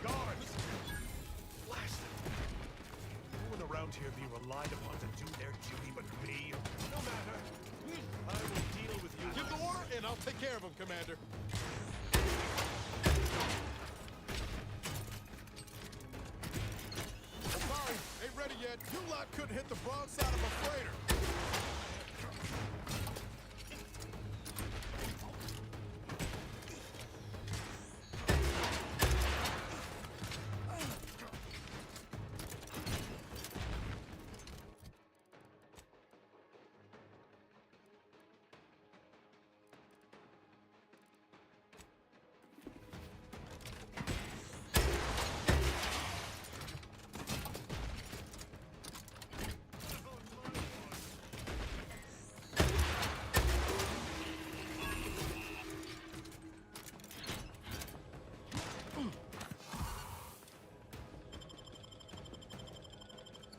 Guards! Blast them! No one around here be relied upon to do their duty but me. No matter. I will deal with you. Give the order, and I'll take care of him, Commander. Sorry, ain't ready yet. You lot couldn't hit the broadside of a freighter.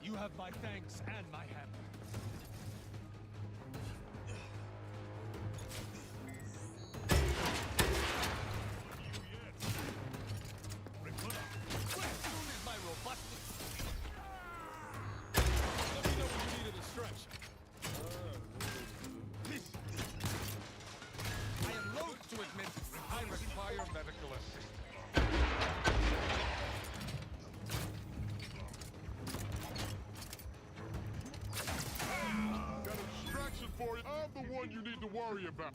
You have my thanks and my hammer. for you. I'm the one you need to worry about.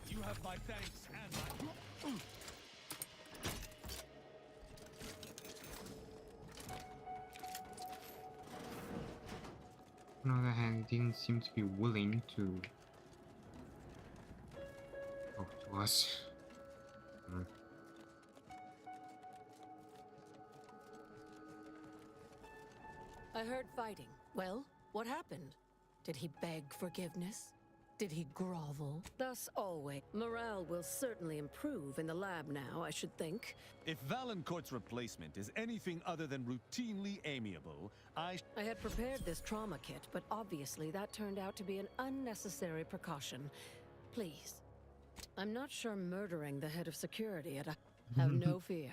You have my thanks and my... On the other hand, didn't seem to be willing to talk to us. I heard fighting. Well, what happened? Did he beg forgiveness? Did he grovel? Thus always. Morale will certainly improve in the lab now, I should think. If Valancourt's replacement is anything other than routinely amiable, I had prepared this trauma kit, but obviously that turned out to be an unnecessary precaution. Please. I'm not sure murdering the head of security at a... Have no fear.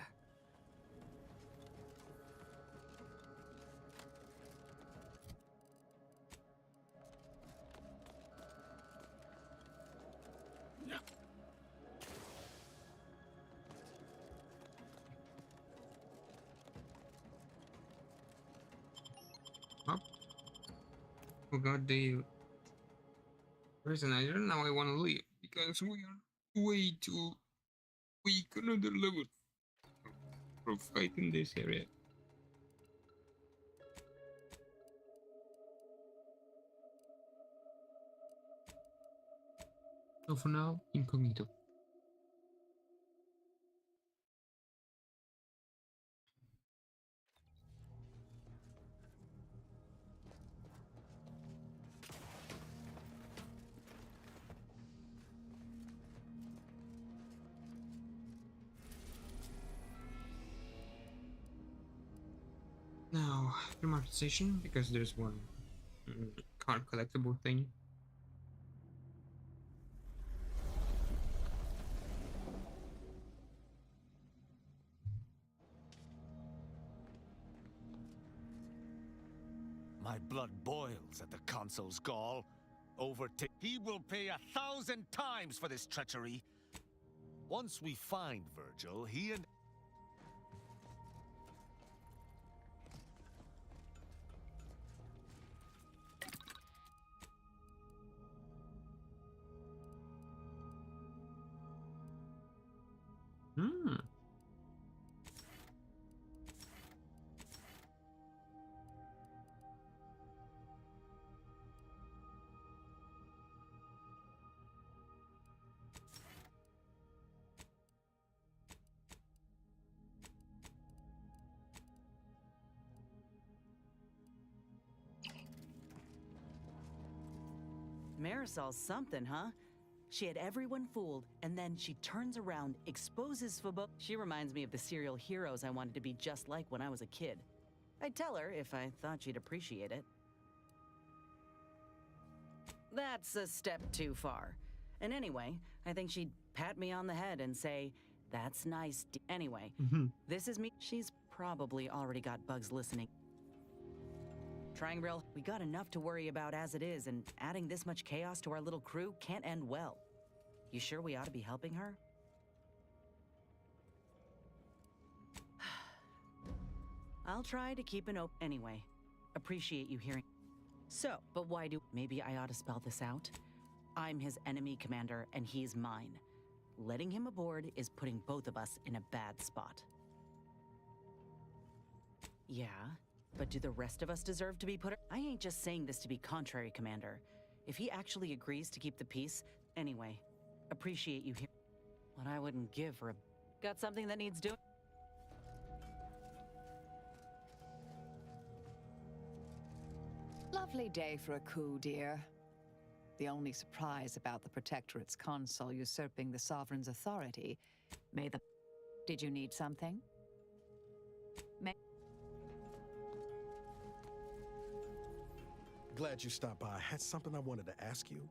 Up. Forgot the personalizer. Now I want to leave because we are way too weak. Another level for fight in this area. So for now, incognito. Now, dramatization, because there's one card collectible thing. My blood boils at the consul's gall. He will pay 1,000 times for this treachery. Once we find Virgil, he and... Marisol's something, huh? She had everyone fooled, and then she turns around, exposes Fabo. She reminds me of the serial heroes I wanted to be just like when I was a kid. I'd tell her if I thought she'd appreciate it. That's a step too far. And anyway, I think she'd pat me on the head and say, "That's nice." Anyway, this is me. She's probably already got bugs listening. Trying real, we got enough to worry about as it is, and adding this much chaos to our little crew can't end well. You sure we ought to be helping her? I'll try to keep an open. Anyway, appreciate you hearing. So, but why do... Maybe I ought to spell this out. I'm his enemy commander, and he's mine. Letting him aboard is putting both of us in a bad spot. Yeah, but do the rest of us deserve to be put... I ain't just saying this to be contrary, Commander. If he actually agrees to keep the peace... Anyway, appreciate you here. What I wouldn't give for a... Got something that needs doing? Lovely day for a coup, dear. The only surprise about the Protectorate's consul usurping the Sovereign's authority may the... Did you need something? Glad you stopped by. I had something I wanted to ask you.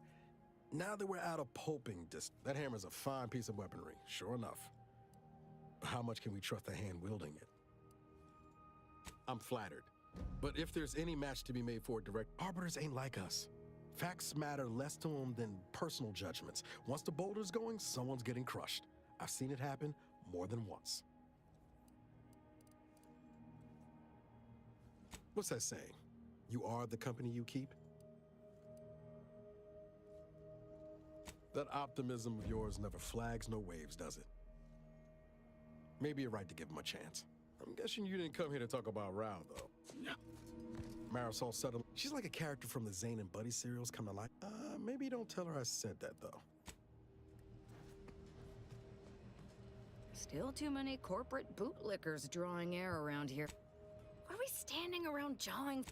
Now that we're out of pulping that hammer's a fine piece of weaponry, sure enough. How much can we trust the hand wielding it? I'm flattered. But if there's any match to be made for it, direct arbiters ain't like us. Facts matter less to them than personal judgments. Once the boulder's going, someone's getting crushed. I've seen it happen more than once. What's that saying? You are the company you keep? That optimism of yours never flags no waves, does it? Maybe you're right to give him a chance. I'm guessing you didn't come here to talk about Rao, though. No. Marisol settled. She's like a character from the Zane and Buddy serials come to life. Maybe don't tell her I said that, though. Still too many corporate bootlickers drawing air around here. Are we standing around jawing?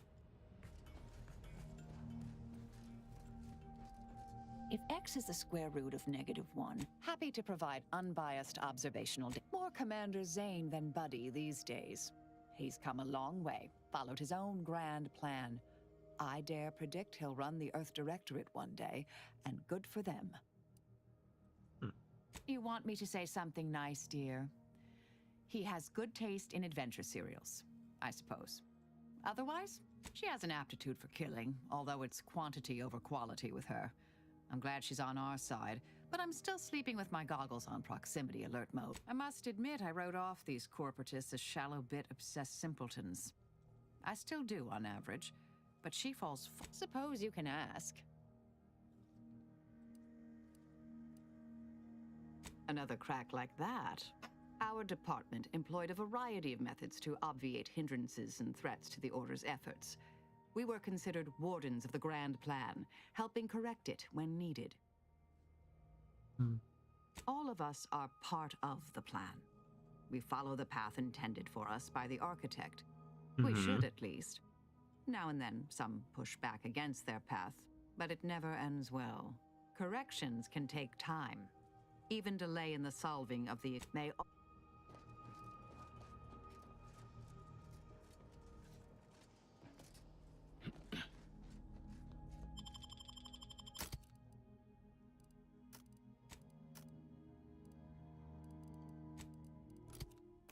If x is the square root of -1, happy to provide unbiased observational data. More Commander Zane than Buddy these days. He's come a long way, followed his own grand plan. I dare predict he'll run the Earth Directorate one day, and good for them. You want me to say something nice, dear? He has good taste in adventure serials, I suppose. Otherwise, she has an aptitude for killing, although it's quantity over quality with her. I'm glad she's on our side, but I'm still sleeping with my goggles on proximity alert mode. I must admit I wrote off these corporatists as shallow bit obsessed simpletons. I still do on average, but she falls suppose you can ask. Another crack like that. Our department employed a variety of methods to obviate hindrances and threats to the Order's efforts. We were considered wardens of the grand plan, helping correct it when needed. All of us are part of the plan. We follow the path intended for us by the architect. We should, at least. Now and then, some push back against their path, but it never ends well. Corrections can take time. Even delay in the solving of the may.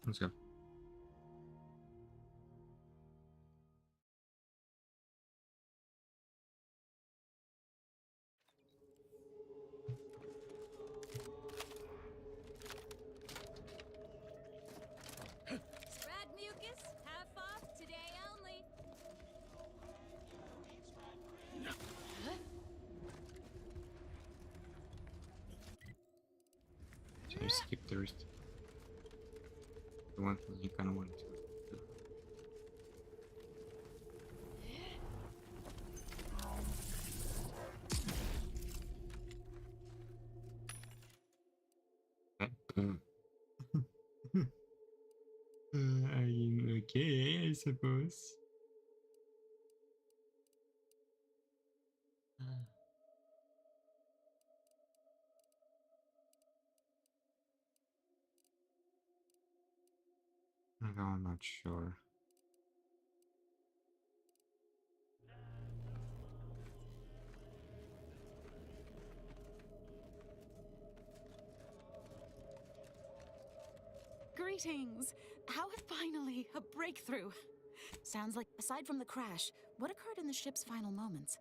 Let's go. Spread mucus, have fun, today only. So you skip the rest. The one thing you kind of wanted to do. Okay, I suppose. No, I'm not sure. Greetings! How finally a breakthrough? Sounds like, aside from the crash, what occurred in the ship's final moments?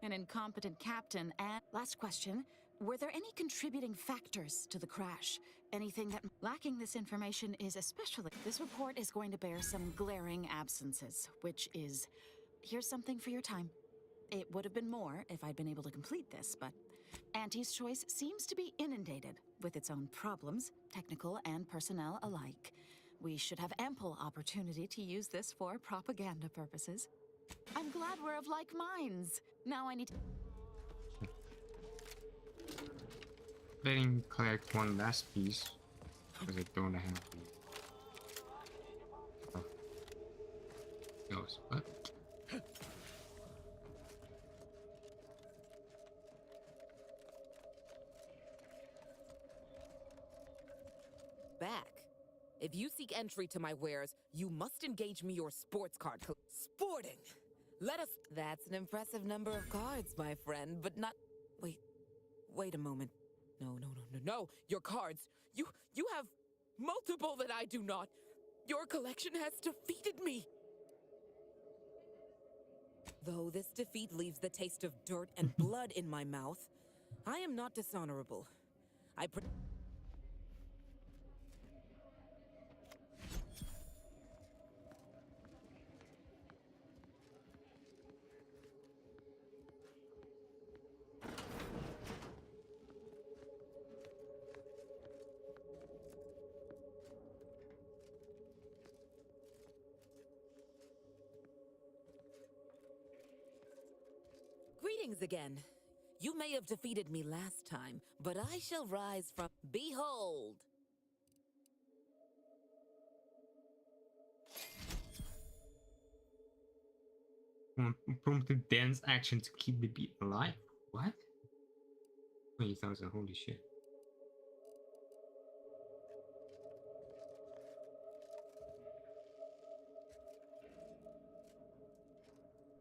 An incompetent captain and... Last question, were there any contributing factors to the crash? Anything that... Lacking this information is especially... This report is going to bear some glaring absences, which is... Here's something for your time. It would have been more if I'd been able to complete this, but... Auntie's Choice seems to be inundated with its own problems, technical and personnel alike. We should have ample opportunity to use this for propaganda purposes. I'm glad we're of like minds. Now I need to... Letting collect one last piece because I don't have the stuff. Goes, but back. If you seek entry to my wares, you must engage me your sports card. Sporting! Let us... That's an impressive number of cards, my friend, but not... Wait a moment. No, your cards. You have multiple that I do not. Your collection has defeated me. Though this defeat leaves the taste of dirt and blood in my mouth, I am not dishonorable. Greetings again. You may have defeated me last time, but I shall rise from... Behold! Prompted dance action to keep the beat alive. What? 20,000, holy shit.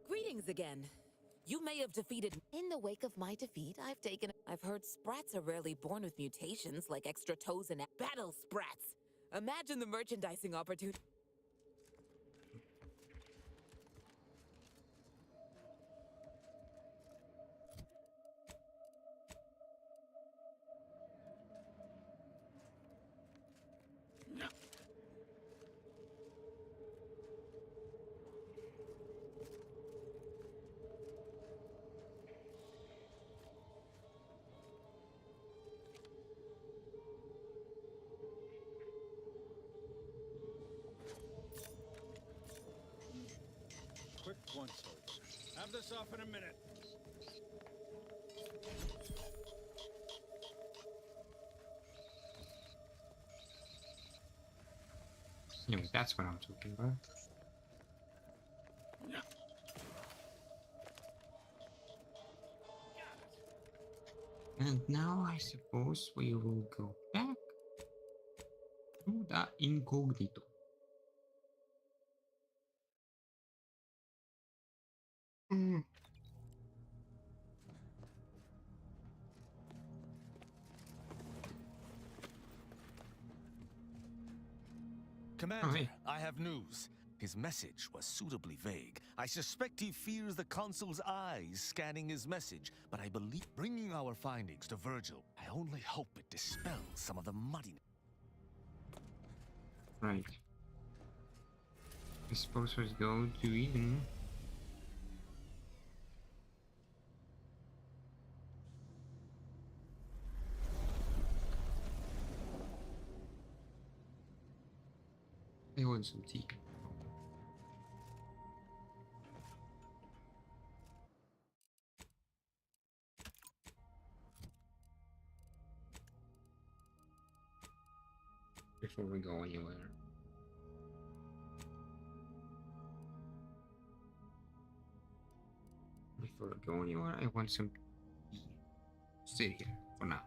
Greetings again. You may have defeated... In the wake of my defeat, I've heard sprats are rarely born with mutations like extra toes and... Battle sprats! Imagine the merchandising opportunity... Quick once over. Have this off in a minute. Anyway, that's what I'm talking about. And now I suppose we will go back to the incognito. Commander, I have news. His message was suitably vague. I suspect he fears the consul's eyes scanning his message, but I believe bringing our findings to Virgil, I only hope it dispels some of the muddiness. Right. I suppose let's go to Eden. I want some tea. Before we go anywhere. Before I go anywhere, I want some tea. Stay here for now.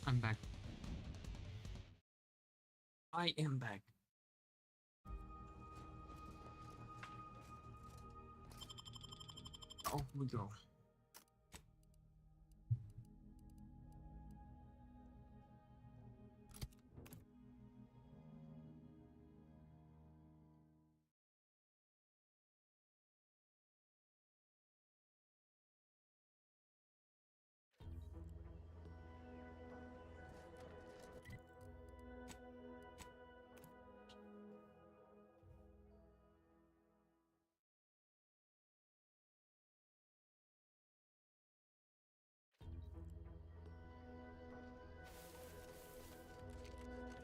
I'm back. I am back. Oh, we go.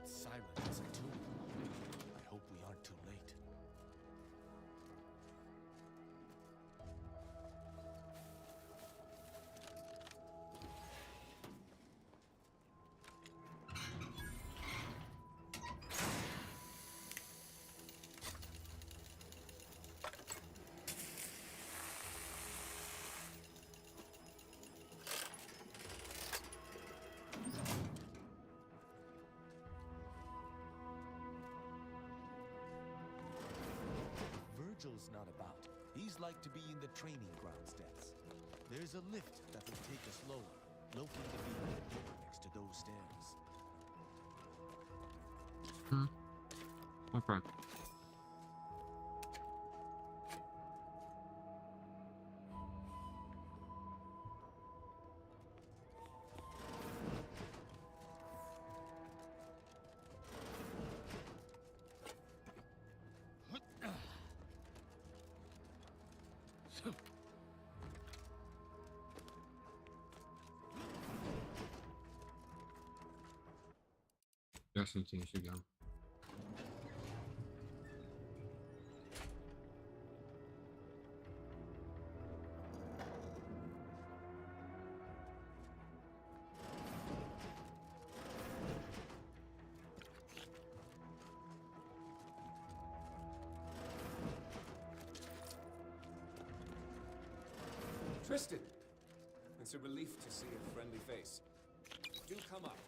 Siren is a tomb. I hope we aren't too late. Virgil's not about. He's like to be in the training grounds depths. There's a lift that will take us lower. Locate the beacon next to those stairs. Okay. Just in case again. Tristan! It's a relief to see a friendly face. Do come up.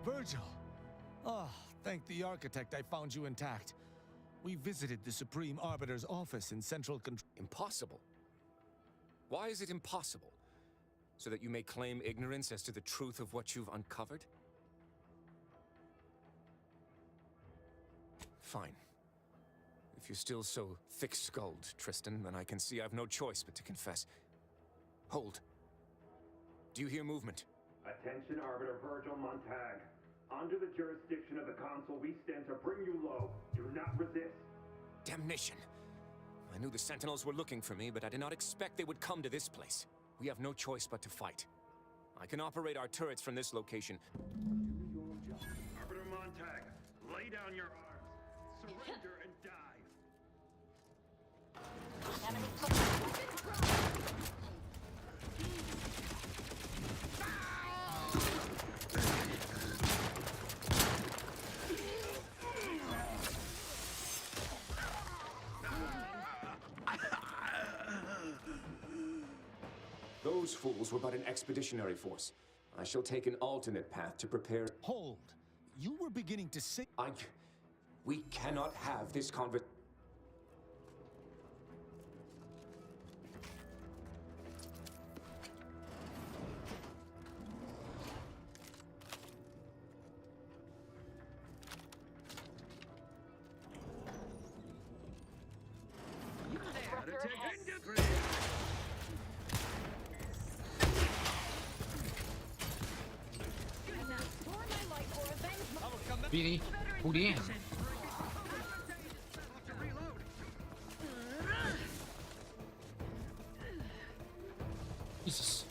Virgil! Ah, thank the architect I found you intact. We visited the Supreme Arbiter's office in Central Control. Impossible? Why is it impossible? So that you may claim ignorance as to the truth of what you've uncovered? Fine. If you're still so thick-skulled, Tristan, then I can see I've no choice but to confess. Hold. Do you hear movement? Attention, Arbiter Virgil Montag. Under the jurisdiction of the Consul, we stand to bring you low. Do not resist. Damnation! I knew the Sentinels were looking for me, but I did not expect they would come to this place. We have no choice but to fight. I can operate our turrets from this location. Do your job. Arbiter Montag, lay down your arms. Surrender and Those fools were but an expeditionary force. I shall take an alternate path to prepare. Hold. You were beginning to say. We cannot have this conversation. Really? Oh damn. Jesus.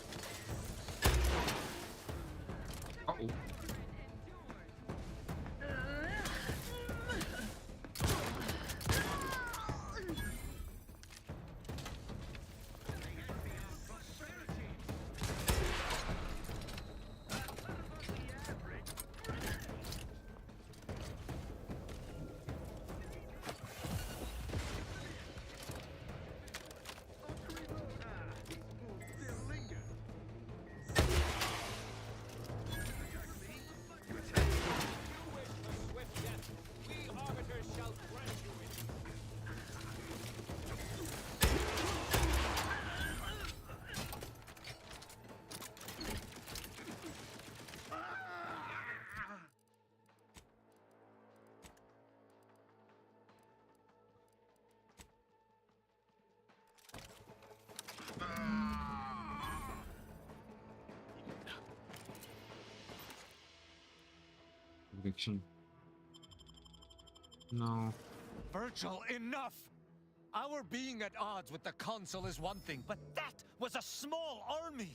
fiction. No. Virgil, enough! Our being at odds with the Consul is one thing, but that was a small army!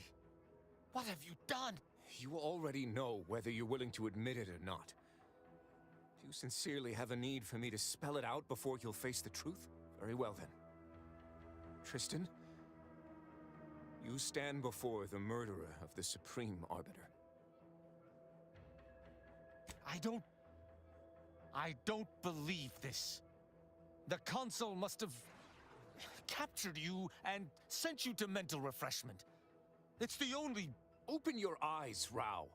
What have you done? You already know whether you're willing to admit it or not. Do you sincerely have a need for me to spell it out before you'll face the truth? Very well then. Tristan, you stand before the murderer of the Supreme Arbiter. I don't believe this. The Consul must have captured you and sent you to mental refreshment. It's the only... Open your eyes, Rao.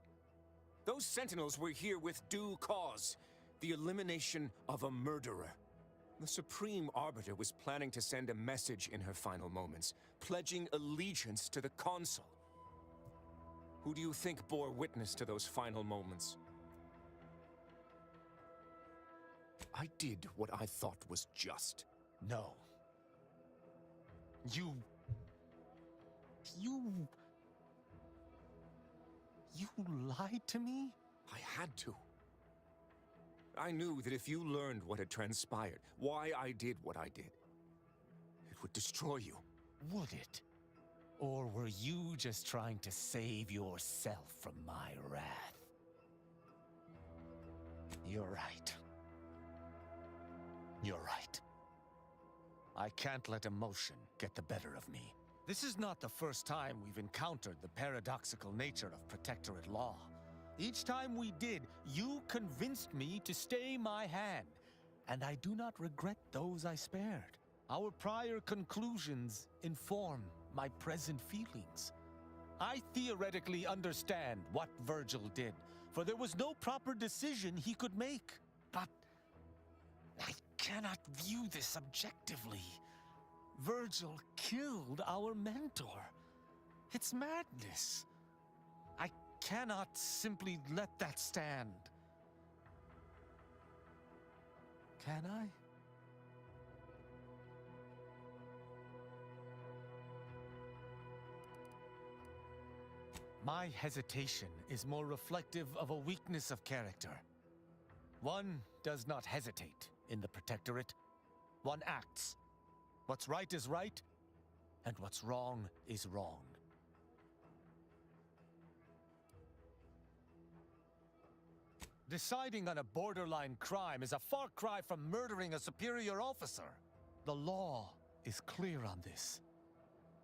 Those Sentinels were here with due cause. The elimination of a murderer. The Supreme Arbiter was planning to send a message in her final moments, pledging allegiance to the Consul. Who do you think bore witness to those final moments? I did what I thought was just. No. You lied to me? I had to. I knew that if you learned what had transpired, why I did what I did, it would destroy you. Would it? Or were you just trying to save yourself from my wrath? You're right. You're right. I can't let emotion get the better of me. This is not the first time we've encountered the paradoxical nature of Protectorate law. Each time we did, you convinced me to stay my hand, and I do not regret those I spared. Our prior conclusions inform my present feelings. I theoretically understand what Virgil did, for there was no proper decision he could make. But I cannot view this objectively. Virgil killed our mentor. It's madness. I cannot simply let that stand. Can I? My hesitation is more reflective of a weakness of character. One does not hesitate in the Protectorate. One acts. What's right is right, and what's wrong is wrong. Deciding on a borderline crime is a far cry from murdering a superior officer. The law is clear on this.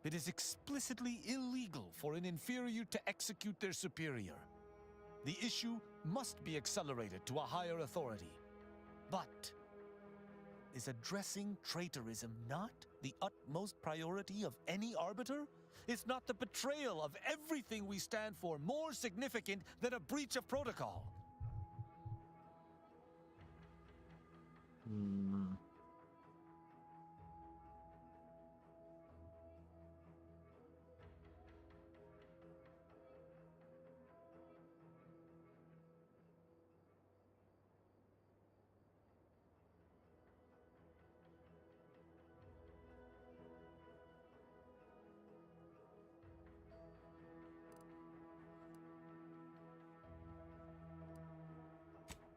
It is explicitly illegal for an inferior to execute their superior. The issue must be accelerated to a higher authority. But is addressing traitorism not the utmost priority of any arbiter? Is not the betrayal of everything we stand for more significant than a breach of protocol?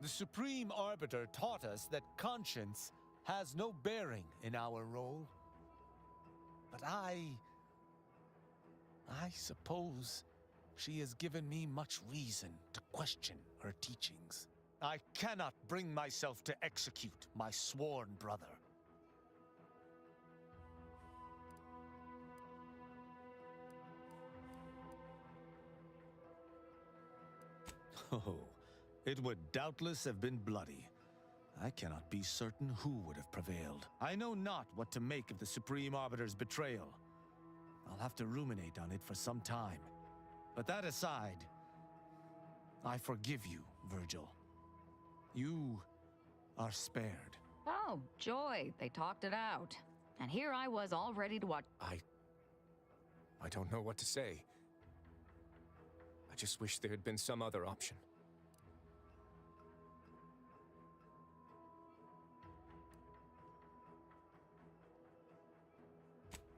The Supreme Arbiter taught us that conscience has no bearing in our role. But I suppose she has given me much reason to question her teachings. I cannot bring myself to execute my sworn brother. Oh. It would doubtless have been bloody. I cannot be certain who would have prevailed. I know not what to make of the Supreme Arbiter's betrayal. I'll have to ruminate on it for some time. But that aside, I forgive you, Virgil. You are spared. Oh, joy. They talked it out. And here I was all ready to watch. I don't know what to say. I just wish there had been some other option.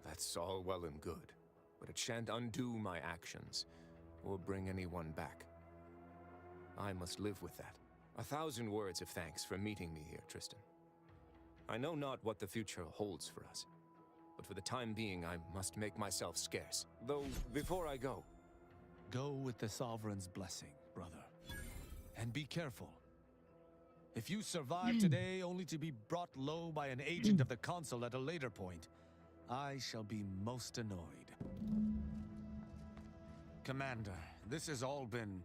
That's all well and good, but it shan't undo my actions, or bring anyone back. I must live with that. 1,000 words of thanks for meeting me here, Tristan. I know not what the future holds for us, but for the time being, I must make myself scarce. Though, before I go... Go with the Sovereign's blessing, brother. And be careful. If you survive today only to be brought low by an agent of the Consul at a later point, I shall be most annoyed. Commander, this has all been...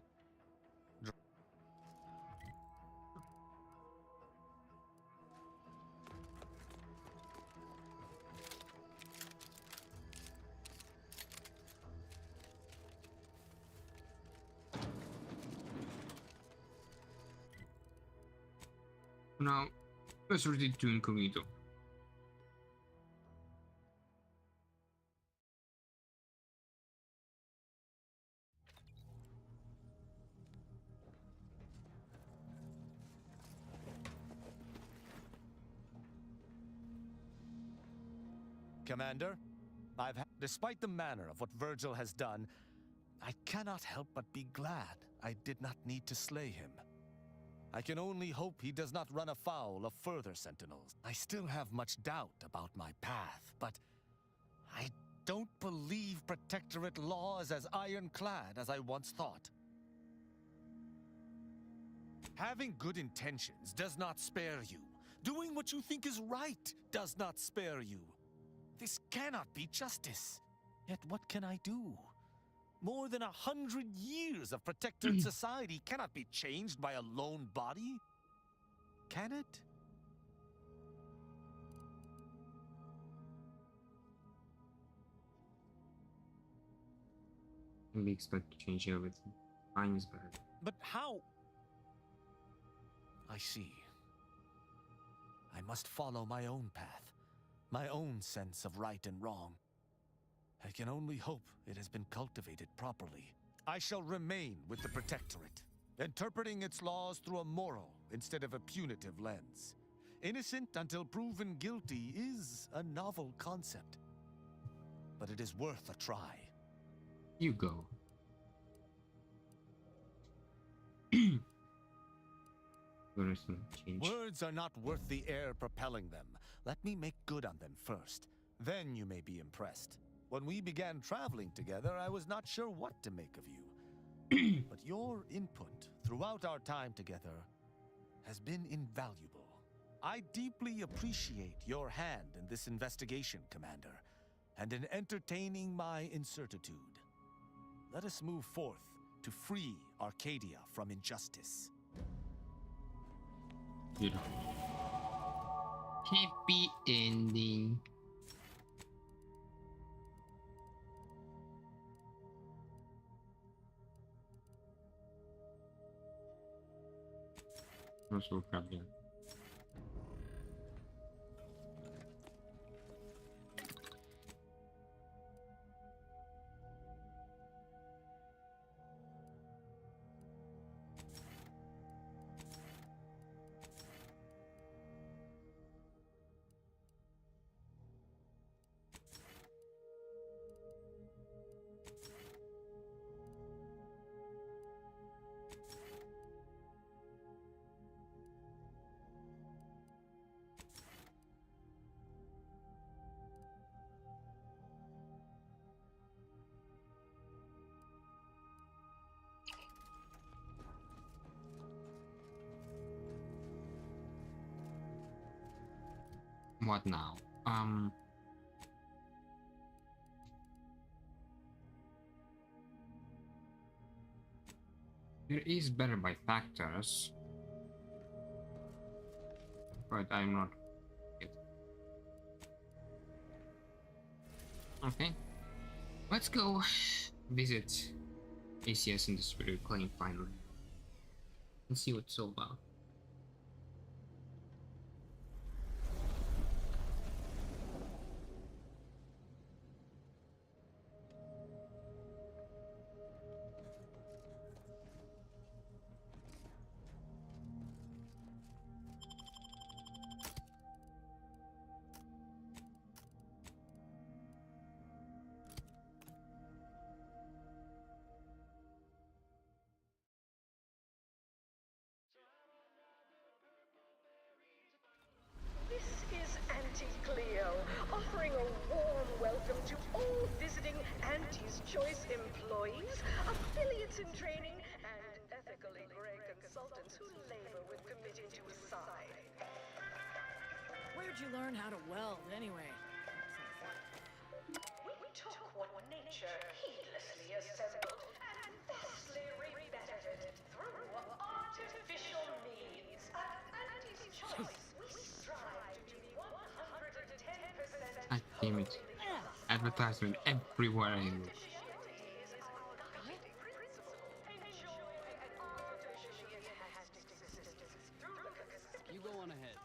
Now, let's read it to incognito. Commander, despite the manner of what Virgil has done, I cannot help but be glad I did not need to slay him. I can only hope he does not run afoul of further sentinels. I still have much doubt about my path, but I don't believe Protectorate law is as ironclad as I once thought. Having good intentions does not spare you. Doing what you think is right does not spare you. This cannot be justice. Yet what can I do? More than 100 years of Protectorate society cannot be changed by a lone body. Can it? We expect to change everything. Time is better. But how? I see. I must follow my own path, my own sense of right and wrong. I can only hope it has been cultivated properly. I shall remain with the Protectorate, interpreting its laws through a moral instead of a punitive lens. Innocent until proven guilty is a novel concept, but it is worth a try. You go. Words are not worth the air propelling them. Let me make good on them first. Then you may be impressed. When we began traveling together, I was not sure what to make of you. But your input throughout our time together has been invaluable. I deeply appreciate your hand in this investigation, Commander, and in entertaining my incertitude. Let us move forth to free Arcadia from injustice. Beautiful. Happy ending. Also, probably. What now? There is better by factors, but I'm not yet. Okay, let's go visit ACS in the Spirit Claim finally and see what it's all about. visiting Auntie's Choice employees, affiliates in training, and ethically gray consultants who labor with committing to a side. Where'd you learn how to weld, anyway? We took what nature heedlessly assembled and vastly rebettered it through artificial means. At Auntie's Choice, we strive to be 110% God damn it. Advertisement everywhere I look. You go on ahead.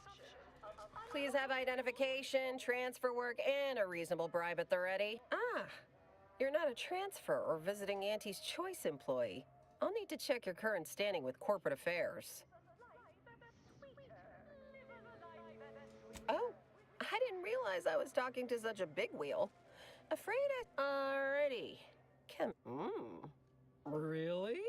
Please have identification, transfer work, and a reasonable bribe at the ready. Ah, you're not a transfer or visiting Auntie's Choice employee. I'll need to check your current standing with corporate affairs. Oh, I didn't realize I was talking to such a big wheel. Afraid I... Alrighty. Really?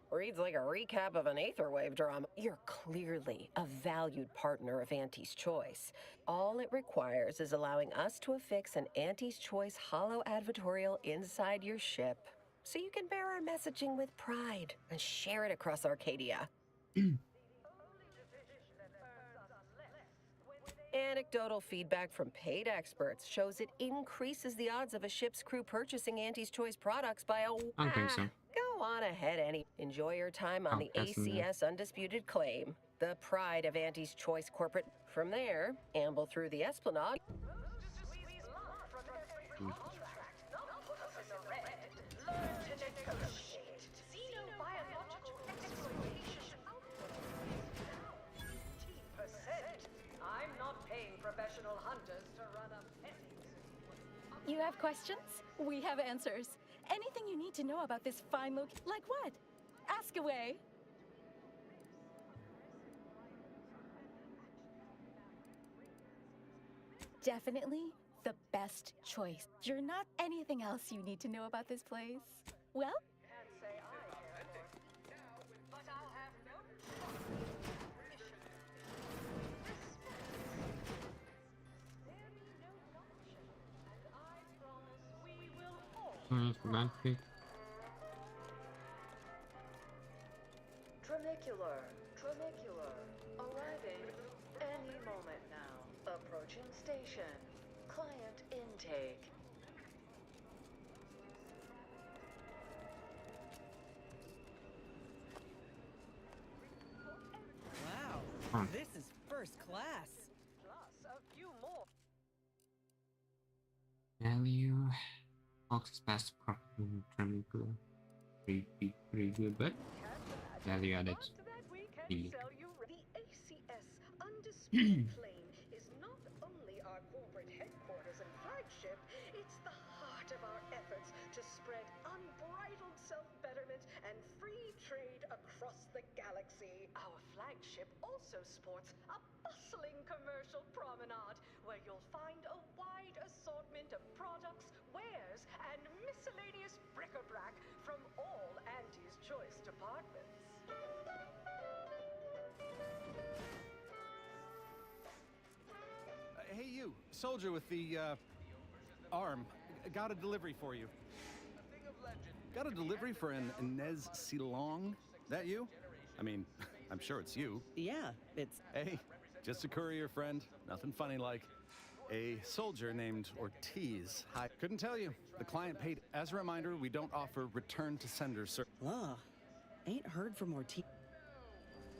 Reads like a recap of an Aetherwave drama. You're clearly a valued partner of Auntie's Choice. All it requires is allowing us to affix an Auntie's Choice holo advertorial inside your ship, so you can bear our messaging with pride and share it across Arcadia. Anecdotal feedback from paid experts shows it increases the odds of a ship's crew purchasing Auntie's Choice products by a... I don't think so. Go on ahead, Annie. Enjoy your time on the Outcast in there. ACS Undisputed Claim, the pride of Auntie's Choice corporate. From there, amble through the Esplanade. I'm not paying professional hunters to run a petting. You have questions? We have answers. Anything you need to know about this fine like what? Ask away. Definitely the best choice. You're not anything else you need to know about this place. Well, Romantic. Tramicular, arriving any moment now. Approaching station. Client intake. Wow, this is first class. Plus a few more. Value. Fox is past property Tramicular. Pretty good, but value added. The ACS Undisputed Claim is not only our corporate headquarters and flagship, it's the heart of our efforts to spread unbridled self-betterment and free trade across the galaxy. Our flagship also sports a bustling commercial promenade where you'll find a wide assortment of products, wares, and miscellaneous bric-a-brac from all Auntie's Choice departments. Hey, you, soldier with the, arm. Got a delivery for you. Got a delivery for an Inez Silong? That you? I mean, I'm sure it's you. Yeah, it's... Hey, just a courier friend. Nothing funny like. A soldier named Ortiz. I couldn't tell you. The client paid. As a reminder, we don't offer return to sender service. Law. Ain't heard from Ortiz.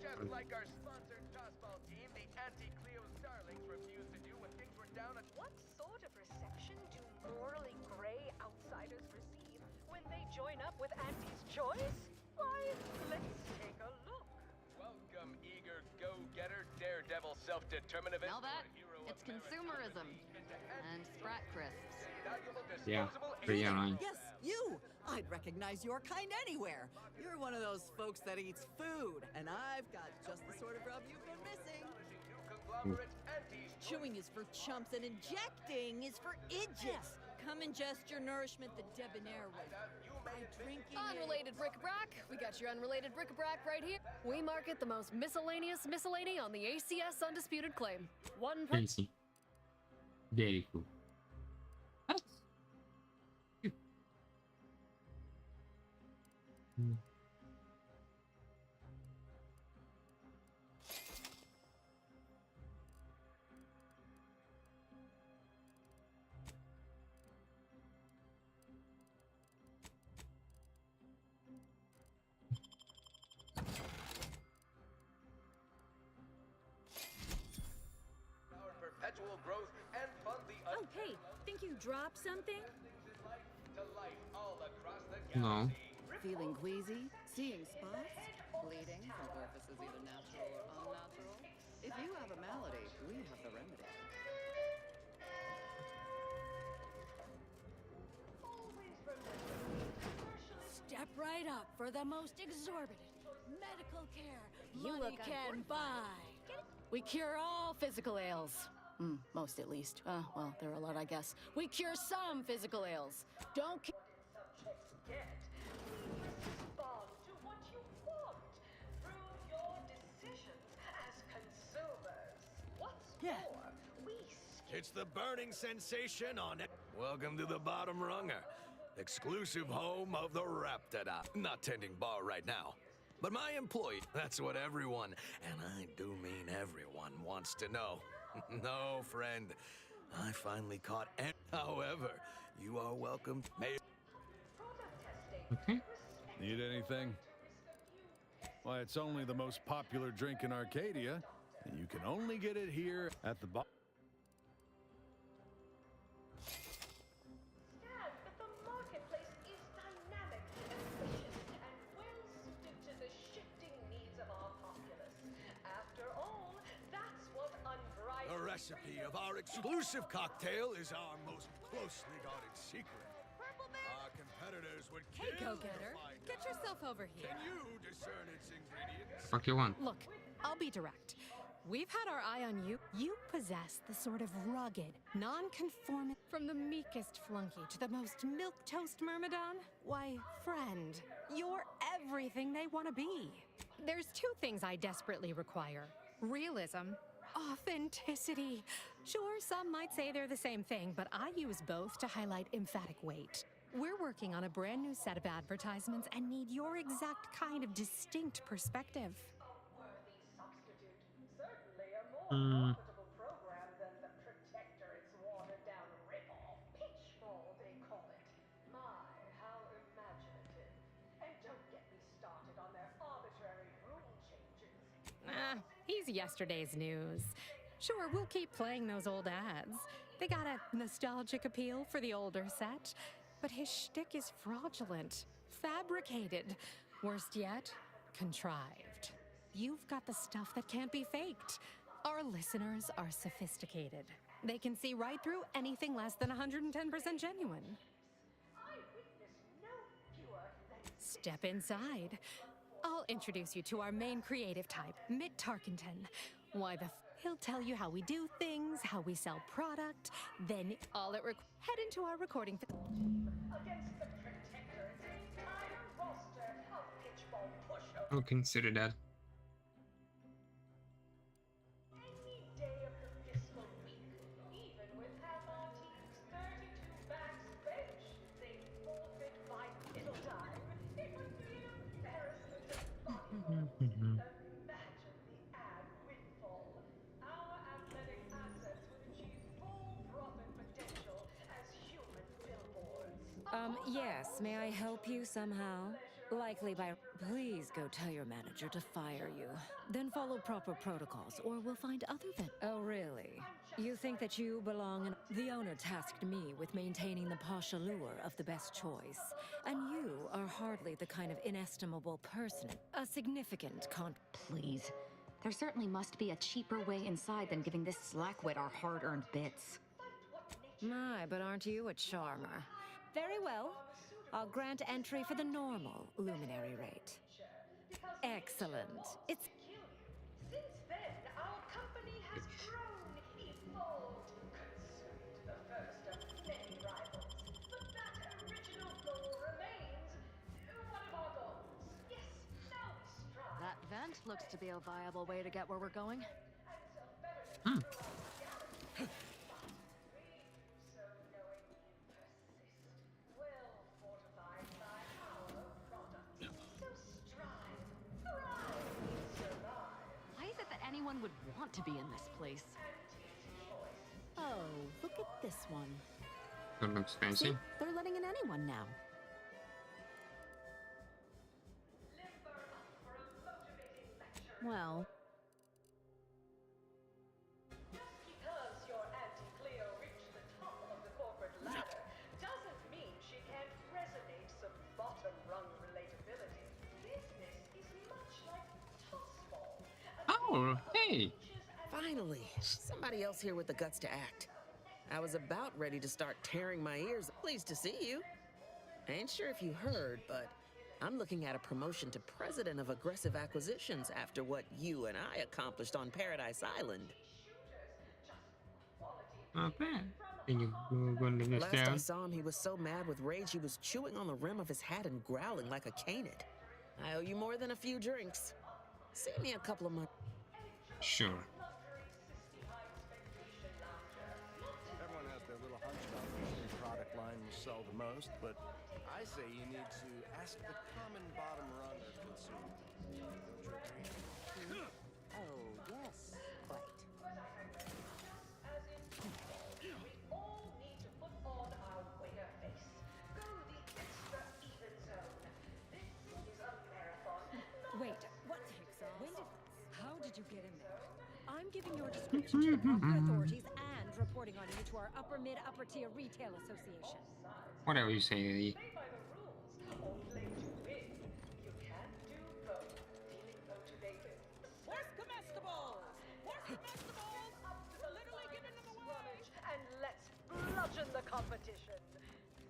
Just like our sponsored tossball team, the anti-Cleo Starlings refused to do when things were down at... What sort of reception do morally gray outsiders receive when they join up with Auntie's Choice? Why, let's take a look. Welcome, eager go-getter, daredevil, self-determinative... Smell that? It's consumerism. And Sprat Crisps. Yeah, pretty online. Yes, you! I'd recognize your kind anywhere. You're one of those folks that eats food, and I've got just the sort of rub you've been missing. Chewing is for chumps, and injecting is for idiots. Come ingest your nourishment the debonair way. By drinking Unrelated bric-a-brac. We got your unrelated bric-a-brac right here. We market the most miscellaneous miscellany on the ACS Undisputed Claim. One per... Fancy. Very cool. Mm. Our perpetual growth and fund the Oh, hey, think you dropped something? to life all across the No. Feeling queasy? Seeing spots? Bleeding from orifices either natural or unnatural? If you have a malady, we have the remedy. Step right up for the most exorbitant medical care You money look can buy. We cure all physical ails. Most at least. Well, there are a lot, I guess. We cure some physical ails. Don't ki- Subjects get. We respond to what you want through your decisions as consumers. What's more, we It's the burning sensation on it. Welcome to the bottom runger. Exclusive home of the Raptida. Not tending bar right now. But my employee, that's what everyone, and I do mean everyone, wants to know. No, friend. I finally caught However, you are welcome. Okay. Need anything? Why, it's only the most popular drink in Arcadia, and you can only get it here at the bar. understand that the marketplace is dynamic, efficient, and well suited to the shifting needs of our populace. After all, that's what unbridled. The recipe of our exclusive cocktail is our most closely guarded secret. Our competitors would kill Hey, go-getter. to find Get out. yourself over here. Can you discern its ingredients? Fuck you want? Look, I'll be direct. We've had our eye on you. You possess the sort of rugged, non-conforming... From the meekest flunky to the most milquetoast myrmidon, why, friend, you're everything they want to be. There's two things I desperately require. Realism, authenticity. Sure, some might say they're the same thing, but I use both to highlight emphatic weight. We're working on a brand new set of advertisements and need your exact kind of distinct perspective. Certainly a more Mm. profitable program than the Protectorate's watered-down ripoff. Pitchfall, they call it. My, how imaginative. And don't get me started on their arbitrary rule changes. He's yesterday's news. Sure, we'll keep playing those old ads. They got a nostalgic appeal for the older set, but his shtick is fraudulent, fabricated. Worst yet, contrived. You've got the stuff that can't be faked. Our listeners are sophisticated. They can see right through anything less than 110% genuine. Step inside. I'll introduce you to our main creative type, Mitt Tarkenton. Why the he'll tell you how we do things, how we sell product, then head into our recording Against the Protectorate's entire roster of pitchball pushovers. I'll consider that. Any day of the fiscal week, even with half our team's 32 backs bench, they forfeit by middle time. It would be an embarrassment to Imagine the ad windfall. Our athletic assets would achieve full profit potential as human billboards. Yes, may I help you somehow? Likely by... Please go tell your manager to fire you. Then follow proper protocols, or we'll find other Oh, really? You think that you belong in... The owner tasked me with maintaining the posh allure of the best choice. And you are hardly the kind of inestimable person. A significant Please. There certainly must be a cheaper way inside than giving this slackwit our hard-earned bits. My, but aren't you a charmer? Very well. I'll grant entry for the normal luminary rate. Excellent. It's... Since then, our company has grown, evolved, consumed the first of many rivals. But that original goal remains. One of our goals. Yes, now we strive. That vent looks to be a viable way to get where we're going. want to be in this place. Oh, look at this one. That looks fancy. See, they're letting in anyone now. Well, Because your Auntie Cleo reached the top of the corporate ladder doesn't mean she can't resonate some bottom-rung relatability. Business is much like tossball. Oh, hey! Finally, somebody else here with the guts to act. I was about ready to start tearing my ears. Pleased to see you. I ain't sure if you heard, but I'm looking at a promotion to president of aggressive acquisitions after what you and I accomplished on Paradise Island. Not bad. Think you're going to this Last I down? saw him, he was so mad with rage he was chewing on the rim of his hat and growling like a canid. I owe you more than a few drinks. See me a couple of months. Sure. Everyone has their little hunch about which new product line will sell the most, but I say you need to ask the common bottom rung of consumers. Don't you agree? Oh, yes, quite. We all need to put on our winner face. Go the extra even zone. This is a marathon. Wait, what? When did... How did you get in there? I'm giving your description to the proper authorities and reporting on you to our upper mid-upper tier retail association. Whatever you say, Eddie. Play by the rules or play to win. You can't do both. Feeling motivated? Where's comestibles? Where's comestibles? We're literally giving them away. And let's bludgeon the competition.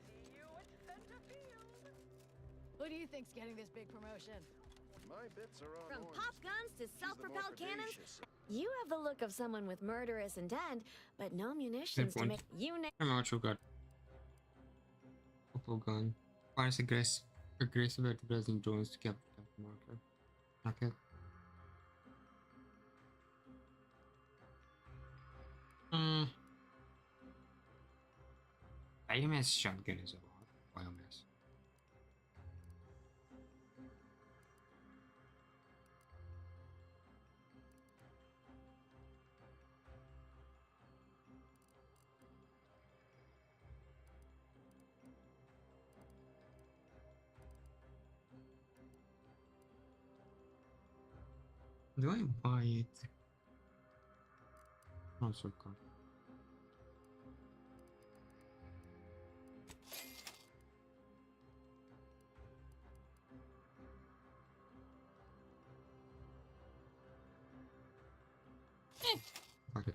See you at Centerfield. Who do you think's getting this big promotion? My bits are on From orders. pop guns to She's the more self-propelled cannons, predacious. you have the look of someone with murderous intent, but no munitions to Point. make you I'm not sure got couple gun. Fires aggressive advertising drones to capture the market. Okay. Biomass shotgun is a lot. Biomass. Do I buy it? Not so good. Okay.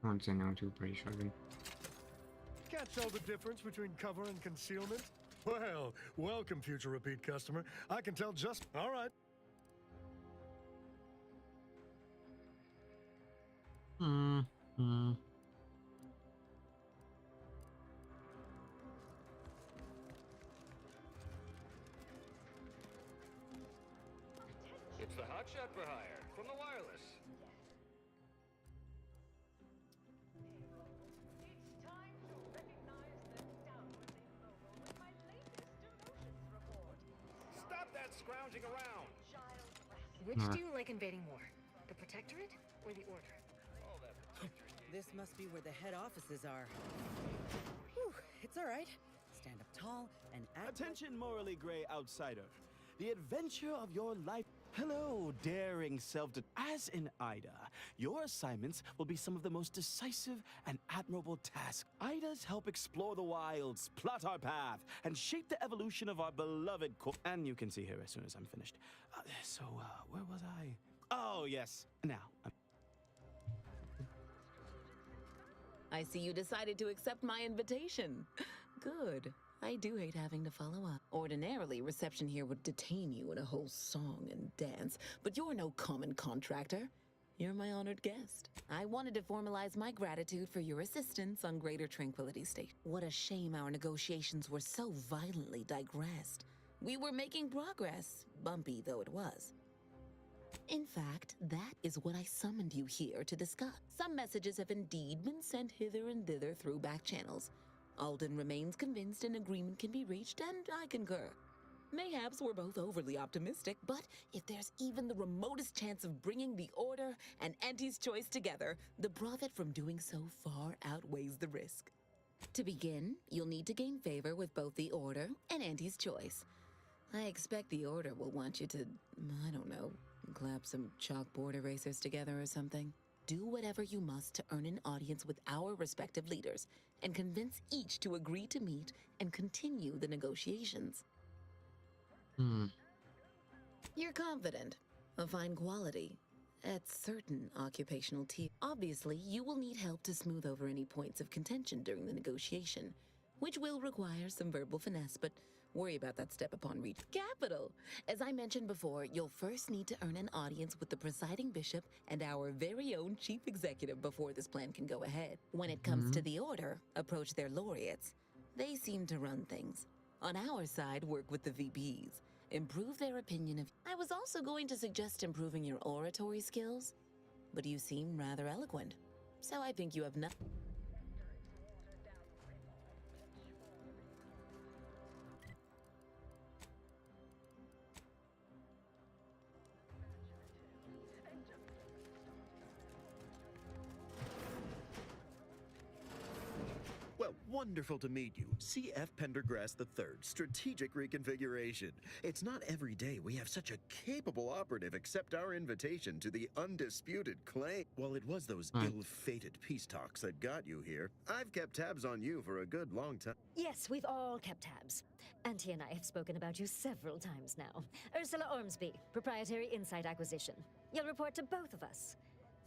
Once I know to pretty sure. Can't tell the difference between cover and concealment? Well, welcome, future repeat customer. I can tell just... All right. It's the hotshot for hire from the wireless. It's time to recognize the downwardly mobile with my latest emotions report. Stop that scrounging around! Which do you like invading more? The Protectorate or the Order? This must be where the head offices are. Whew, it's all right. Stand up tall and act. Attention, morally gray outsider. The adventure of your life. Hello, daring As in Ida, your assignments will be some of the most decisive and admirable tasks. Idas help explore the wilds, plot our path, and shape the evolution of our beloved And you can see her as soon as I'm finished. Where was I? Oh, yes. Now, I see you decided to accept my invitation. Good. I do hate having to follow up. Ordinarily, reception here would detain you in a whole song and dance, but you're no common contractor. You're my honored guest. I wanted to formalize my gratitude for your assistance on Greater Tranquility State. What a shame our negotiations were so violently digressed. We were making progress, bumpy though it was. In fact, that is what I summoned you here to discuss. Some messages have indeed been sent hither and thither through back channels. Alden remains convinced an agreement can be reached, and I concur. Mayhaps we're both overly optimistic, but if there's even the remotest chance of bringing the Order and Auntie's Choice together, the profit from doing so far outweighs the risk. To begin, you'll need to gain favor with both the Order and Auntie's Choice. I expect the Order will want you to, I don't know, clap some chalkboard erasers together or something. Do whatever you must to earn an audience with our respective leaders, and convince each to agree to meet and continue the negotiations. You're confident of fine quality at certain occupational Obviously, you will need help to smooth over any points of contention during the negotiation, which will require some verbal finesse, but worry about that step upon reach. Capital! As I mentioned before, you'll first need to earn an audience with the presiding bishop and our very own chief executive before this plan can go ahead. When it comes to the Order, approach their laureates. They seem to run things. On our side, work with the VPs. Improve their opinion of... I was also going to suggest improving your oratory skills, but you seem rather eloquent, so I think you have nothing. Well, wonderful to meet you. C.F. Pendergrass III, Strategic Reconfiguration. It's not every day we have such a capable operative accept our invitation to the undisputed claim. Well, it was those ill-fated peace talks that got you here. I've kept tabs on you for a good long time. Yes, we've all kept tabs. Auntie and I have spoken about you several times now. Ursula Ormsby, Proprietary Insight Acquisition. You'll report to both of us.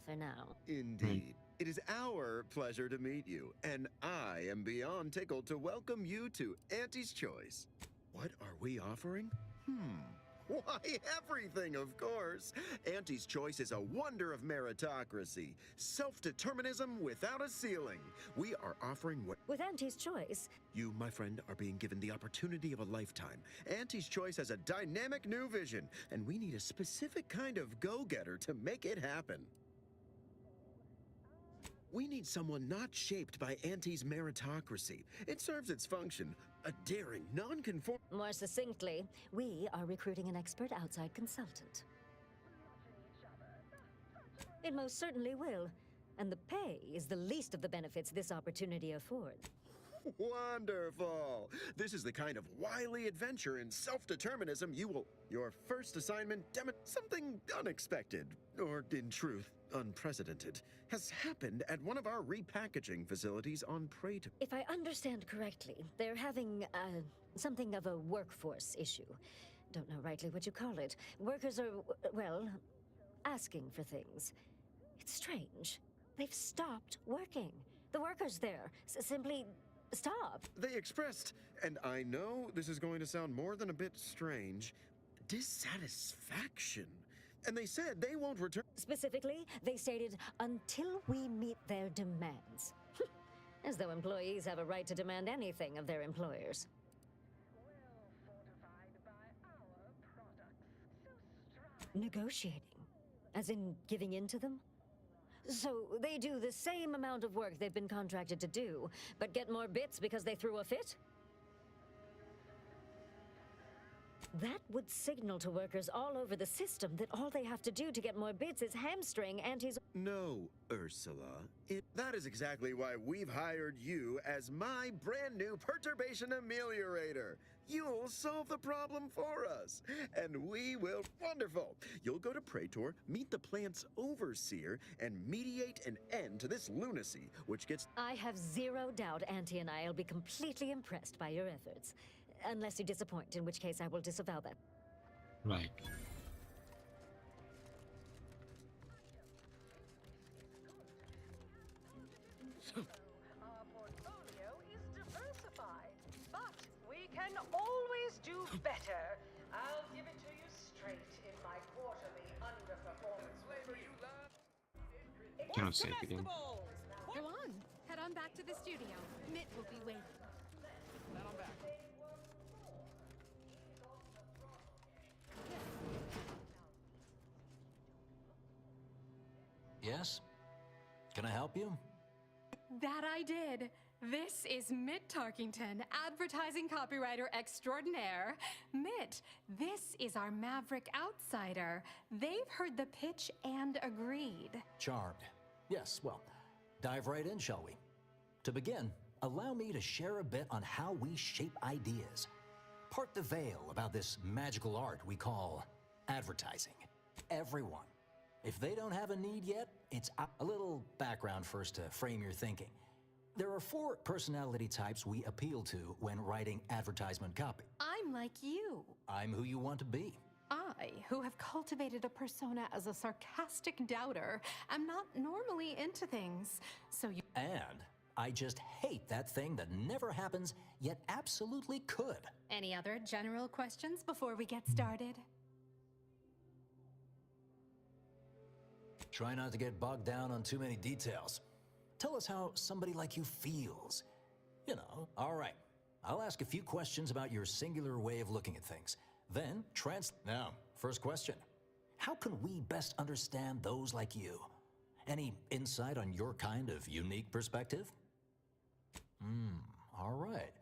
For now. Indeed. It is our pleasure to meet you, and I am beyond tickled to welcome you to Auntie's Choice. What are we offering? Why, everything, of course. Auntie's Choice is a wonder of meritocracy. Self-determinism without a ceiling. We are offering what... With Auntie's Choice... You, my friend, are being given the opportunity of a lifetime. Auntie's Choice has a dynamic new vision, and we need a specific kind of go-getter to make it happen. We need someone not shaped by Auntie's meritocracy. It serves its function. A daring, non-conform... More succinctly, we are recruiting an expert outside consultant. It most certainly will. And the pay is the least of the benefits this opportunity affords. Wonderful! This is the kind of wily adventure in self-determinism you will... Your first assignment, something unexpected, or in truth, unprecedented, has happened at one of our repackaging facilities on Praetor. If I understand correctly, they're having, something of a workforce issue. Don't know rightly what you call it. Workers are, well, asking for things. It's strange. They've stopped working. The workers there simply... Stop! They expressed, and I know this is going to sound more than a bit strange, dissatisfaction. And they said they won't return. Specifically, they stated, until we meet their demands. As though employees have a right to demand anything of their employers. Negotiating? As in giving in to them? So they do the same amount of work they've been contracted to do, but get more bits because they threw a fit? That would signal to workers all over the system that all they have to do to get more bits is hamstring Auntie's... No, Ursula. That is exactly why we've hired you as my brand new perturbation ameliorator. You'll solve the problem for us, and we will... Wonderful! You'll go to Praetor, meet the plant's overseer, and mediate an end to this lunacy, which gets... I have zero doubt Auntie and I will be completely impressed by your efforts. Unless you disappoint, in which case I will disavow that. Right. Our portfolio is diversified, but we can always do better. I'll give it to you straight in my quarterly underperformance review. Cannot say it again. Go on. Head on back to the studio. Mitt will be waiting. Head on back. Yes? Can I help you? That I did. This is Mitt Tarkington, advertising copywriter extraordinaire. Mitt, this is our maverick outsider. They've heard the pitch and agreed. Charmed. Yes, well, dive right in, shall we? To begin, allow me to share a bit on how we shape ideas. Part the veil about this magical art we call advertising. Everyone. If they don't have a need yet, it's a little background first to frame your thinking. There are 4 personality types we appeal to when writing advertisement copy. I'm like you. I'm who you want to be. I, who have cultivated a persona as a sarcastic doubter, am not normally into things. So you. And I just hate that thing that never happens, yet absolutely could. Any other general questions before we get started? Try not to get bogged down on too many details. Tell us how somebody like you feels. You know, all right. I'll ask a few questions about your singular way of looking at things. Then, Now, first question. How can we best understand those like you? Any insight on your kind of unique perspective? All right.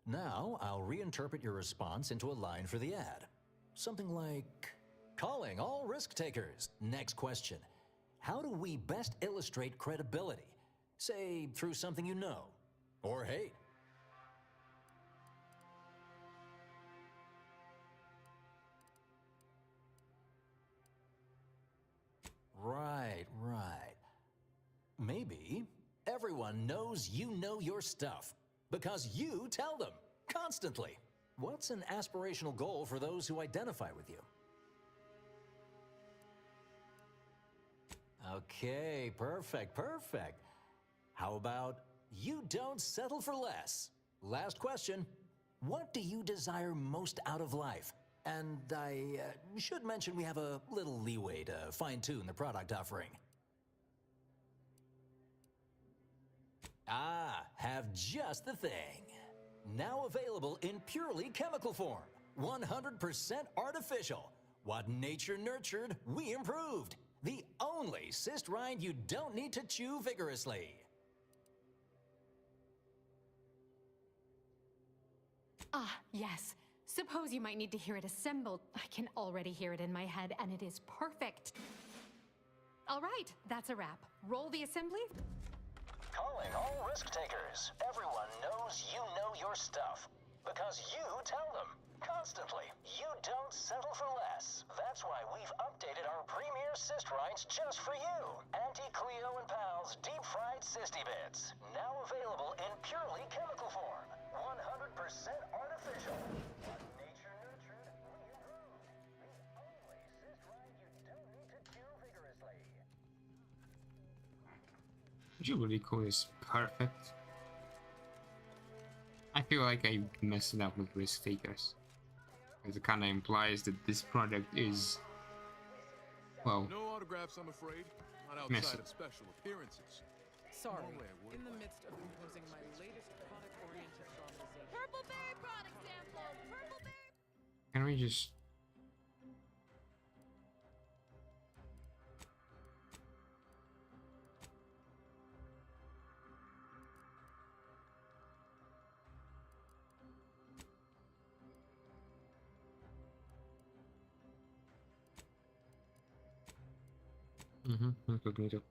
Now, I'll reinterpret your response into a line for the ad. Something like, calling all risk takers. Next question. How do we best illustrate credibility? Say, through something you know, or hate. Right. Maybe everyone knows you know your stuff because you tell them constantly. What's an aspirational goal for those who identify with you? Okay, perfect. How about you don't settle for less? Last question. What do you desire most out of life? And I should mention we have a little leeway to fine-tune the product offering. Have just the thing. Now available in purely chemical form. 100% artificial. What nature nurtured, we improved. The only cyst rind you don't need to chew vigorously. Yes. Suppose you might need to hear it assembled. I can already hear it in my head, and it is perfect. All right, that's a wrap. Roll the assembly. Calling all risk takers. Everyone knows you know your stuff because you tell them constantly. You don't settle for less. That's why we've updated our premier cyst rinds just for you. Anti-Cleo and Pal's deep-fried cysty bits. Now available in purely chemical form. 100% artificial. What nature nurtured, we improved. The only cyst rind you don't need to chew vigorously. Jurico is perfect. I feel like I messed it up with risk takers. Because it kind of implies that this product is, well, no autographs, I'm afraid. Not messy. outside of special appearances. Sorry, in the midst of composing my latest product-oriented dramatization. Purple berry product sample! Purple berry! Can we just... Incognito.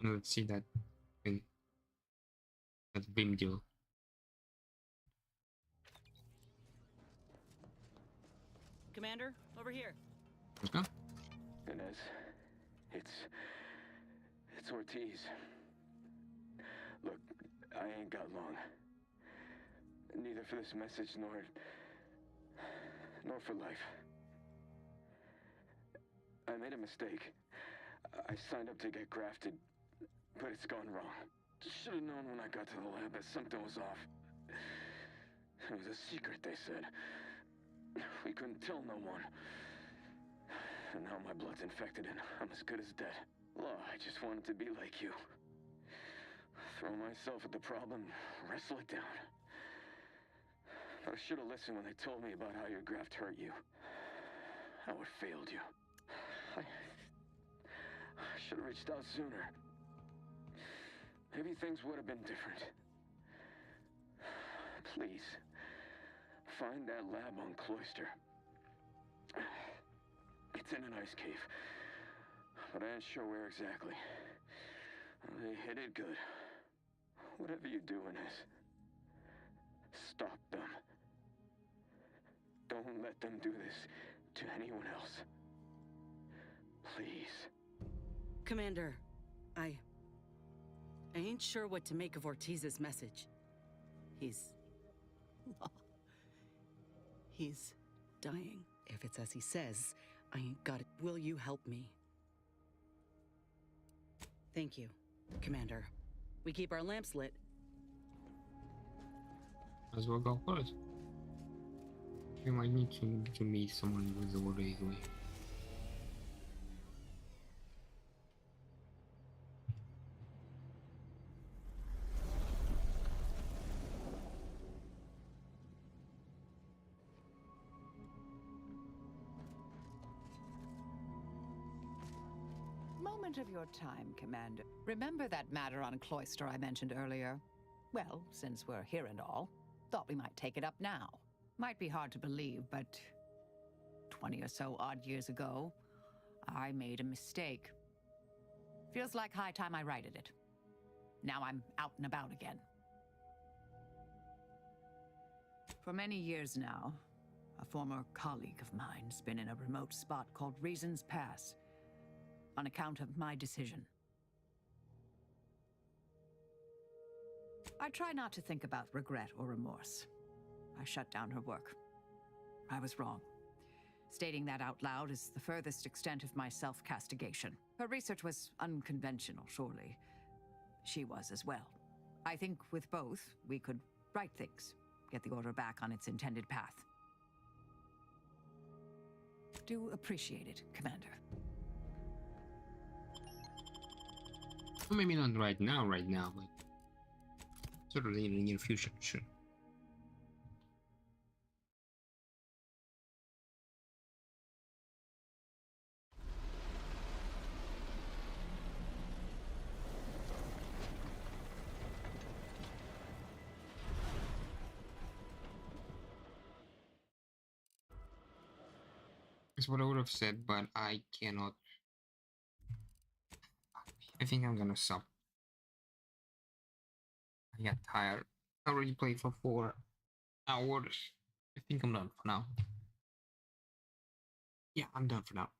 Let's see that thing. That beam deal. Commander, over here. Let's go. Inez, it's Ortiz. Look, I ain't got long. Neither for this message nor for life. I made a mistake. I signed up to get grafted, but it's gone wrong. Should have known when I got to the lab that something was off. It was a secret, they said. We couldn't tell no one. And now my blood's infected and I'm as good as dead. Well, I just wanted to be like you. Throw myself at the problem, wrestle it down. But I should have listened when they told me about how your graft hurt you. How it failed you. I should have reached out sooner. Maybe things would have been different. Please, find that lab on Cloister. It's in an ice cave, but I ain't sure where exactly. They hit it good. Whatever you're doing is, stop them. Don't let them do this to anyone else. Please. Commander, I ain't sure what to make of Ortiz's message. He's dying. If it's as he says, I ain't got it. Will you help me? Thank you, Commander. We keep our lamps lit. As well go for it. We might need to meet someone with the water anyway. Moment of your time, Commander. Remember that matter on Cloister I mentioned earlier? Well, since we're here and all, thought we might take it up now. Might be hard to believe, but 20 or so odd years ago, I made a mistake. Feels like high time I righted it. Now I'm out and about again. For many years now, a former colleague of mine's been in a remote spot called Reasons Pass, on account of my decision. I try not to think about regret or remorse. I shut down her work. I was wrong. Stating that out loud is the furthest extent of my self-castigation. Her research was unconventional, surely. She was as well. I think with both, we could right things, get the Order back on its intended path. Do appreciate it, Commander. Well, maybe not right now, but certainly in the near future, sure. That's what I would have said, but I cannot. I think I'm gonna stop. I got tired. I already played for 4 hours. I think I'm done for now. Yeah, I'm done for now.